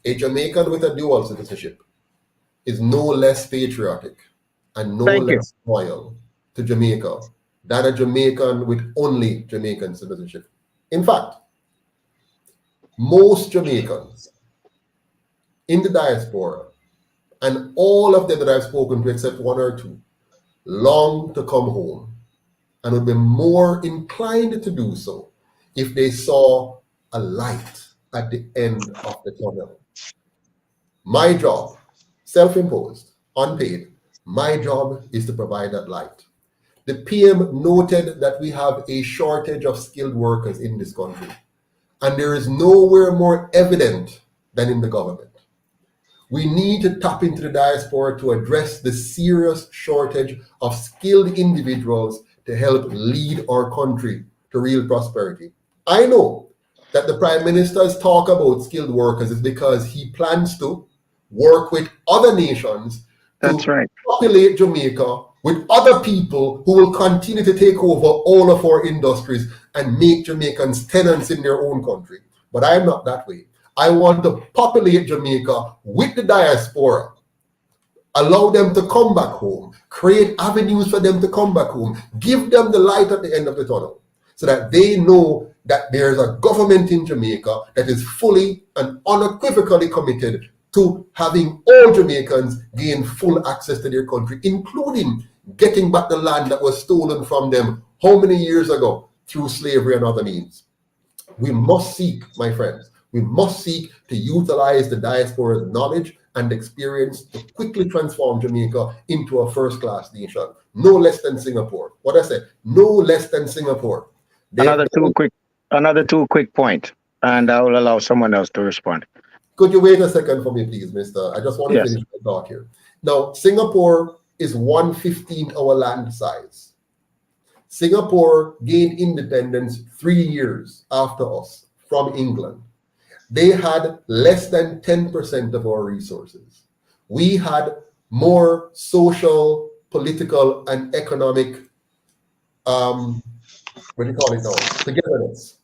a Jamaican with a dual citizenship is no less patriotic and no less loyal to Jamaica than a Jamaican with only Jamaican citizenship. In fact, most Jamaicans in the diaspora, and all of them that I've spoken to except one or two, long to come home and would be more inclined to do so if they saw a light at the end of the tunnel. My job, self-imposed, unpaid, my job is to provide that light. The PM noted that we have a shortage of skilled workers in this country, and there is nowhere more evident than in the government. We need to tap into the diaspora to address the serious shortage of skilled individuals to help lead our country to real prosperity. I know that the Prime Minister's talk about skilled workers is because he plans to work with other nations to populate Jamaica with other people who will continue to take over all of our industries and make Jamaicans tenants in their own country. But I'm not that way. I want to populate Jamaica with the diaspora, allow them to come back home, create avenues for them to come back home, give them the light at the end of the tunnel, so that they know that there's a government in Jamaica that is fully and unequivocally committed to having all Jamaicans gain full access to their country, including getting back the land that was stolen from them how many years ago through slavery and other means. We must seek, my friends, we must seek to utilize the diaspora's knowledge and experience to quickly transform Jamaica into a first-class nation, no less than Singapore. What I said, no less than Singapore. Another two quick point, and I will allow someone else to respond. Could you wait a second for me, please, Mister? I just want to finish my thought here. Now, Singapore is 1/15 our land size. Singapore gained independence 3 years after us from England. They had less than 10% of our resources. We had more social, political, and economic, togetherness.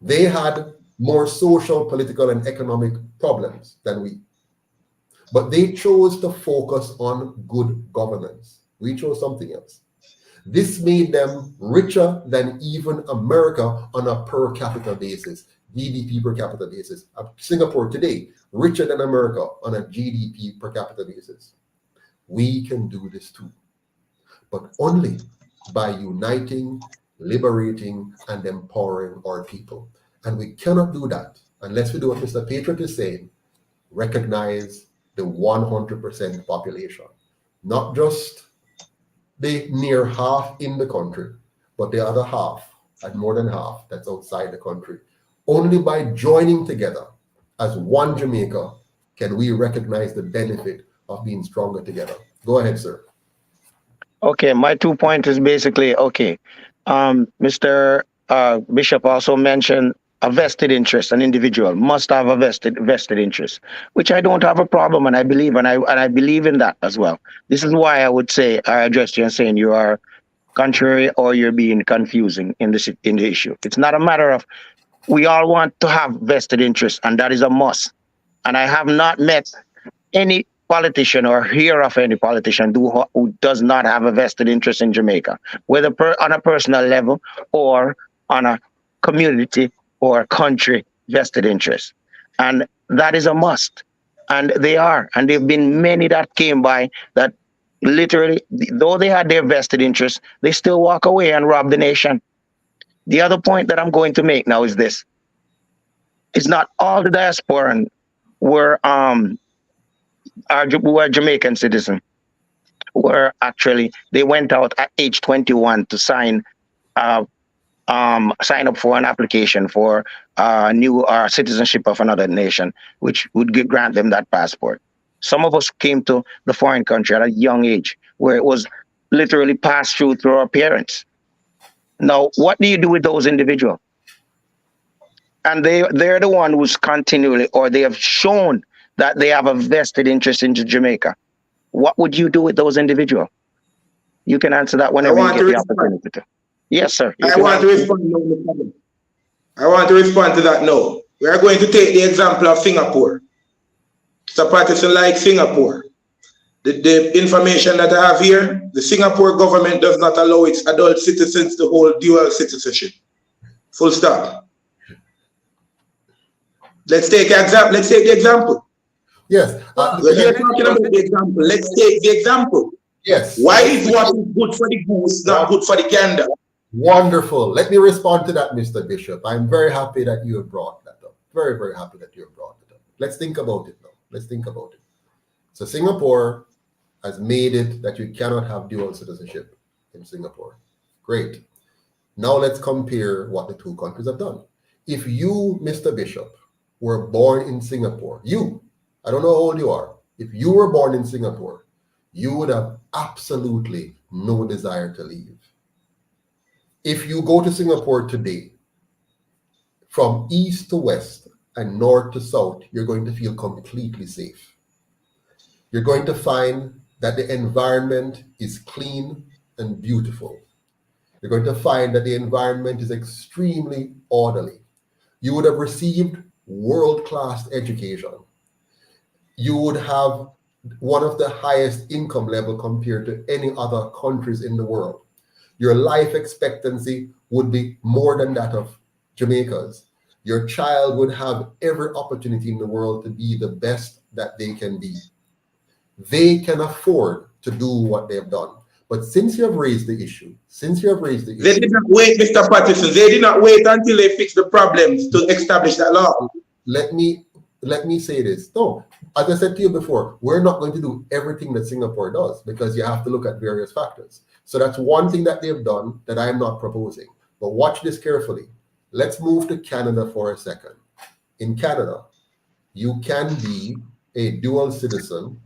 They had more social, political, and economic problems than we. But they chose to focus on good governance. We chose something else. This made them richer than even America on a per capita basis, GDP per capita basis. Singapore today, richer than America on a GDP per capita basis. We can do this too, but only by uniting liberating, and empowering our people. And we cannot do that unless we do what Mr. Patriot is saying, recognize the 100% population, not just the near half in the country, but the other half, and more than half, that's outside the country. Only by joining together as one Jamaica can we recognize the benefit of being stronger together. Go ahead, sir. Okay, my 2 points is basically okay. Mr. Bishop also mentioned a vested interest. An individual must have a vested interest, which I don't have a problem, and I believe, and I believe in that as well. This is why I would say I addressed you and saying you are contrary or you're being confusing in the issue. It's not a matter of we all want to have vested interest, and that is a must. And I have not met any politician or hear of any politician who does not have a vested interest in Jamaica, whether on a personal level or on a community or country vested interest. And that is a must. And they are. And there have been many that came by that literally, though they had their vested interest, they still walk away and rob the nation. The other point that I'm going to make now is this. It's not all the diasporan were Jamaican citizens, were actually, they went out at age 21 to sign up for an application for new citizenship of another nation, which would grant them that passport. Some of us came to the foreign country at a young age, where it was literally passed through our parents. Now, what do you do with those individuals? And they're the one who's continually, or they have shown that they have a vested interest in Jamaica. What would you do with those individuals? You can answer that whenever you get the opportunity to. Yes, sir. I want to respond now. I want to respond to that now. We are going to take the example of Singapore. Mr. Patterson likes Singapore. The information that I have here, the Singapore government does not allow its adult citizens to hold dual citizenship. Full stop. Let's take the example. Yes. We're talking about the example. Let's take the example. Yes. Why is what is good for the goose not good for the gander? Wonderful. Let me respond to that, Mr. Bishop. I'm very happy that you have brought that up. Very, very happy that you have brought it up. Let's think about it now. Let's think about it. So Singapore has made it that you cannot have dual citizenship in Singapore. Great. Now let's compare what the two countries have done. If you, Mr. Bishop, were born in Singapore, I don't know how old you are, if you were born in Singapore, you would have absolutely no desire to leave. If you go to Singapore today, from east to west and north to south, you're going to feel completely safe. You're going to find that the environment is clean and beautiful. You're going to find that the environment is extremely orderly. You would have received world-class education. You would have one of the highest income level compared to any other countries in the world. Your life expectancy would be more than that of Jamaica's. Your child would have every opportunity in the world to be the best that they can be. They can afford to do what they've done. But since you have raised the issue, They did not wait, Mr. Patterson. They did not wait until they fixed the problems to establish that law. Let me say this. No, as I said to you before, we're not going to do everything that Singapore does because you have to look at various factors. So that's one thing that they've done that I am not proposing. But watch this carefully. Let's move to Canada for a second. In Canada, you can be a dual citizen.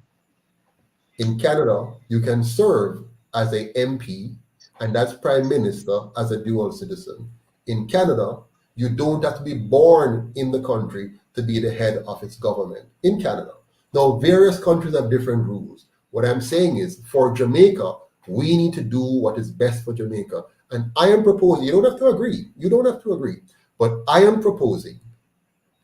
In Canada, you can serve as a MP and as Prime Minister as a dual citizen. In Canada, you don't have to be born in the country to be the head of its government. In Canada. Now, various countries have different rules. What I'm saying is, for Jamaica, we need to do what is best for Jamaica. And I am proposing, you don't have to agree, but I am proposing,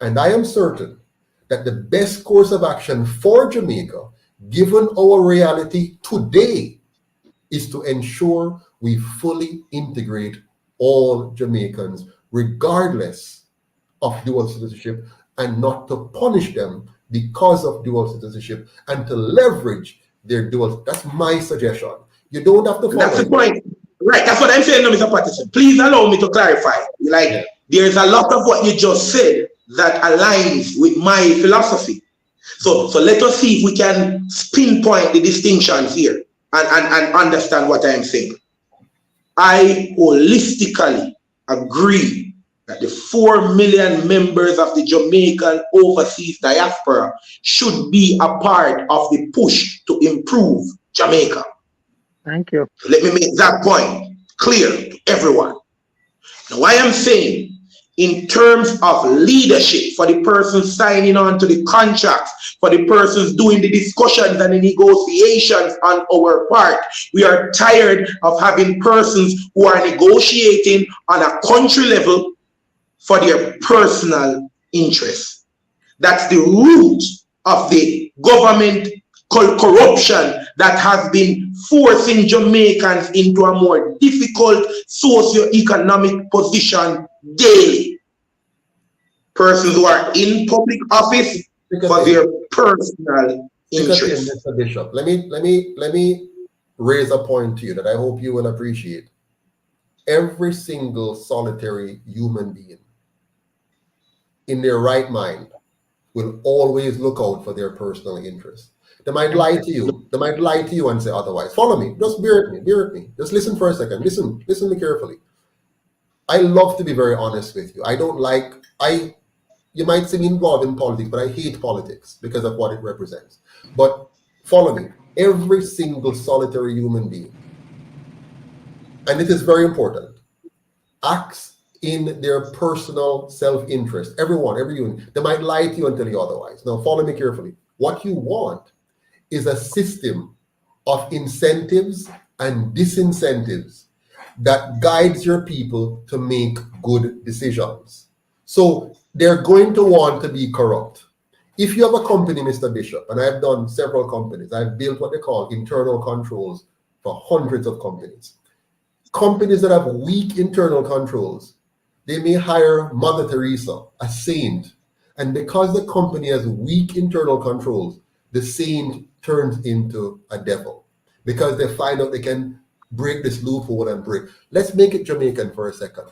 and I am certain that the best course of action for Jamaica, given our reality today, is to ensure we fully integrate all Jamaicans, regardless of dual citizenship, and not to punish them because of dual citizenship and to leverage their dual. That's my suggestion. You don't have to follow. That's the point. Right, that's what I'm saying, no, Mr. Patterson. Please allow me to clarify. Like, there's a lot of what you just said that aligns with my philosophy. So let us see if we can pinpoint the distinctions here and understand what I'm saying. I holistically agree that the 4 million members of the Jamaican overseas diaspora should be a part of the push to improve Jamaica. Thank you. So let me make that point clear to everyone. Now, I am saying, in terms of leadership, for the person signing on to the contracts, for the persons doing the discussions and the negotiations on our part, we are tired of having persons who are negotiating on a country level for their personal interests. That's the root of the government corruption that has been forcing Jamaicans into a more difficult socio-economic position daily. Persons who are in public office for their personal interests. Mr. Bishop, let me raise a point to you that I hope you will appreciate. Every single solitary human being in their right mind will always look out for their personal interests. They might lie to you. They might lie to you and say otherwise. Follow me. Just bear with me. Just listen for a second. Listen to me carefully. I love to be very honest with you. You might see me involved in politics, but I hate politics because of what it represents. But follow me. Every single solitary human being, and it is very important, acts in their personal self-interest. Everyone, every human. They might lie to you and tell you otherwise. Now, follow me carefully. What you want is a system of incentives and disincentives that guides your people to make good decisions. So they're going to want to be corrupt. If you have a company, Mr. Bishop, and I've done several companies, I've built what they call internal controls for hundreds of companies. Companies that have weak internal controls, they may hire Mother Teresa, a saint, and because the company has weak internal controls, the saint turns into a devil because they find out they can break this loophole and break. Let's make it Jamaican for a second.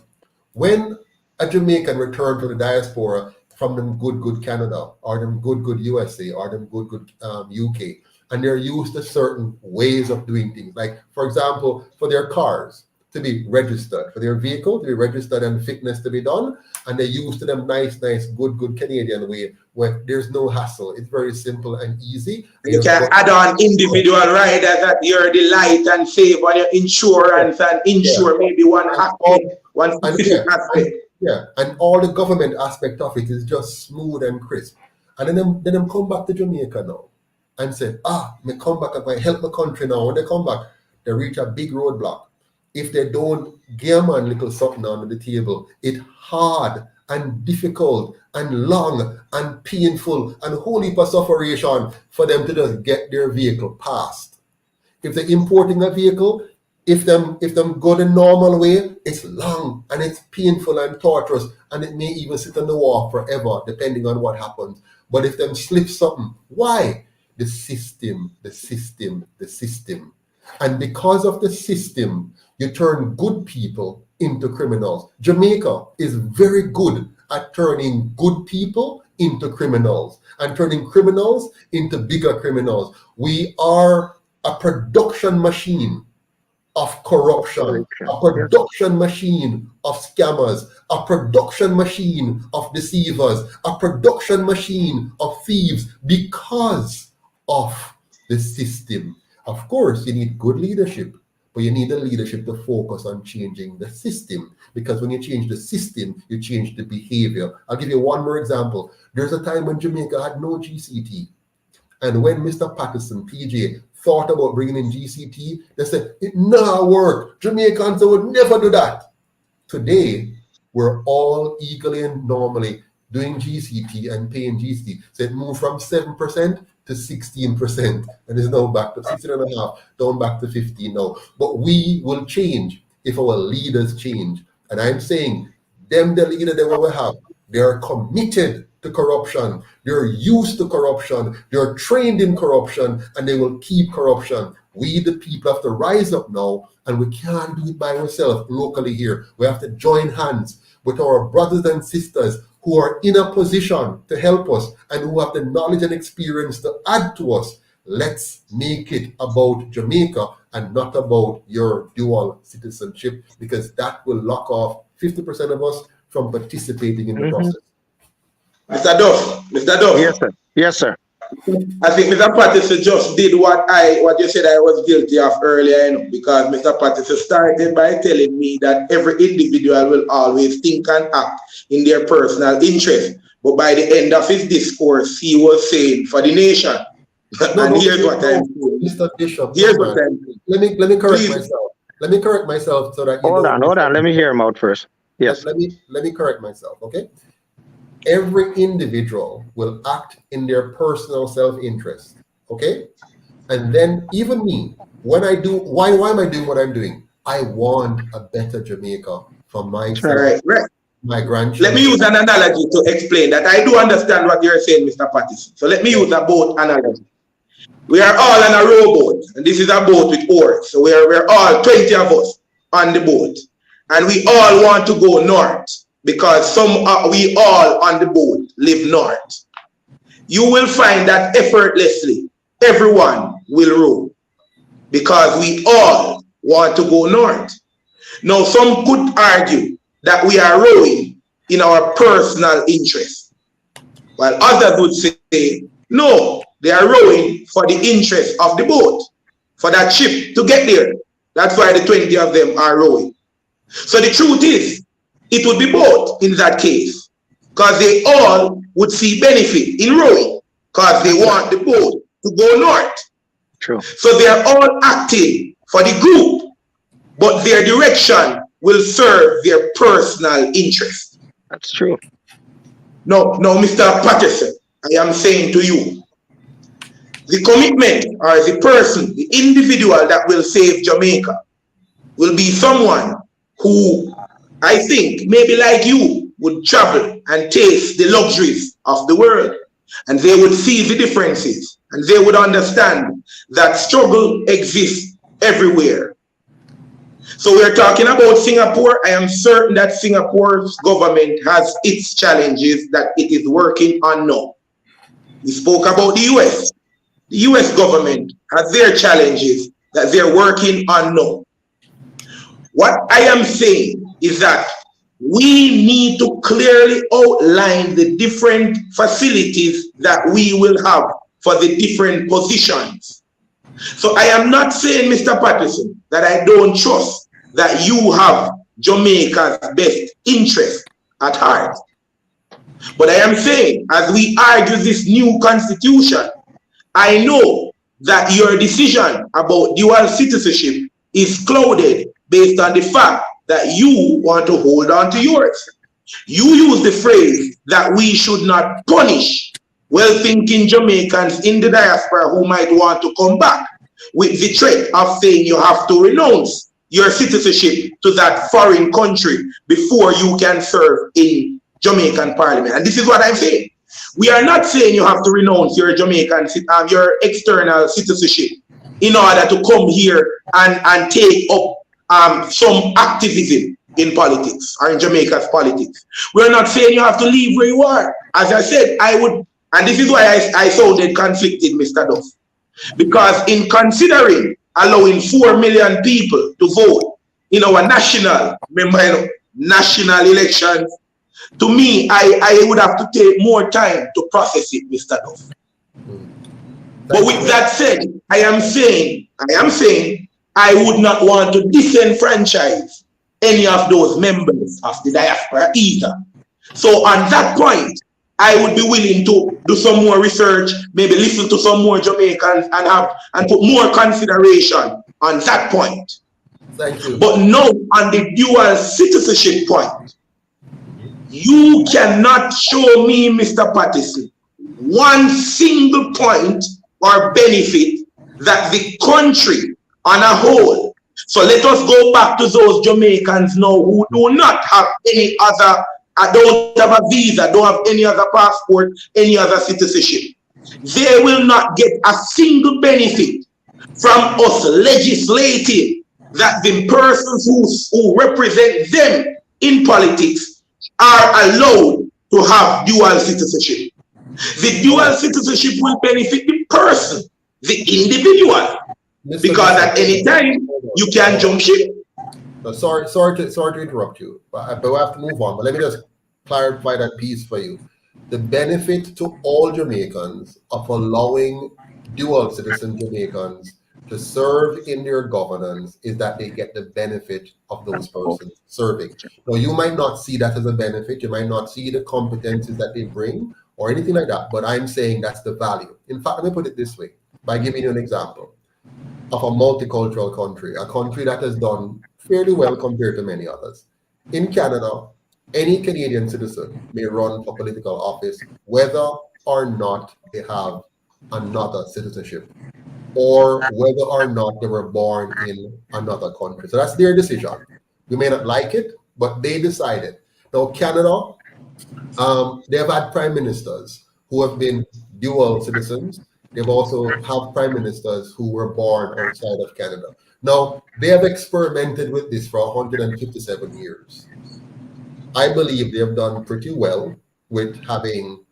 When a Jamaican returned to the diaspora from them good Canada or them good USA or them good UK, and they're used to certain ways of doing things, like, for example, for their cars to be registered, for their vehicle to be registered and fitness to be done, and they're used to them nice, good Canadian way where there's no hassle. It's very simple and easy. You can add on individual riders that you're the light and save on your insurance and insure maybe one aspect, one specific aspect. And all the government aspect of it is just smooth and crisp. And then them come back to Jamaica now and say, me come back and I help my country now. When they come back, they reach a big roadblock. If they don't give a little something on the table, it's hard and difficult and long and painful and whole heap of sufferation for them to just get their vehicle passed. If they're importing a vehicle, if them go the normal way, it's long and it's painful and torturous, and it may even sit on the wall forever, depending on what happens. But if them slip something, why? The system. And because of the system, you turn good people into criminals. Jamaica is very good at turning good people into criminals and turning criminals into bigger criminals. We are a production machine of corruption, a production machine of scammers, a production machine of deceivers, a production machine of thieves because of the system. Of course, you need good leadership, but you need the leadership to focus on changing the system, because when you change the system, you change the behavior. I'll give you one more example. There's a time when Jamaica had no GCT. And when Mr. Patterson, PJ, thought about bringing in GCT, they said, it never work. Jamaicans would never do that. Today, we're all eagerly and normally doing GCT and paying GCT. So it moved from 7% to 16%, and is now back to 16.5%, down back to 15% now. But we will change if our leaders change. And I'm saying, the leader that we will have They're committed to corruption. They're used to corruption. They're trained in corruption, and they will keep corruption. We, the people, have to rise up now, and we can't do it by ourselves locally here. We have to join hands with our brothers and sisters who are in a position to help us and who have the knowledge and experience to add to us. Let's make it about Jamaica and not about your dual citizenship, because that will lock off 50% of us from participating in the process. Mr. Duff. Yes, sir. Yes, sir. I think Mr. Patterson just did what you said I was guilty of earlier, because Mr. Patterson started by telling me that every individual will always think and act in their personal interest. But by the end of his discourse, he was saying for the nation. Here's what I'm saying. Mr. Bishop, here's what I'm saying. Let me correct myself. Let me correct myself so that you hold on. Let me hear him out first. Yes. Let me correct myself, okay? Every individual will act in their personal self-interest, okay? And then even me, when I do, why am I doing what I'm doing? I want a better Jamaica for myself, right. My grandchildren. Let me use an analogy to explain that. I do understand what you're saying, Mr. Patterson. So let me use a boat analogy. We are all on a rowboat, and this is a boat with oars. So we're all 20 of us on the boat, and we all want to go north, because we all on the boat live north. You will find that effortlessly everyone will row, because we all want to go north. Now, some could argue that we are rowing in our personal interest, while others would say, no, they are rowing for the interest of the boat, for that ship to get there. That's why the 20 of them are rowing. So the truth is, it would be both in that case, because they all would see benefit in rowing, because they want the boat to go north. True. So they are all acting for the group, but their direction will serve their personal interest. That's true. No, Mr. Patterson, I am saying to you, the commitment or the person, the individual that will save Jamaica will be someone who, I think, maybe like you, would travel and taste the luxuries of the world, and they would see the differences, and they would understand that struggle exists everywhere. So we're talking about Singapore. I am certain that Singapore's government has its challenges that it is working on now. We spoke about the US. The US government has their challenges that they're working on now. What I am saying is that we need to clearly outline the different facilities that we will have for the different positions. So I am not saying, Mr. Patterson, that I don't trust that you have Jamaica's best interest at heart. But I am saying, as we argue this new constitution, I know that your decision about dual citizenship is clouded based on the fact that you want to hold on to yours. You use the phrase that we should not punish well-thinking Jamaicans in the diaspora who might want to come back, with the threat of saying you have to renounce your citizenship to that foreign country before you can serve in Jamaican Parliament. And this is what I'm saying. We are not saying you have to renounce your your external citizenship in order to come here and take up some activism in politics or in Jamaica's politics. We're not saying you have to leave where you are. As I said, I would, and this is why I sounded conflicted, Mr. Duff, because in considering allowing 4 million people to vote in our national elections, to me, I would have to take more time to process it, Mr. Duff. But with that said, I am saying I would not want to disenfranchise any of those members of the diaspora either. So on that point, I would be willing to do some more research, maybe listen to some more Jamaicans and put more consideration on that point. Thank you. But no, on the dual citizenship point, you cannot show me, Mr. Patterson, one single point or benefit that the country on a whole. So let us go back to those Jamaicans now who do not have any other I don't have a visa, don't have any other passport, any other citizenship. They will not get a single benefit from us legislating that the persons who represent them in politics are allowed to have dual citizenship. The dual citizenship will benefit the person, the individual, because at any time you can jump ship. Sorry to interrupt you, but we have to move on. But let me just clarify that piece for you. The benefit to all Jamaicans of allowing dual citizen Jamaicans to serve in their governance is that they get the benefit of those persons serving. Now, you might not see that as a benefit. You might not see the competencies that they bring or anything like that, but I'm saying that's the value. In fact, let me put it this way by giving you an example of a multicultural country, a country that has done fairly well compared to many others. In Canada, any Canadian citizen may run for political office whether or not they have another citizenship or whether or not they were born in another country. So that's their decision. We may not like it, but they decided. Now, Canada, they have had prime ministers who have been dual citizens. They've also have prime ministers who were born outside of Canada. Now, they have experimented with this for 157 years. I believe they have done pretty well with having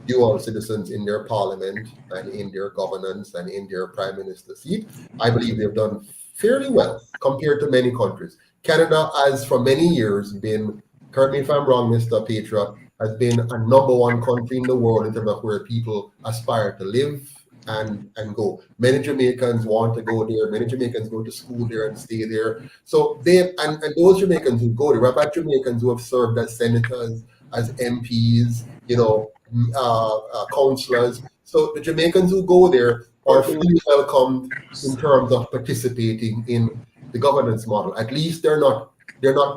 dual citizens in their parliament and in their governance and in their prime minister seat. I believe they've done fairly well compared to many countries. Canada has for many years been, correct me if I'm wrong, Mr. Petra, has been a #1 country in the world in terms of where people aspire to live and go. Many Jamaicans want to go there. Many Jamaicans go to school there and stay there. So and those Jamaicans who go there, we've had Jamaicans who have served as senators, as MPs, councillors. So the Jamaicans who go there are fully welcomed in terms of participating in the governance model. At least they're not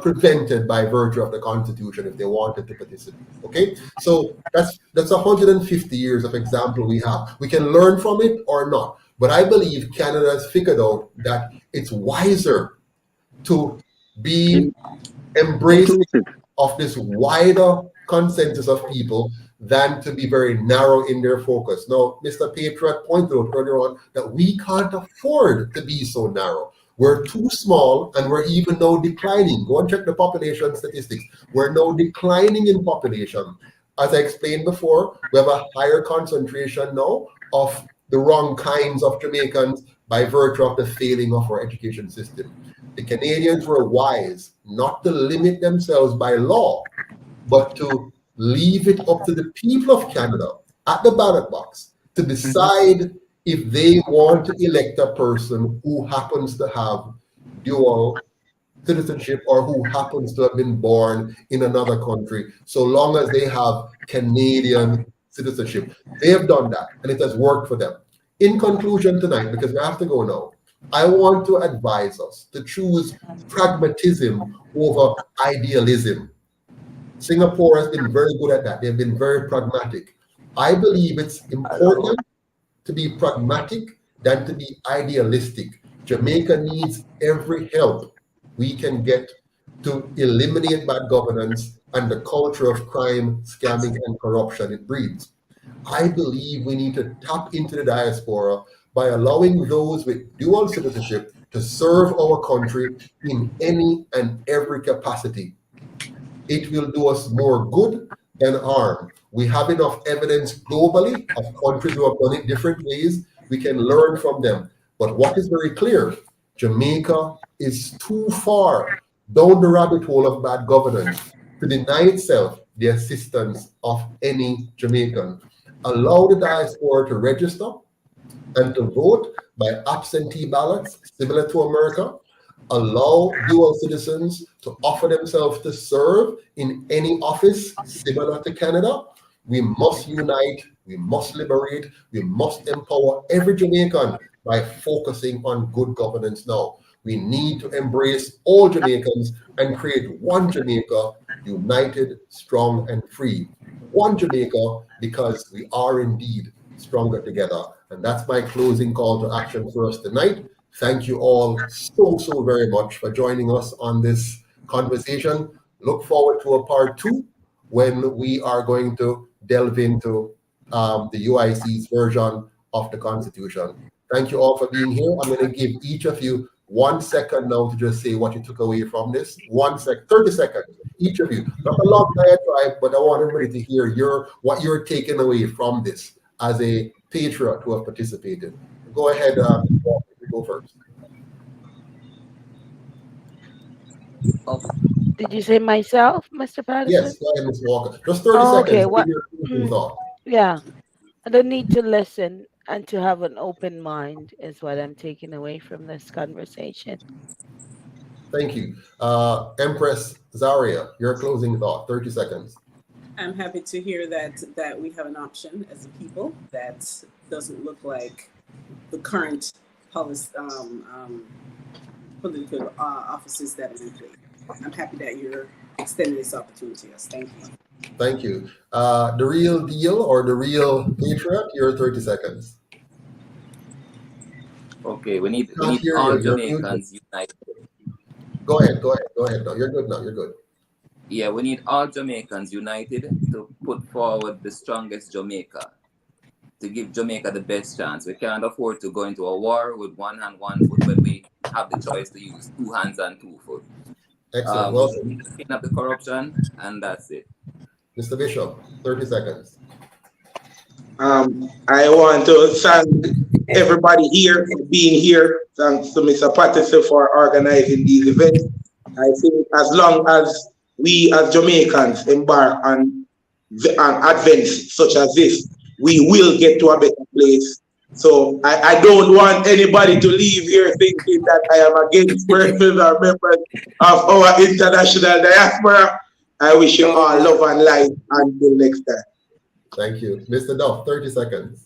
prevented by virtue of the Constitution if they wanted to participate. Okay, so that's 150 years of example we have. We can learn from it or not, but I believe Canada has figured out that it's wiser to be embracing of this wider consensus of people than to be very narrow in their focus. Now, Mr. Patriot pointed out earlier on that we can't afford to be so narrow. We're too small and we're even now declining. Go and check the population statistics. We're now declining in population. As I explained before, we have a higher concentration now of the wrong kinds of Jamaicans by virtue of the failing of our education system. The Canadians were wise not to limit themselves by law, but to leave it up to the people of Canada at the ballot box to decide if they want to elect a person who happens to have dual citizenship or who happens to have been born in another country, so long as they have Canadian citizenship. They have done that, and it has worked for them. In conclusion tonight, because we have to go now, I want to advise us to choose pragmatism over idealism. Singapore has been very good at that. They've been very pragmatic. I believe it's important to be pragmatic than to be idealistic. Jamaica needs every help we can get to eliminate bad governance and the culture of crime, scamming, and corruption it breeds. I believe we need to tap into the diaspora by allowing those with dual citizenship to serve our country in any and every capacity. It will do us more good than harm. We have enough evidence globally of countries who have done it different ways. We can learn from them. But what is very clear, Jamaica is too far down the rabbit hole of bad governance to deny itself the assistance of any Jamaican. Allow the diaspora to register and to vote by absentee ballots, similar to America. Allow dual citizens to offer themselves to serve in any office similar to Canada. We must unite, we must liberate, we must empower every Jamaican by focusing on good governance now. We need to embrace all Jamaicans and create one Jamaica, united, strong, and free. One Jamaica, because we are indeed stronger together. And that's my closing call to action for us tonight. Thank you all so very much for joining us on this conversation. Look forward to a part 2 when we are going to delve into the UIC's version of the Constitution. Thank you all for being here. I'm going to give each of you 1 second now to just say what you took away from this. 30 seconds, each of you. Not a long diatribe, but I want everybody to hear what you're taking away from this as a patriot who have participated. Go ahead, go first. Did you say myself, Mr. Patterson? Yes, go ahead, Ms. Walker. Just 30 Oh, seconds. okay. Give What? your closing thought. Yeah. I don't need to listen and to have an open mind is what I'm taking away from this conversation. Thank you. Empress Zaria, your closing thought, 30 seconds. I'm happy to hear that we have an option as a people that doesn't look like the current policy, political offices that are in place. I'm happy that you're extending this opportunity to us. Thank you. Thank you. The real deal or the real patriot, your 30 seconds. Okay, we need all Jamaicans united. Go ahead. No, you're good now. You're good. Yeah, we need all Jamaicans united to put forward the strongest Jamaica, to give Jamaica the best chance. We can't afford to go into a war with one hand, one foot when we have the choice to use 2 hands and 2 foot. Excellent. We need to clean up the corruption, and that's it. Mr. Bishop, 30 seconds. I want to thank everybody here for being here. Thanks to Mr. Patterson for organizing these events. I think as long as we as Jamaicans embark on advents such as this, we will get to a better place. So I don't want anybody to leave here thinking that I am against persons or members of our international diaspora. I wish you all love and light until next time. Thank you. Mr. Duff, 30 seconds.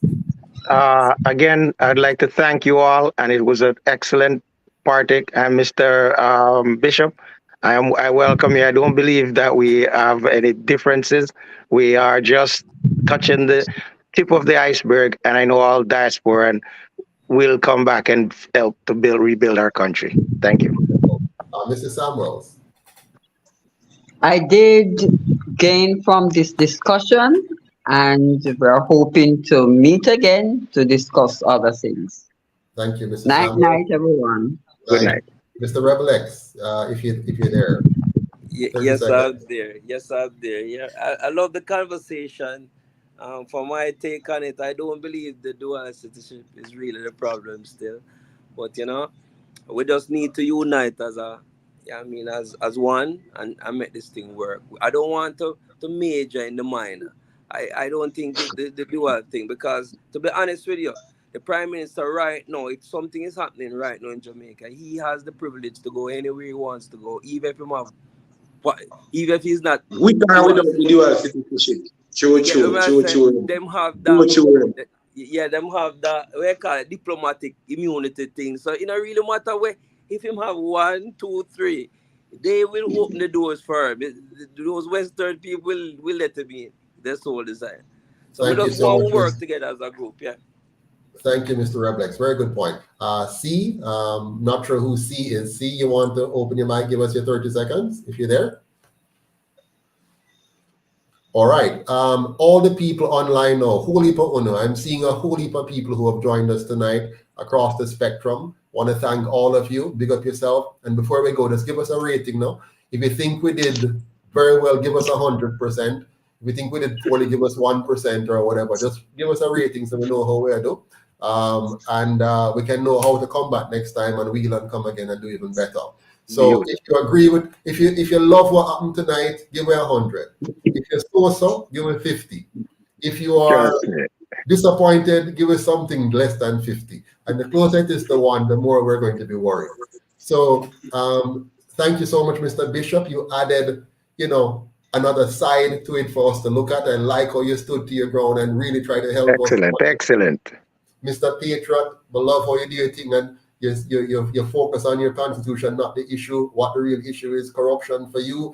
Again, I'd like to thank you all, and it was an excellent party. And Mr. Bishop, I welcome you. I don't believe that we have any differences. We are just touching the tip of the iceberg, and I know all diaspora and will come back and help to rebuild our country. Thank you. Mr. Samuels. I did gain from this discussion, and we're hoping to meet again to discuss other things. Thank you, Mr. Night, Samuels. night, everyone. Good night. Mr. Rebel X, if you're there. Yes, I'm there. Yeah, I love the conversation. For my take on it, I don't believe the dual citizenship is really the problem still. But we just need to unite as one and make this thing work. I don't want to major in the minor. I don't think the dual thing, because to be honest with you, the Prime Minister right now, if something is happening right now in Jamaica, he has the privilege to go anywhere he wants to go, even if he's not. We can't without the dual citizenship. True. Them have that. Yeah, them have that. We call it diplomatic immunity thing. So it don't really matter where. If him have 1, 2, 3, they will open the doors for him. Those Western people will let him in. That's all desire. So we just want to work together as a group. Yeah. Thank you, Mr. Reblex. Very good point. C, not sure who C is. C, you want to open your mic, give us your 30 seconds if you're there? All right. All the people online now, whole heap of uno. I'm seeing a whole heap of people who have joined us tonight across the spectrum. Want to thank all of you. Big up yourself. And before we go, just give us a rating now. If you think we did very well, give us 100%. If you think we did poorly, give us 1% or whatever. Just give us a rating so we know how we're doing. And we can know how to combat next time and wheel and come again and do even better. So if you agree with, if you love what happened tonight, give me 100. If you're so, give me 50. If you are disappointed, give us something less than 50. And the closer it is to 1, the more we're going to be worried. So thank you so much, Mr. Bishop. You added, another side to it for us to look at. I like how you stood to your ground and really try to help us. Excellent. Mr. Patriot, I love how you do your thing and you focus on your constitution, not the issue. What the real issue is, corruption for you.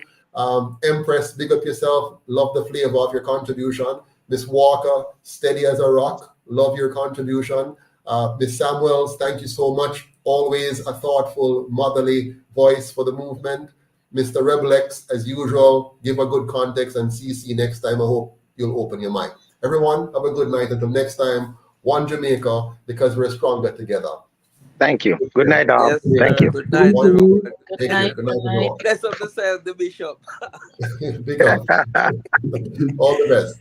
Empress, big up yourself. Love the flavor of your contribution. Miss Walker, steady as a rock. Love your contribution. Miss Samuels, thank you so much. Always a thoughtful, motherly voice for the movement. Mr. Rebel X, as usual, give a good context and CC next time. I hope you'll open your mic. Everyone, have a good night. Until next time, one Jamaica, because we're stronger together. Thank you. Take Good care. night, all. Yes, Thank sir. you. Good night, Thank One, you. everyone. Good take night. care. Good Good night, night. everyone. Bless up yourself, the bishop. Big up. All the best.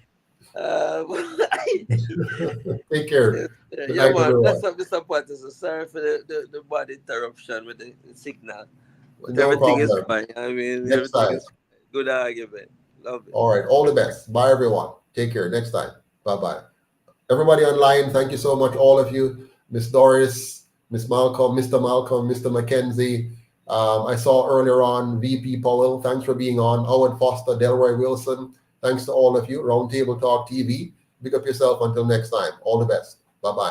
Take care. Yes, sir. Good Yeah, night, man. everyone. Bless up, Mr. Patterson. Sorry for the bad interruption with the signal. But No everything is problem. fine. I mean, Next everything time. is fine. Good argument. Love it. All right. All the best. Bye, everyone. Take care. Next time. Bye-bye. Everybody online, thank you so much, all of you. Miss Doris, Miss Malcolm, Mr. Mackenzie. I saw earlier on VP Powell. Thanks for being on. Howard Foster, Delroy Wilson. Thanks to all of you. Roundtable Talk TV. Pick up yourself until next time. All the best. Bye-bye.